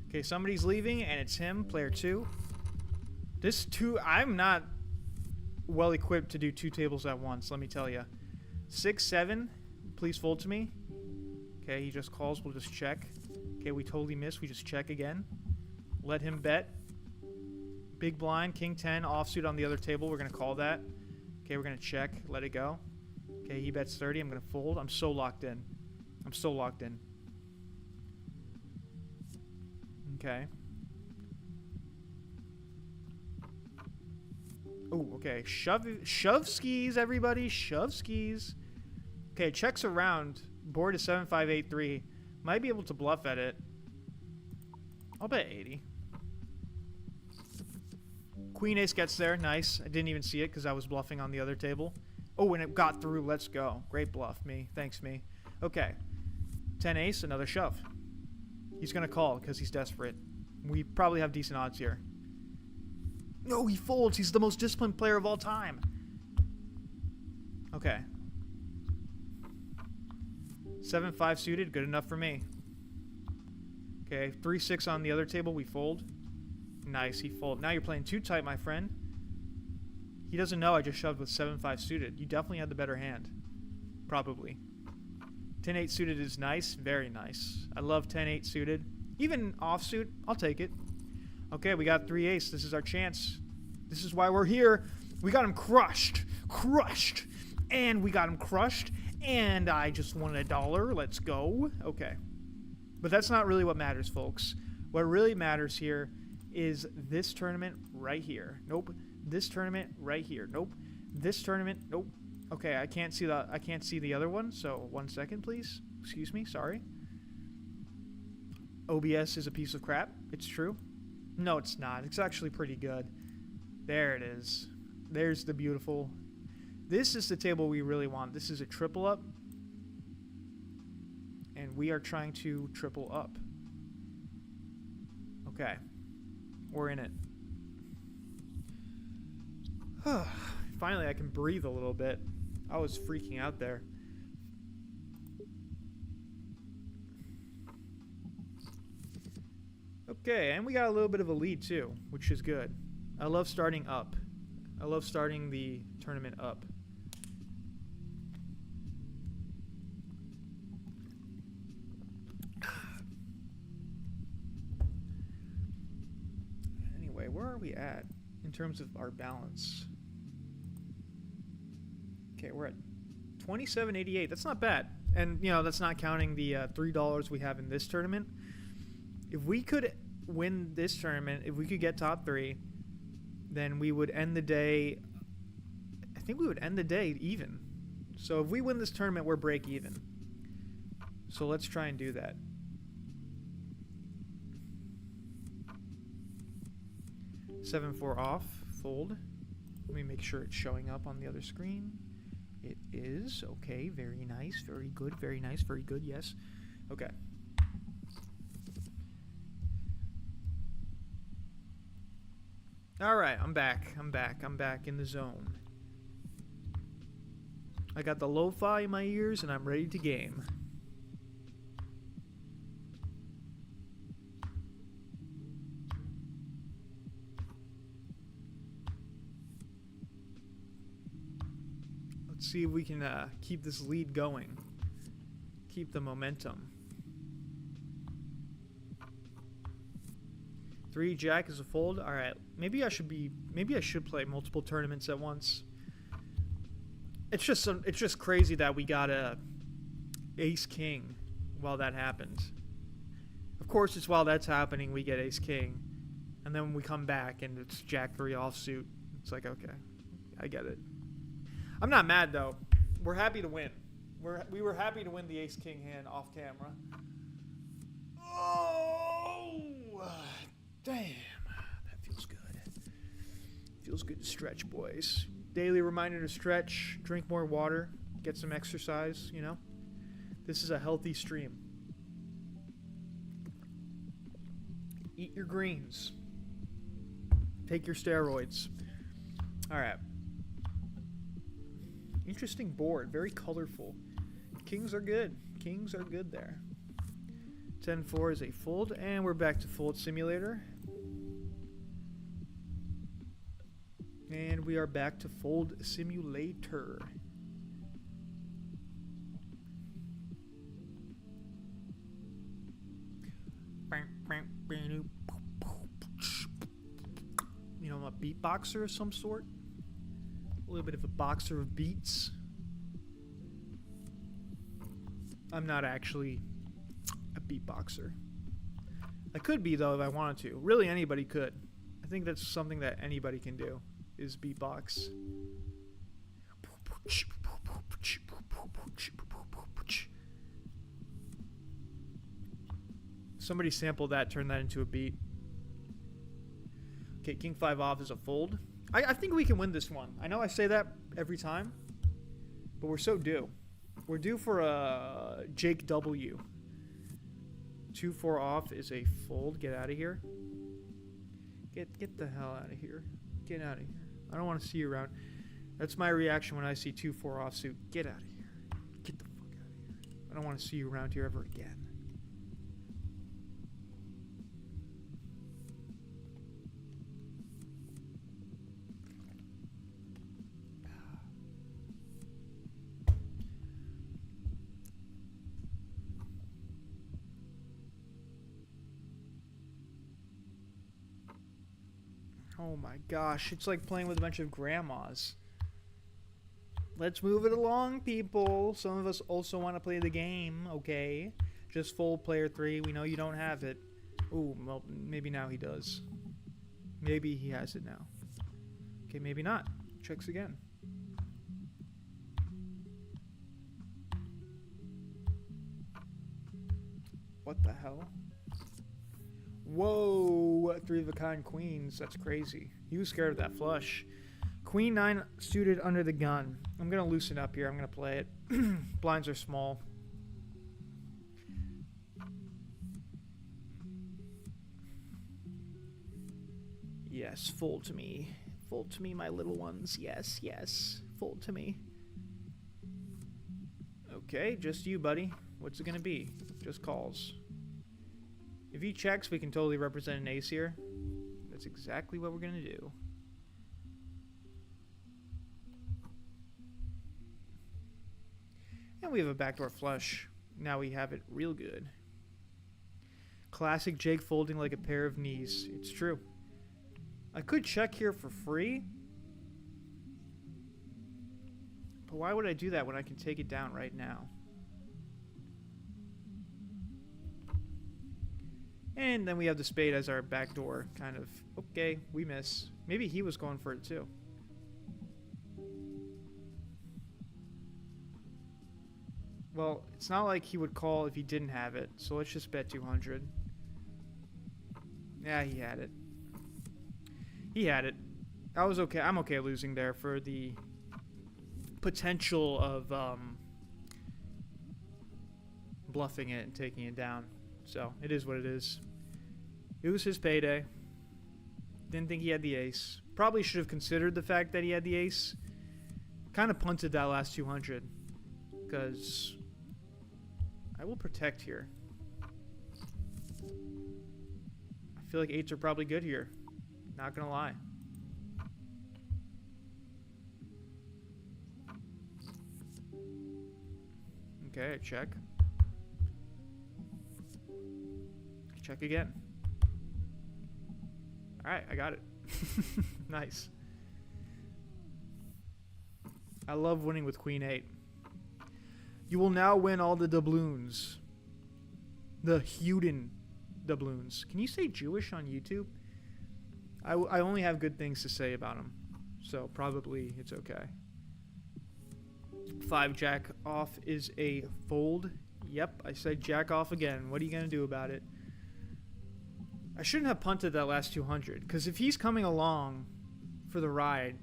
Okay, somebody's leaving, and it's him, player 2. This 2... I'm not well equipped to do 2 tables at once, let me tell you. 6-7. Please fold to me. Okay, he just calls. We'll just check. Okay, we totally missed. We just check again. Let him bet. Big blind. King 10. Offsuit on the other table. We're going to call that. Okay, we're going to check. Let it go. Okay, he bets 30. I'm going to fold. I'm so locked in. I'm so locked in. Okay. Oh, okay. Shove skis, everybody. Shove skis. Okay, checks around. Board is 7-5-8-3. Might be able to bluff at it. I'll bet 80. Queen ace gets there. Nice. I didn't even see it because I was bluffing on the other table. Oh, and it got through. Let's go. Great bluff, me. Thanks, me. Okay. 10 ace, another shove. He's going to call because he's desperate. We probably have decent odds here. No, he folds. He's the most disciplined player of all time. Okay. 7-5 suited. Good enough for me. Okay. 3-6 on the other table. We fold. Nice. He fold. Now you're playing too tight, my friend. He doesn't know I just shoved with 7-5 suited. You definitely had the better hand. Probably. 10-8 suited is nice. Very nice. I love 10-8 suited. Even offsuit, I'll take it. Okay, we got 3 ace. This is our chance. This is why we're here. We got him crushed. Crushed. And we got him crushed. And I just won $1. Let's go. Okay. But that's not really what matters, folks. What really matters here is this tournament right here. Nope. This tournament right here. Nope. This tournament. Nope. Okay, I can't see the other one, so 1 second, please. Excuse me, sorry. OBS is a piece of crap. It's true. No, it's not. It's actually pretty good. There it is. There's the beautiful. This is the table we really want. This is a triple up. And we are trying to triple up. Okay. We're in it. Finally, I can breathe a little bit. I was freaking out there. Okay, and we got a little bit of a lead too, which is good. I love starting up. I love starting the tournament up. where are we at in terms of our balance? Okay, we're at 27.88. That's not bad. And, you know, that's not counting the $3 we have in this tournament. If we could win this tournament, if we could get top 3, then we would end the day... I think we would end the day even. So if we win this tournament, we're break even. So let's try and do that. Seven four off, fold. Let me make sure it's showing up on the other screen. It is. Okay, very nice, very good, very nice, very good, yes. Okay. Alright, I'm back in the zone. I got the lo-fi in my ears and I'm ready to game. Let's see if we can keep this lead going. Keep the momentum. 3 jack is a fold. All right, maybe I should play multiple tournaments at once. It's just crazy that we got a ace king while that happened. Of course, it's while that's happening we get ace king, and then when we come back and it's jack 3 offsuit, it's like, okay, I get it. I'm not mad though. We're happy to win. We were happy to win the ace king hand off camera. Oh, damn, that feels good. Feels good to stretch, boys. Daily reminder to stretch, drink more water, get some exercise, you know. This is a healthy stream. Eat your greens. Take your steroids. All right. Interesting board, very colorful. Kings are good. Kings are good there. 10-4 is a fold, and we're back to fold simulator. And we are back to fold simulator. You know, I'm a beatboxer of some sort. A little bit of a boxer of beats. I'm not actually a beatboxer. I could be, though, if I wanted to. Really, anybody could. I think that's something that anybody can do, is beatbox. Somebody sampled that, turn that into a beat. Okay, king 5 off is a fold. I think we can win this one. I know I say that every time, but we're so due. We're due for a Jake W. 2-4 off is a fold. Get out of here. Get the hell out of here. Get out of here. I don't want to see you around. That's my reaction when I see 2-4 offsuit. Get out of here. Get the fuck out of here. I don't want to see you around here ever again. Oh my gosh, it's like playing with a bunch of grandmas. Let's move it along, people. Some of us also want to play the game, okay? Just fold player 3. We know you don't have it. Ooh, well, maybe now he does. Maybe he has it now. Okay, maybe not. Checks again. What the hell? Whoa, 3 of a kind queens. That's crazy. He was scared of that flush. Queen 9 suited under the gun. I'm going to loosen up here. I'm going to play it. Blinds are small. Yes, fold to me. Fold to me, my little ones. Yes, yes. Fold to me. Okay, just you, buddy. What's it going to be? Just calls. If he checks, we can totally represent an ace here. That's exactly what we're going to do. And we have a backdoor flush. Now we have it real good. Classic Jake folding like a pair of knees. It's true. I could check here for free. But why would I do that when I can take it down right now? And then we have the spade as our backdoor, kind of. Okay, we miss. Maybe he was going for it too. Well, it's not like he would call if he didn't have it, so let's just bet 200. Yeah, he had it. He had it. I was okay. I'm okay losing there for the potential of bluffing it and taking it down. So, it is what it is. It was his payday. Didn't think he had the ace. Probably should have considered the fact that he had the ace. Kind of punted that last 200. Because I will protect here. I feel like 8s are probably good here. Not gonna lie. Okay, check. Check again. Alright, I got it. Nice. I love winning with Queen 8. You will now win all the doubloons. The Huden doubloons. Can you say Jewish on YouTube? I only have good things to say about them. So probably it's okay. 5 jack off is a fold. Yep, I said jack off again. What are you going to do about it? I shouldn't have punted that last 200. Because if he's coming along for the ride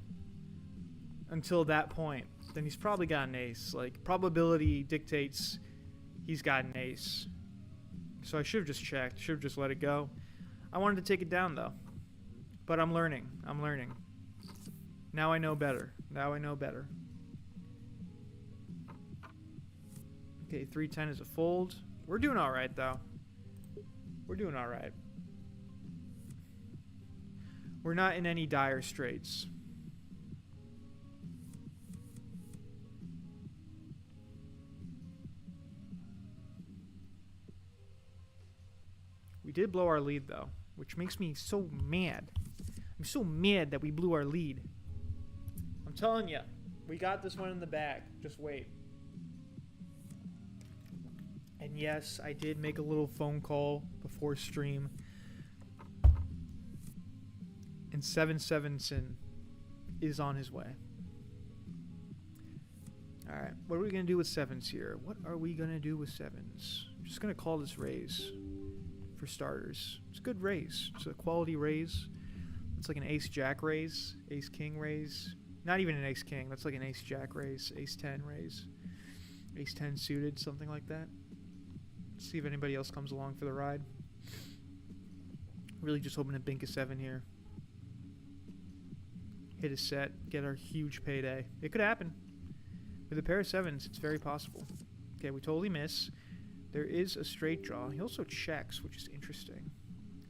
until that point, then he's probably got an ace. Like, probability dictates he's got an ace. So I should have just checked. Should have just let it go. I wanted to take it down, though. But I'm learning. I'm learning. Now I know better. Now I know better. Okay, 310 is a fold. We're doing all right, though. We're doing all right. We're not in any dire straits. We did blow our lead, though, which makes me so mad. I'm so mad that we blew our lead. I'm telling you, we got this one in the bag. Just wait. And yes, I did make a little phone call before stream. And 7-7 is on his way. Alright, what are we going to do with 7s here? What are we going to do with 7s? I'm just going to call this raise for starters. It's a good raise. It's a quality raise. It's like an ace-jack raise, ace-king raise. Not even an ace-king. That's like an ace-jack raise, ace-10 raise. Ace-10 suited, something like that. See if anybody else comes along for the ride. Really just hoping to bink a 7 here. Hit a set, get our huge payday. It could happen. With a pair of 7s, it's very possible. Okay, we totally miss. There is a straight draw. He also checks, which is interesting.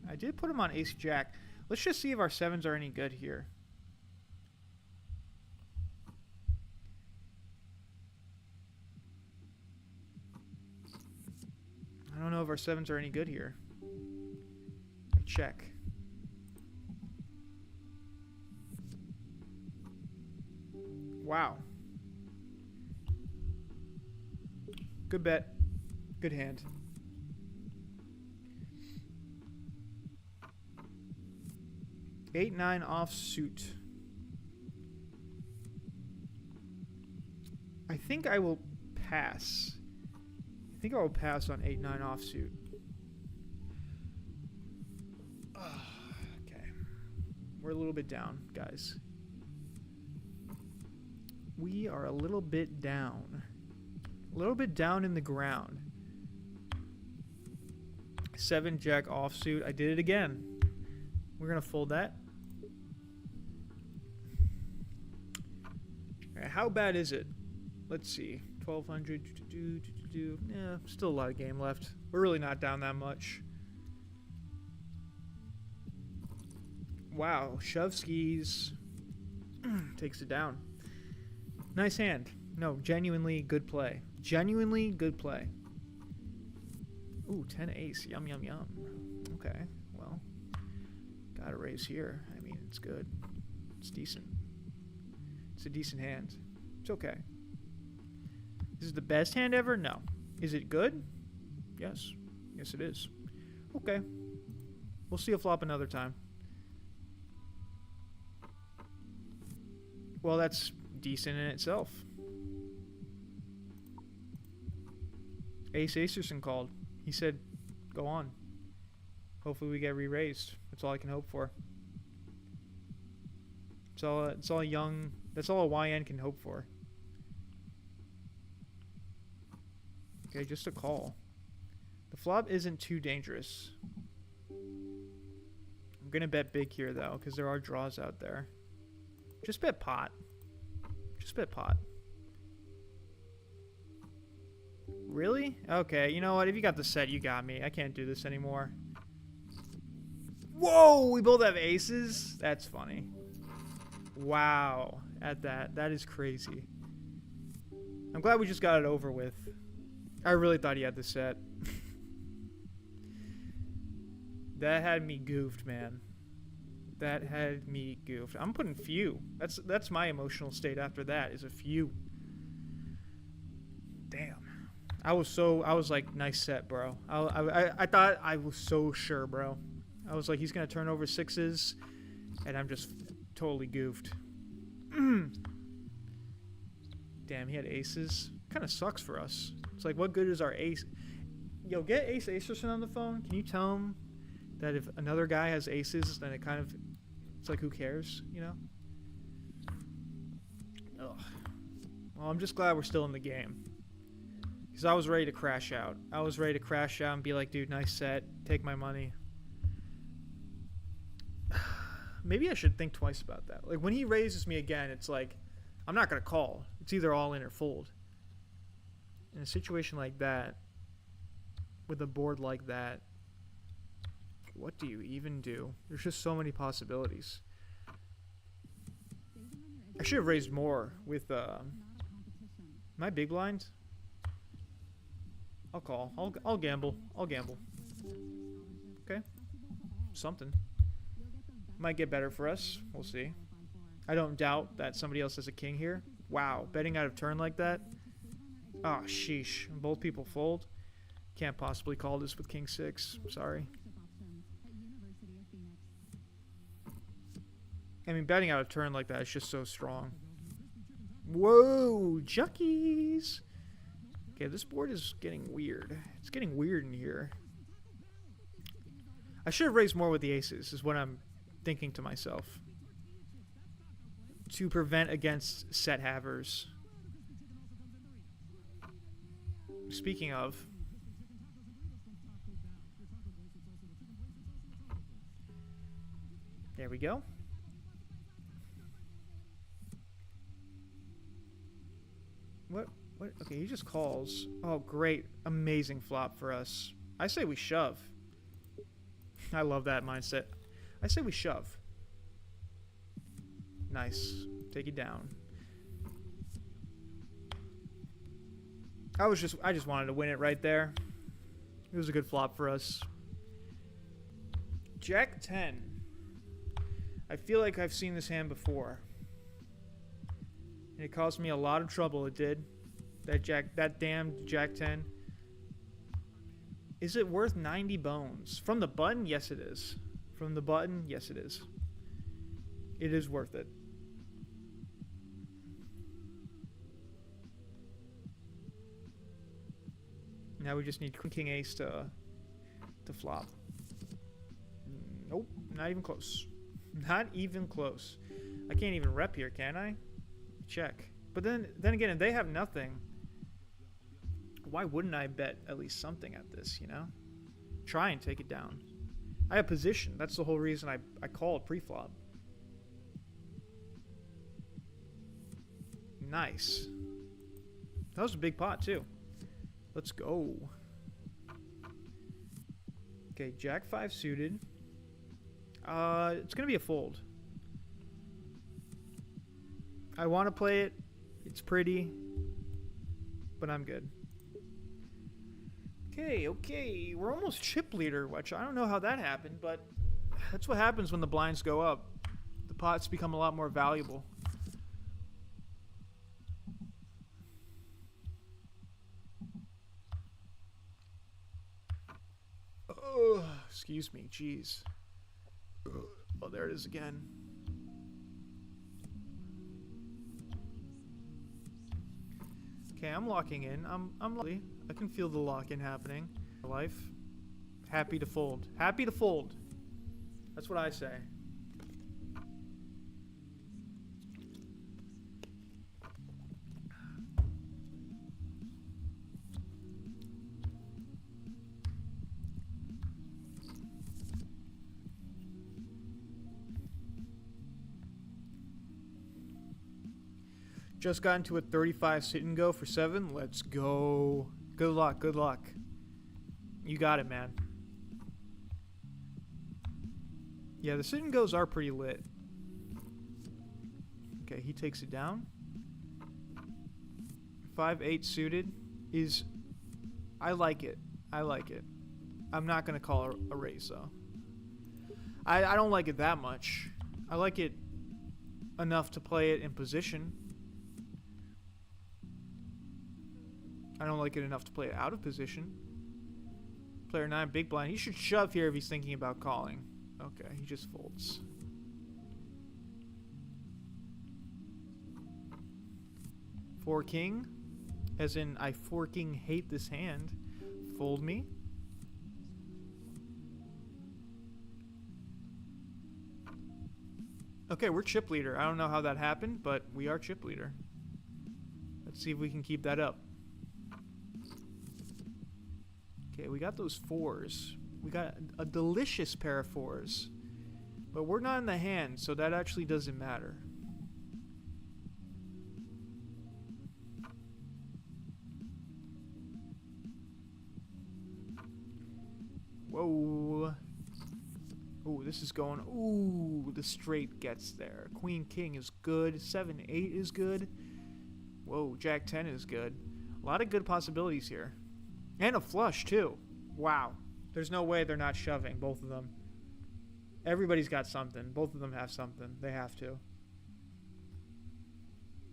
I did put him on ace-jack. Let's just see if our 7s are any good here. I don't know if our 7s are any good here. I check. Wow. Good bet. Good hand. Eight, 9 offsuit. I think I will pass. I think I will pass on 8, 9 offsuit. Okay. We're a little bit down, guys. We are a little bit down. A little bit down in the ground. 7 jack offsuit. I did it again. We're going to fold that. All right, how bad is it? Let's see. 1200. Yeah, still a lot of game left. We're really not down that much. Wow. Shove skis. Takes it down. Nice hand. No, genuinely good play. Genuinely good play. Ooh, 10 ace. Yum, yum, yum. Okay, well. Gotta raise here. I mean, it's good. It's decent. It's a decent hand. It's okay. Is it the best hand ever? No. Is it good? Yes. Yes, it is. Okay. We'll see a flop another time. Well, that's decent in itself. Ace Acerson called. He said, go on. Hopefully we get re-raised. That's all I can hope for. It's all young. That's all a YN can hope for. Okay, just a call. The flop isn't too dangerous. I'm gonna bet big here though, because there are draws out there. Just bet pot. Just bet pot. Really? Okay, you know what? If you got the set, you got me. I can't do this anymore. Whoa! We both have aces? That's funny. Wow. At that. That is crazy. I'm glad we just got it over with. I really thought he had the set. That had me goofed, man. That had me goofed. I'm putting few. That's my emotional state after that, is a few. Damn. I was like, nice set, bro. I thought I was so sure, bro. I was like, he's going to turn over sixes, and I'm just totally goofed. Damn, he had aces. Kind of sucks for us. It's like, what good is our ace? Yo, get Ace Acerson on the phone. Can you tell him that if another guy has aces, then it's like, who cares, you know? Ugh. Well, I'm just glad we're still in the game. Because I was ready to crash out. I was ready to crash out and be like, dude, nice set. Take my money. Maybe I should think twice about that. Like, when he raises me again, it's like, I'm not going to call. It's either all in or fold. In a situation like that, with a board like that, what do you even do? There's just so many possibilities. I should have raised more with my big blind. I'll call. I'll gamble. I'll gamble. Okay. Something. Might get better for us. We'll see. I don't doubt that somebody else has a king here. Wow. Betting out of turn like that? Oh, sheesh. Both people fold. Can't possibly call this with king six. Sorry. I mean, betting out of turn like that is just so strong. Whoa, Juckies. Okay, this board is getting weird. It's getting weird in here. I should have raised more with the aces, is what I'm thinking to myself. To prevent against set havers. Speaking of... There we go. What? Okay, he just calls. Oh, great. Amazing flop for us. I say we shove. I love that mindset. I say we shove. Nice. Take it down. I just wanted to win it right there. It was a good flop for us. Jack 10. I feel like I've seen this hand before. And it caused me a lot of trouble, it did. That damned Jack 10. Is it worth 90 bones? From the button? Yes, it is. From the button? Yes, it is. It is worth it. Now we just need king ace to flop. Nope, not even close. Not even close. I can't even rep here, can I? Check. But then again, if they have nothing, why wouldn't I bet at least something at this, you know? Try and take it down. I have position. That's the whole reason I called pre-flop. Nice. That was a big pot, too. Let's go. Okay, Jack 5 suited. It's going to be a fold. I want to play it. It's pretty. But I'm good. Okay. We're almost chip leader, which I don't know how that happened, but That's what happens when the blinds go up. The pots become a lot more valuable. Oh, excuse me, jeez. Oh, there it is again. Okay, I'm locking in. I'm lovely. I can feel the lock-in happening. Life. Happy to fold. Happy to fold. That's what I say. Just got into a 35 sit and go for 7. Let's go. Good luck, good luck. You got it, man. Yeah, the sit and goes are pretty lit. Okay, he takes it down. 5-8 suited is... I like it. I like it. I'm not going to call it a raise, though. I don't like it that much. I like it enough to play it in position. I don't like it enough to play it out of position. Player 9, big blind. He should shove here if he's thinking about calling. Okay, he just folds. Four king, as in I forking hate this hand. Fold me. Okay, we're chip leader. I don't know how that happened, but we are chip leader. Let's see if we can keep that up. Okay, we got those 4s. We got a delicious pair of 4s. But we're not in the hand, so that actually doesn't matter. Whoa. Ooh, this is going... Ooh, the straight gets there. Queen King is good. 7-8 is good. Whoa, Jack 10 is good. A lot of good possibilities here. And a flush, too. Wow. There's no way they're not shoving, both of them. Everybody's got something. Both of them have something. They have to.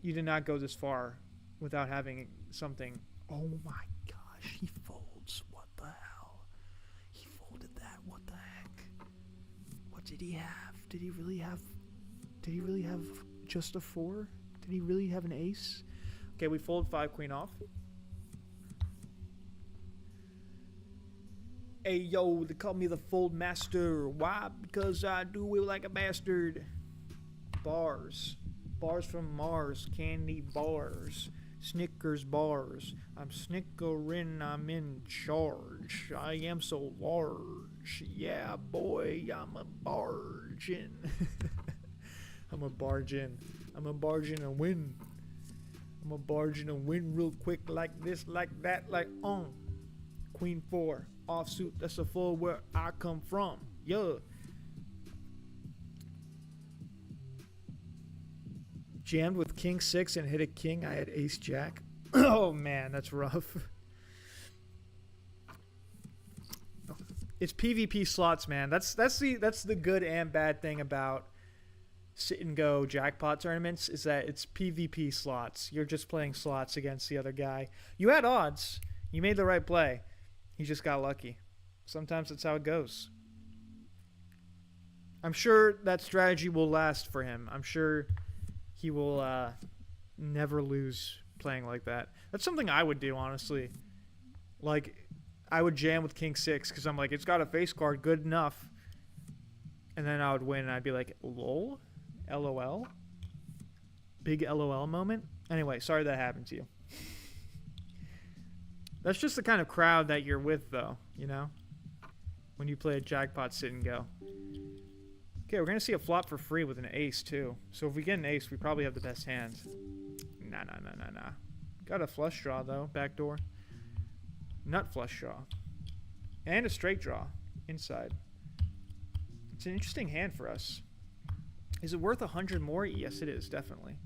You did not go this far without having something. Oh my gosh, he folds. What the hell? He folded that. What the heck? What did he have? Did he really have just a 4? Did he really have an ace? Okay, we fold 5 queen off. Hey, yo, they call me the fold master. Why? Because I do it like a bastard. Bars. Bars from Mars. Candy bars. Snickers bars. I'm snickering, I'm in charge. I am so large. Yeah, boy, I'm a barge in. I'm a barge in. I'm a barge in and win. I'm a barge in and win real quick like this, like that, like Queen 4. Offsuit, that's a fold where I come from. Yeah. Jammed with King 6 and hit a king. I had Ace Jack. Oh man, that's rough. It's PvP slots, man. That's the good and bad thing about sit and go jackpot tournaments is that it's PvP slots. You're just playing slots against the other guy. You had odds. You made the right play. He just got lucky. Sometimes that's how it goes. I'm sure that strategy will last for him. I'm sure he will never lose playing like that. That's something I would do, honestly. Like, I would jam with King 6 because I'm like, it's got a face card, good enough. And then I would win and I'd be like, lol? LOL? Big LOL moment? Anyway, sorry that happened to you. That's just the kind of crowd that you're with, though, you know? When you play a jackpot sit and go. Okay, we're going to see a flop for free with an ace, too. So if we get an ace, we probably have the best hand. Nah. Got a flush draw, though. Backdoor. Nut flush draw. And a straight draw. Inside. It's an interesting hand for us. Is it worth 100 more? Yes, it is, definitely.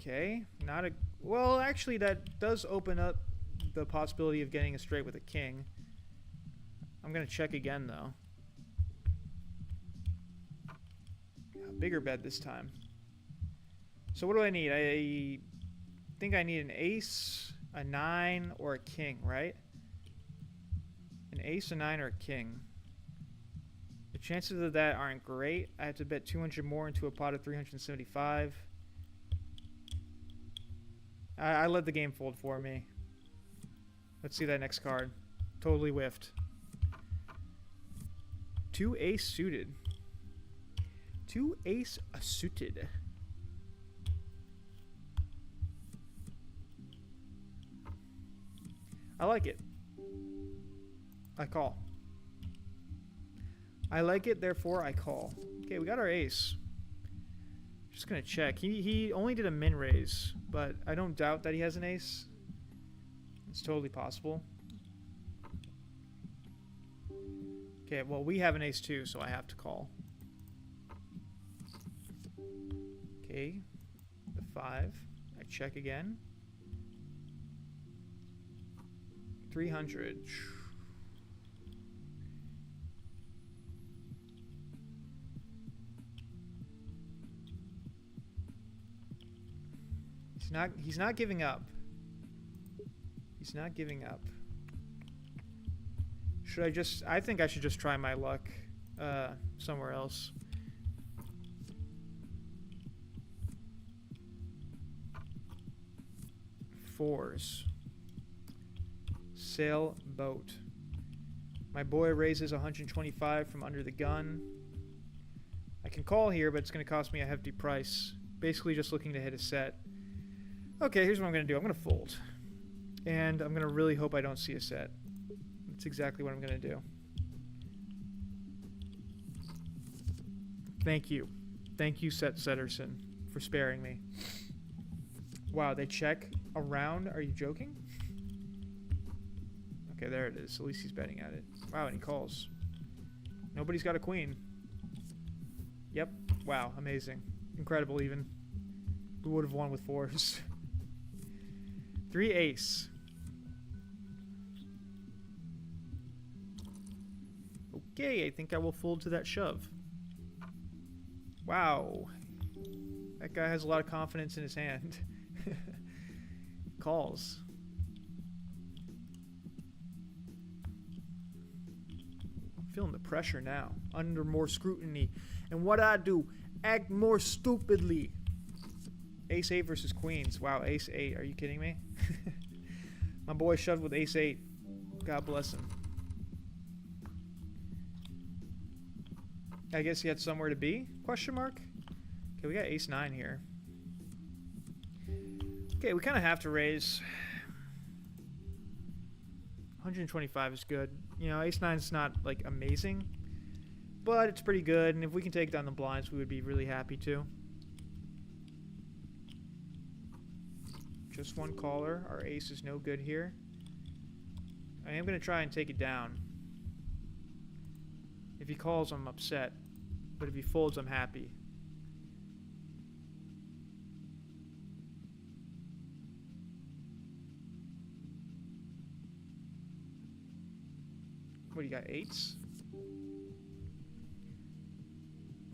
Okay. Not a... Well, actually, that does open up the possibility of getting a straight with a king. I'm gonna check again though. Bigger bet this time. So what do I need? I think I need an ace, a 9, or a king, right? An ace, a 9, or a king. The chances of that aren't great. I have to bet 200 more into a pot of 375. I let the game fold for me. Let's see that next card. Totally whiffed. 2 ace suited. 2 ace suited. I like it. I call. I like it, therefore I call. Okay, we got our ace. Just gonna check. He only did a min raise, but I don't doubt that he has an ace. It's totally possible. Okay, well we have an ace too, so I have to call. Okay, the 5. I check again. 300. He's not giving up. He's not giving up. I think I should just try my luck somewhere else. Fours. Sailboat. My boy raises 125 from under the gun. I can call here, but it's going to cost me a hefty price. Basically just looking to hit a set. Okay, here's what I'm going to do. I'm going to fold. And I'm going to really hope I don't see a set. That's exactly what I'm going to do. Thank you. Thank you, Setterson, for sparing me. Wow, they check around. Are you joking? Okay, there it is. At least he's betting at it. Wow, and he calls. Nobody's got a queen. Yep. Wow, amazing. Incredible, even. We would have won with 4s. 3 ace. Okay, I think I will fold to that shove. Wow. That guy has a lot of confidence in his hand. Calls. I'm feeling the pressure now. Under more scrutiny. And what I do, act more stupidly. Ace 8 versus queens. Wow, ace 8. Are you kidding me? My boy shoved with ace 8. God bless him. I guess he had somewhere to be? Question mark? Okay, we got ace 9 here. Okay, we kind of have to raise. 125 is good. You know, ace 9 is not, like, amazing. But it's pretty good, and if we can take down the blinds, we would be really happy to. Just one caller. Our ace is no good here. I am going to try and take it down. If he calls, I'm upset. But if he folds, I'm happy. What, do you got 8s?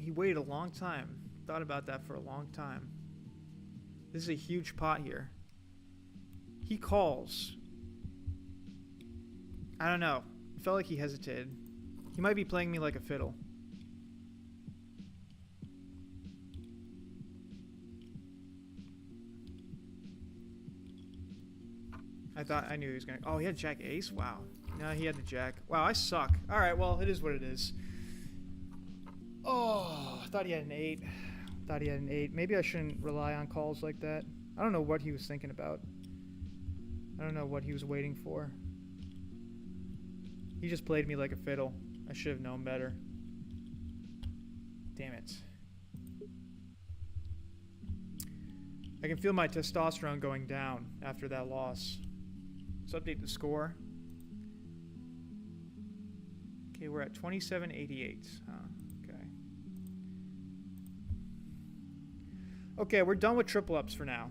He waited a long time. Thought about that for a long time. This is a huge pot here. He calls. I don't know. It felt like he hesitated. He might be playing me like a fiddle. I knew he was gonna. Oh, he had jack ace? Wow. No, he had the jack. Wow, I suck. Alright, well, it is what it is. Oh, I thought he had an 8. Thought he had an 8. Maybe I shouldn't rely on calls like that. I don't know what he was thinking about. I don't know what he was waiting for. He just played me like a fiddle. I should have known better. Damn it. I can feel my testosterone going down after that loss. Let's update the score. Okay, we're at 2788. Okay. Okay, we're done with triple ups for now.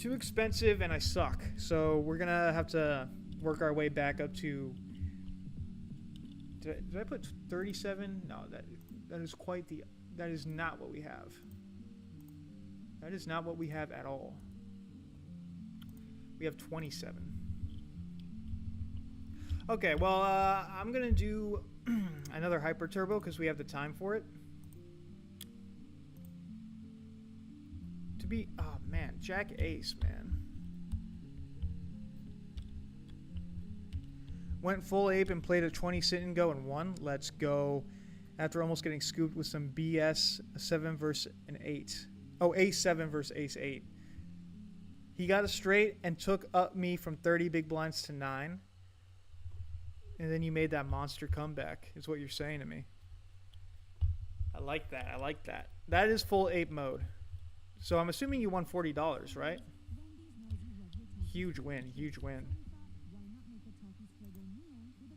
Too expensive, and I suck. So we're gonna have to work our way back up to. Did I put 37? No, that is quite the. That is not what we have. That is not what we have at all. We have 27. Okay, well, I'm gonna do another hyper turbo because we have the time for it. To be, oh man, Jack Ace, man. Went full ape and played a 20 sit and go and won. Let's go. After almost getting scooped with some BS, a 7 versus an 8. Oh, ace 7 versus ace 8. He got a straight and took up me from 30 big blinds to 9. And then you made that monster comeback, is what you're saying to me. I like that. I like that. That is full ape mode. So I'm assuming you won $40, right? Huge win. Huge win.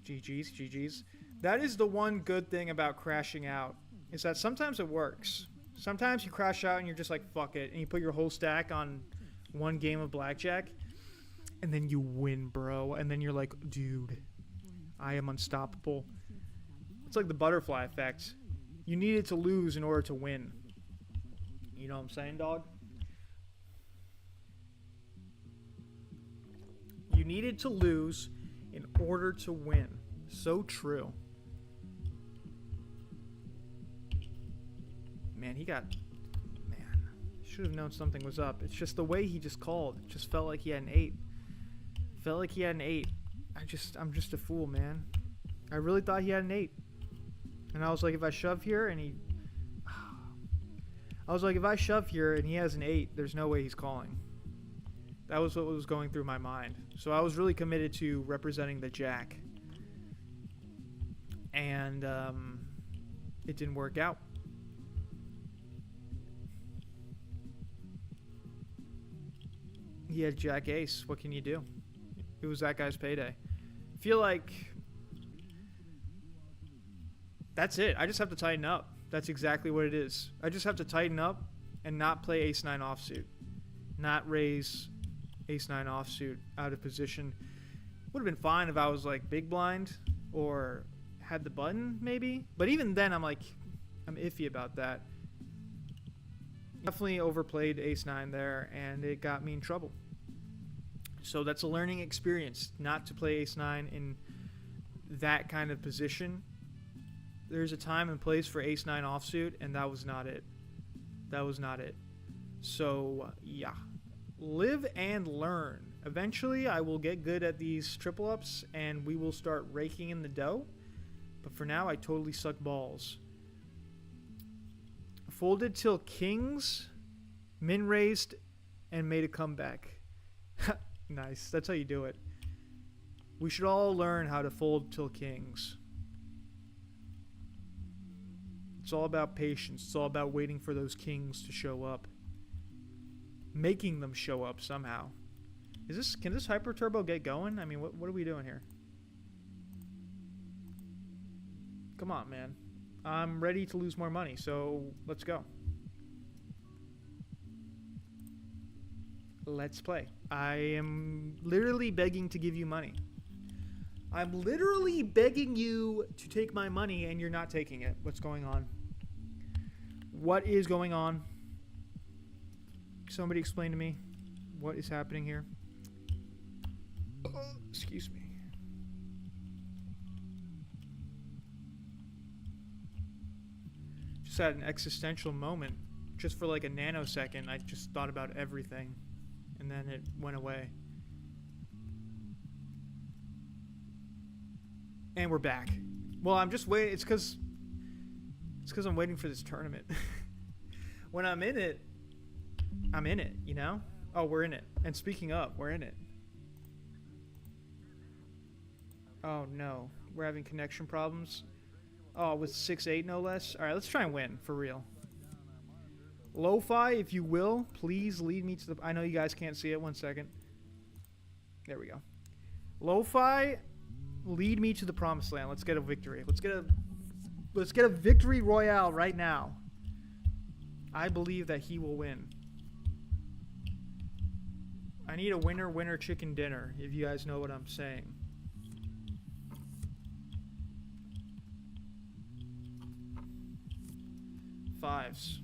GG's. GG's. That is the one good thing about crashing out, is that sometimes it works. Sometimes you crash out and you're just like, fuck it. And you put your whole stack on one game of blackjack. And then you win, bro. And then you're like, dude, I am unstoppable. It's like the butterfly effect. You needed to lose in order to win. You know what I'm saying, dog? You needed to lose in order to win. So true. Man, he got... Man, should have known something was up. It's just the way he just called. It just felt like he had an 8. Felt like he had an 8. I'm just a fool, man. I really thought he had an 8. And I was like, if I shove here and he... I was like, if I shove here and he has an 8, there's no way he's calling. That was what was going through my mind. So I was really committed to representing the jack. And it didn't work out. He had jack ace. What can you do? It was that guy's payday. I feel like that's it. I just have to tighten up. That's exactly what it is. I just have to tighten up and not play ace-9 offsuit. Not raise ace-9 offsuit out of position. Would have been fine if I was like big blind or had the button maybe. But even then I'm like, I'm iffy about that. Definitely overplayed ace-9 there and it got me in trouble. So that's a learning experience, not to play ace-9 in that kind of position. There's a time and place for ace-9 offsuit, and that was not it. That was not it. So, yeah. Live and learn. Eventually, I will get good at these triple ups, and we will start raking in the dough. But for now, I totally suck balls. Folded till kings, min-raised, and made a comeback. Nice. That's how you do it. We should all learn how to fold till kings. It's all about patience. It's all about waiting for those kings to show up. Making them show up somehow. Can this hyper turbo get going? I mean, what are we doing here? Come on, man. I'm ready to lose more money, so let's go. Let's play. I am literally begging to give you money. I'm literally begging you to take my money and you're not taking it. What's going on? What is going on? Somebody explain to me what is happening here. Excuse me. Just had an existential moment. Just for like a nanosecond, I just thought about everything. And then it went away. And we're back. Well, I'm just waiting. It's because I'm waiting for this tournament. When I'm in it, you know? Oh, we're in it. And speaking of, we're in it. Oh, no. We're having connection problems. Oh, with 6-8 no less. All right, let's try and win for real. Lo-fi, if you will, please lead me to the... I know you guys can't see it. 1 second. There we go. Lo-fi, lead me to the promised land. Let's get a victory. Let's get a victory royale right now. I believe that he will win. need a winner chicken dinner, if you guys know what I'm saying. Fives.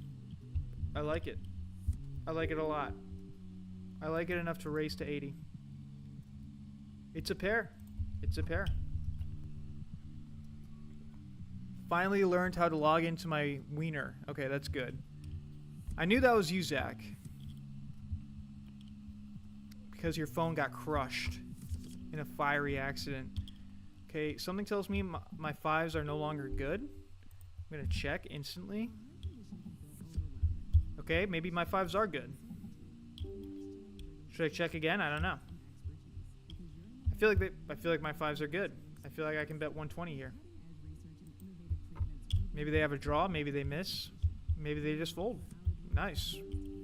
I like it. I like it a lot. I like it enough to raise to 80. It's a pair. It's a pair. Finally learned how to log into my wiener. Okay, that's good. I knew that was you, Zach. Because your phone got crushed in a fiery accident. Okay, something tells me my fives are no longer good. I'm going to check instantly. Okay, maybe my fives are good. Should I check again? I don't know. I feel like my fives are good. I feel like I can bet 120 here. Maybe they have a draw. Maybe they miss. Maybe they just fold. Nice.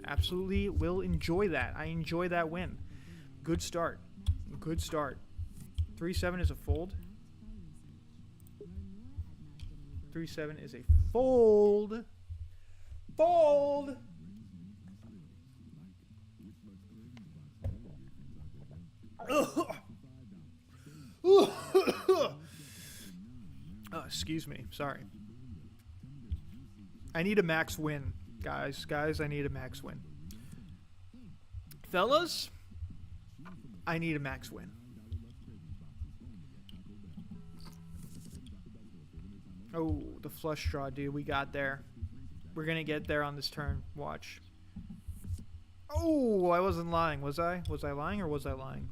Absolutely will enjoy that. I enjoy that win. Good start. Good start. 3-7 is a fold. 3-7 is a fold. Fold! Oh, excuse me. Sorry. I need a max win, guys. Guys, I need a max win. Fellas, I need a max win. Oh, the flush draw, dude. We got there. We're going to get there on this turn. Watch. Oh, I wasn't lying, was I? Was I lying or was I lying?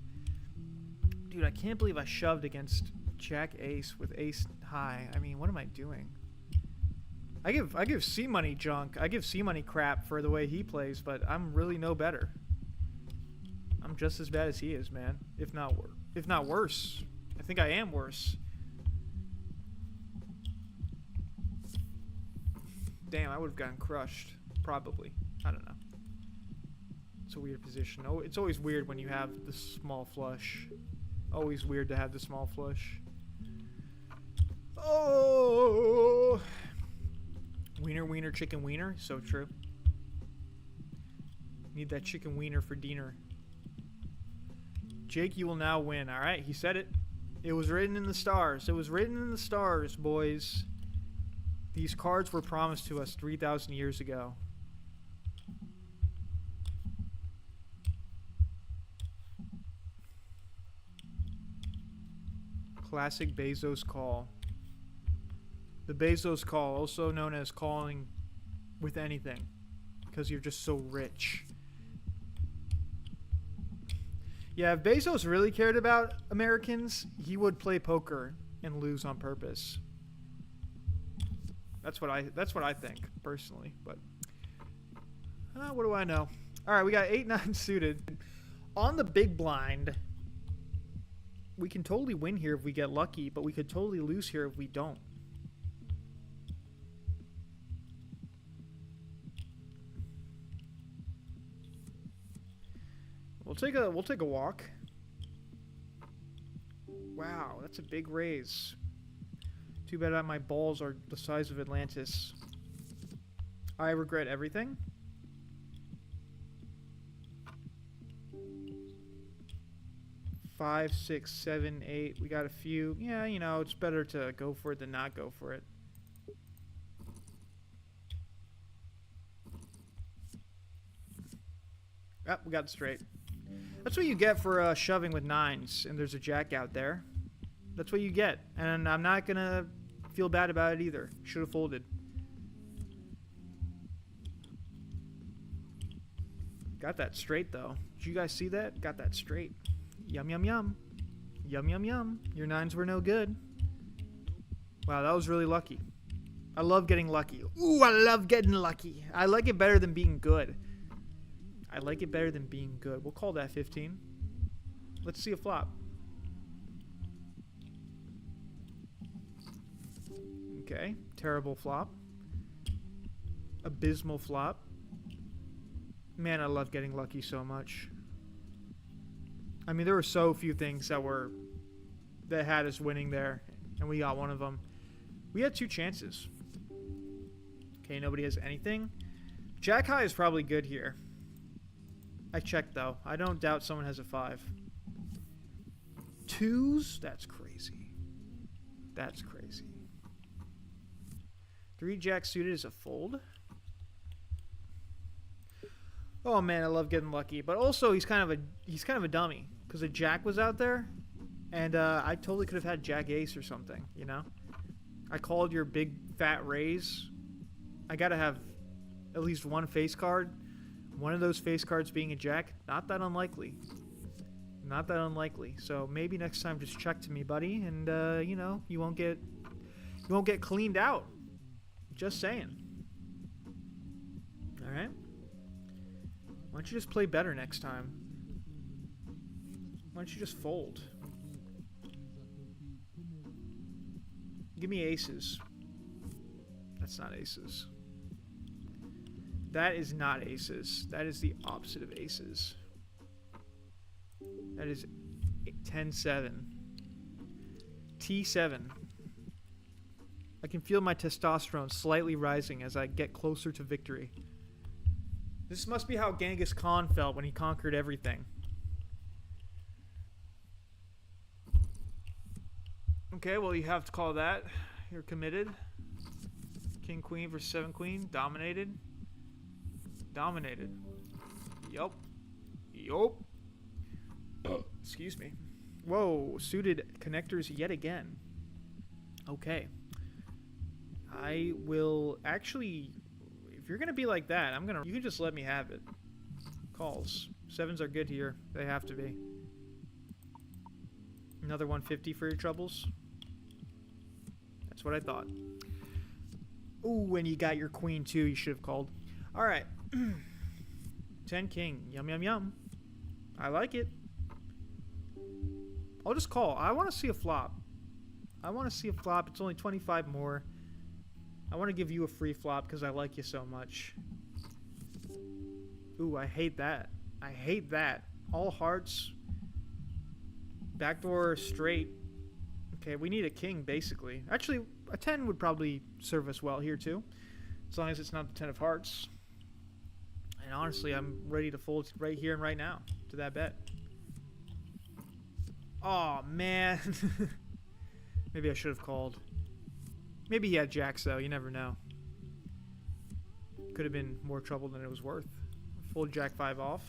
Dude, I can't believe I shoved against Jack Ace with Ace High. I mean, what am I doing? I give C Money junk. I give C Money crap for the way he plays, but I'm really no better. I'm just as bad as he is, man. If not worse. I think I am worse. Damn, I would have gotten crushed. Probably. I don't know. It's a weird position. Oh, it's always weird when you have the small flush. Always weird to have the small flush. Oh! Wiener, chicken wiener. So true. Need that chicken wiener for dinner. Jake, you will now win. All right, he said it. It was written in the stars. It was written in the stars, boys. These cards were promised to us 3,000 years ago. Classic Bezos call. The Bezos call, also known as calling with anything, because you're just so rich. Yeah, if Bezos really cared about Americans, he would play poker and lose on purpose. That's what I think personally, but what do I know? All right, we got 8-9 suited on the big blind. We can totally win here if we get lucky, but we could totally lose here if we don't. We'll take a walk. Wow, that's a big raise. Too bad my balls are the size of Atlantis. I regret everything. Five, 6, 7, 8. We got a few. Yeah, you know, it's better to go for it than not go for it. Ah, we got it straight. That's what you get for shoving with 9s, and there's a jack out there. That's what you get, and I'm not gonna feel bad about it either. Should have folded. Got that straight though. Did you guys see that? Got that straight. Yum yum yum. Yum yum yum. Your 9s were no good. Wow, that was really lucky. I love getting lucky. Ooh, I love getting lucky. I like it better than being good. I like it better than being good. We'll call that 15. Let's see a flop. Okay, terrible flop. Abysmal flop. Man, I love getting lucky so much. I mean, there were so few things that had us winning there, and we got one of them. We had 2 chances. Okay, nobody has anything. Jack high is probably good here. I checked though. I don't doubt someone has a 5. 2s? That's crazy. That's crazy. 3 jack suited is a fold. Oh man, I love getting lucky. But also he's kind of a dummy. Because a jack was out there. And I totally could have had jack ace or something, you know? I called your big fat raise. I gotta have at least one face card. One of those face cards being a jack. Not that unlikely. Not that unlikely. So maybe next time just check to me, buddy. And you know, you won't get cleaned out. Just saying. Alright. Why don't you just play better next time? Why don't you just fold? Give me aces. That's not aces. That is not aces. That is the opposite of aces. That is 10-7. T7. I can feel my testosterone slightly rising as I get closer to victory. This must be how Genghis Khan felt when he conquered everything. Okay, well, you have to call that. You're committed. King, queen versus 7 queen. Dominated. Dominated. Yup. Yup. Excuse me. Whoa, suited connectors yet again. Okay. I will actually... If you're going to be like that, you can just let me have it. Calls. 7s are good here. They have to be. Another 150 for your troubles. That's what I thought. Ooh, and you got your queen too. You should have called. All right. 10 king. Yum, yum, yum. I like it. I'll just call. I want to see a flop. I want to see a flop. It's only 25 more. I want to give you a free flop because I like you so much. Ooh, I hate that. I hate that. All hearts. Backdoor straight. Okay, we need a king, basically. Actually, a 10 would probably serve us well here, too. As long as it's not the 10 of hearts. And honestly, I'm ready to fold right here and right now to that bet. Oh man. Maybe I should have called. Maybe he had jacks, though. You never know. Could have been more trouble than it was worth. Fold jack 5 off.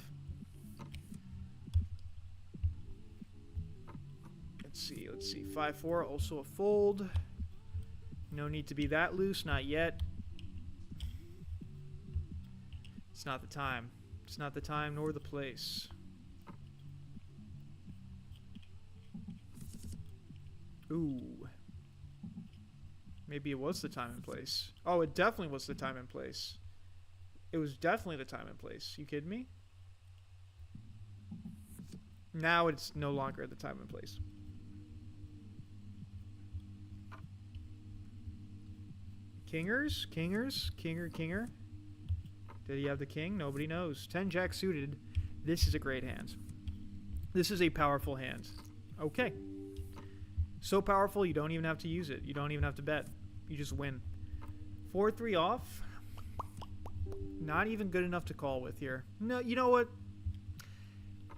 Let's see. 5-4, also a fold. No need to be that loose, not yet. It's not the time. It's not the time nor the place. Ooh. Maybe it was the time and place. Oh, it definitely was the time and place. It was definitely the time and place. You kidding me? Now it's no longer the time and place. Kingers? Kingers? Kinger? Did he have the king? Nobody knows. 10 jack suited. This is a great hand. This is a powerful hand. Okay. So powerful you don't even have to use it. You don't even have to bet. You just win. 4-3 off. Not even good enough to call with here. No, you know what?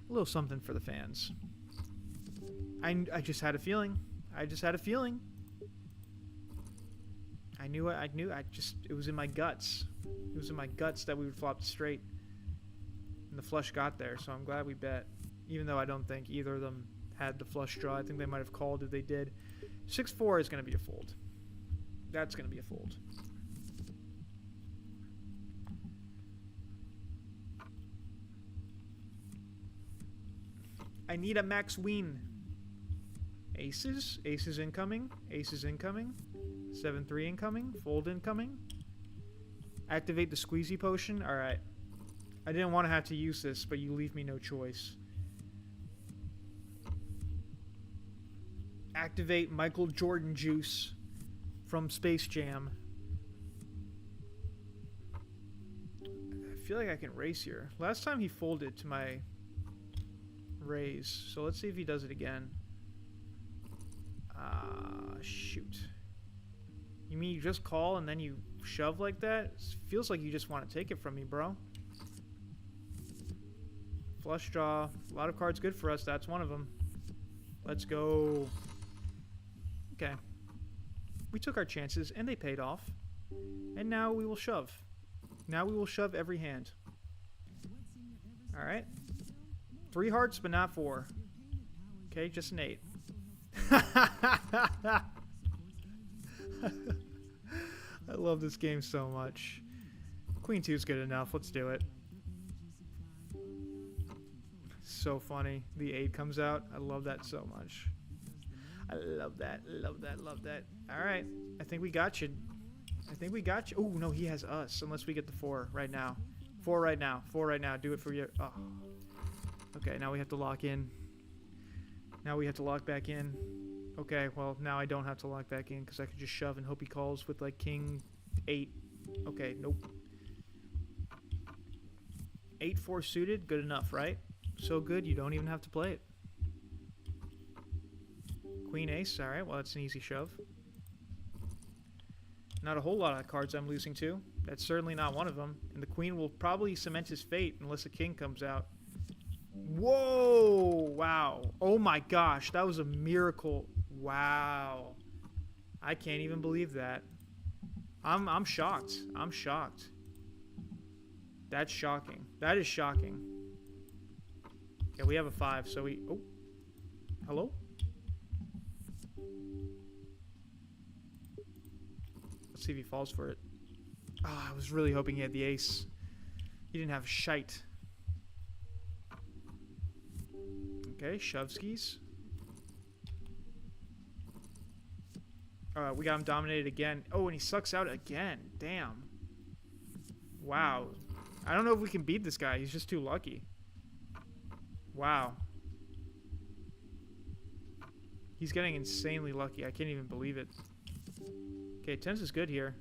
A little something for the fans. I just had a feeling. I just had a feeling. I knew it. It was in my guts. It was in my guts that we would flop straight. And the flush got there, so I'm glad we bet. Even though I don't think either of them had the flush draw. I think they might have called if they did. 6-4 is going to be a fold. That's going to be a fold. I need a max win. Aces. Aces incoming. Aces incoming. 7-3 incoming. Fold incoming. Activate the squeezy potion. Alright. I didn't want to have to use this, but you leave me no choice. Activate Michael Jordan juice from Space Jam. I feel like I can raise here. Last time he folded to my raise. So let's see if he does it again. Shoot. You mean you just call and then you shove like that? It feels like you just want to take it from me, bro. Flush draw. A lot of cards good for us. That's one of them. Let's go. Okay. We took our chances, and they paid off. And now we will shove. Now we will shove every hand. Alright. 3 hearts, but not 4. Okay, just an 8. I love this game so much. Queen 2 is good enough. Let's do it. So funny. The 8 comes out. I love that so much. I love that. Love that. Love that. Alright. I think we got you. I think we got you. Oh, no, he has us. Unless we get the 4 right now. 4 right now. 4 right now. Do it for you. Oh. Okay, now we have to lock in. Now we have to lock back in. Okay, well, now I don't have to lock back in because I could just shove and hope he calls with, like, king 8. Okay, nope. 8-4 suited. Good enough, right? So good, you don't even have to play it. Queen ace. Alright, well, that's an easy shove. Not a whole lot of cards I'm losing to. That's certainly not one of them. And the queen will probably cement his fate unless a king comes out. Whoa! Wow. Oh my gosh, that was a miracle. Wow. I can't even believe that. I'm shocked. I'm shocked. That's shocking. That is shocking. Okay, we have a 5, so we... Oh. Hello? Let's see if he falls for it. Oh, I was really hoping he had the ace. He didn't have shite. Okay, shove skis. We got him dominated again. Oh, and he sucks out again. Damn. Wow. I don't know if we can beat this guy. He's just too lucky. Wow. He's getting insanely lucky. I can't even believe it. Okay, 10s is good here.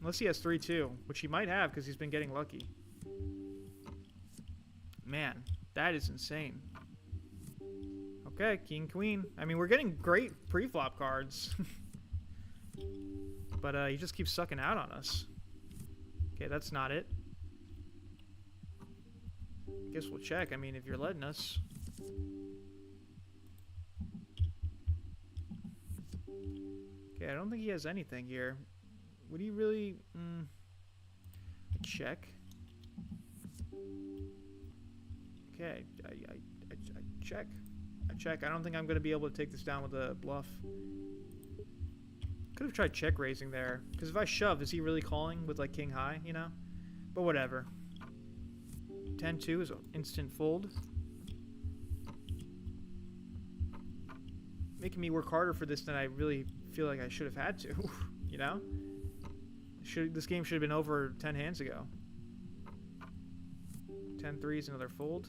Unless he has 3-2, which he might have because he's been getting lucky. Man, that is insane. Okay, king, queen. I mean, we're getting great pre-flop cards. But he just keeps sucking out on us. Okay, that's not it. I guess we'll check. I mean, if you're letting us. Okay, I don't think he has anything here. Would he really... check. Okay, I check. I check. I don't think I'm going to be able to take this down with a bluff. Could have tried check raising there. Because if I shove, is he really calling with like king high, you know? But whatever. 10-2 is an instant fold. Making me work harder for this than I really feel like I should have had to. You know? This game should have been over 10 hands ago. 10-3 is another fold.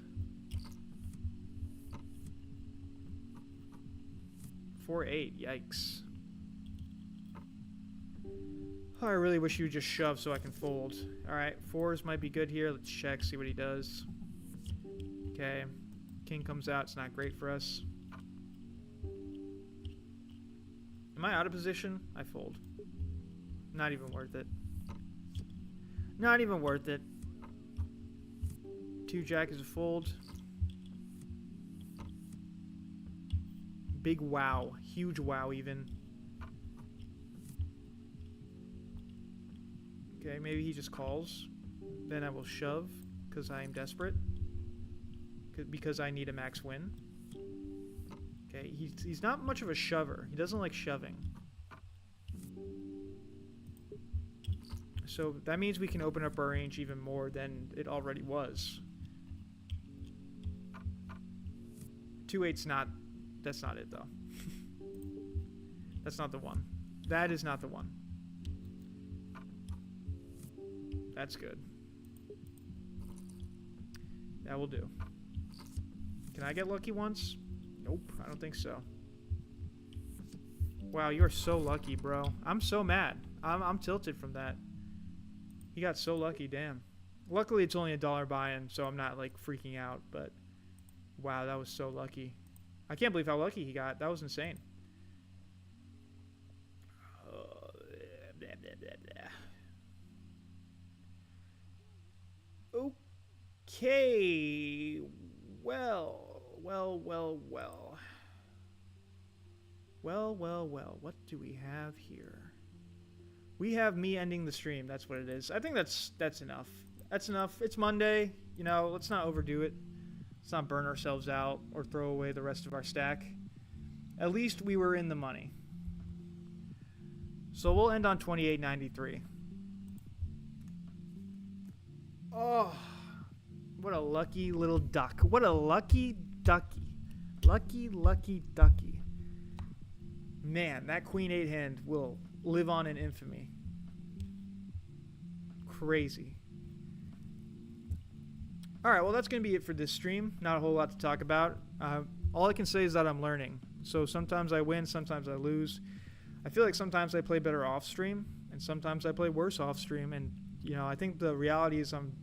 4-8, yikes. Oh, I really wish you would just shove so I can fold. Alright, 4s might be good here. Let's check, see what he does. Okay, king comes out. It's not great for us. Am I out of position? I fold. Not even worth it. Not even worth it. 2-jack is a fold. Big wow. Huge wow even. Okay, maybe he just calls. Then I will shove because I am desperate. Because I need a max win. Okay, he's not much of a shover. He doesn't like shoving. So that means we can open up our range even more than it already was. 2-8's not... That's not it, though. That's not the one. That is not the one. That's good. That will do. Can I get lucky once? Nope, I don't think so. Wow, you're so lucky, bro. I'm so mad. I'm tilted from that. He got so lucky, damn. Luckily, it's only $1 buy-in, so I'm not, like, freaking out, but... Wow, that was so lucky. I can't believe how lucky he got. That was insane. Okay. Well. What do we have here? We have me ending the stream. That's what it is. I think that's enough. That's enough. It's Monday. You know, let's not overdo it. Let's not burn ourselves out or throw away the rest of our stack. At least we were in the money. So we'll end on 28.93. Oh, what a lucky little duck. What a lucky ducky. Lucky ducky. Man, that Queen 8 hand will live on in infamy. Crazy. Alright, well that's going to be it for this stream. Not a whole lot to talk about. All I can say is that I'm learning. So sometimes I win, sometimes I lose. I feel like sometimes I play better off stream, and sometimes I play worse off stream. And, you know, I think the reality is I'm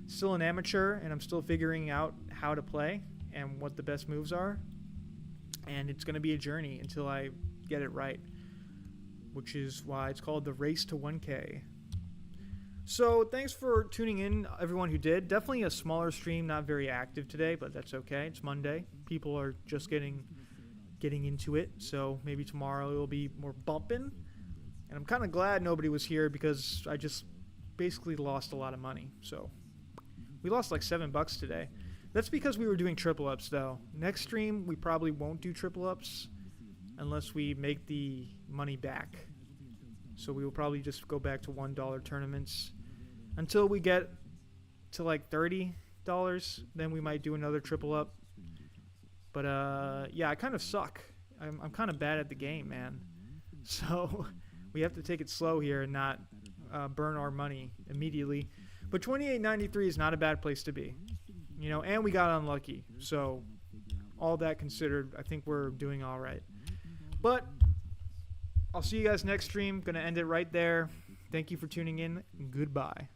still an amateur, and I'm still figuring out how to play and what the best moves are. And it's going to be a journey until I get it right, which is why it's called the Race to 1K. So thanks for tuning in, everyone who did. Definitely a smaller stream, not very active today, but that's okay. It's Monday. People are just getting into it, so maybe tomorrow it'll be more bumping. And I'm kind of glad nobody was here because I just basically lost a lot of money. So we lost like $7 today. That's because we were doing triple ups, though. Next stream, we probably won't do triple ups unless we make the money back. So we will probably just go back to $1 tournaments until we get to like $30. Then we might do another triple up. But yeah, I kind of suck. I'm kind of bad at the game, man. So we have to take it slow here and not burn our money immediately. But 28.93 is not a bad place to be. You know, and we got unlucky. So all that considered, I think we're doing all right. But I'll see you guys next stream. Gonna end it right there. Thank you for tuning in. Goodbye.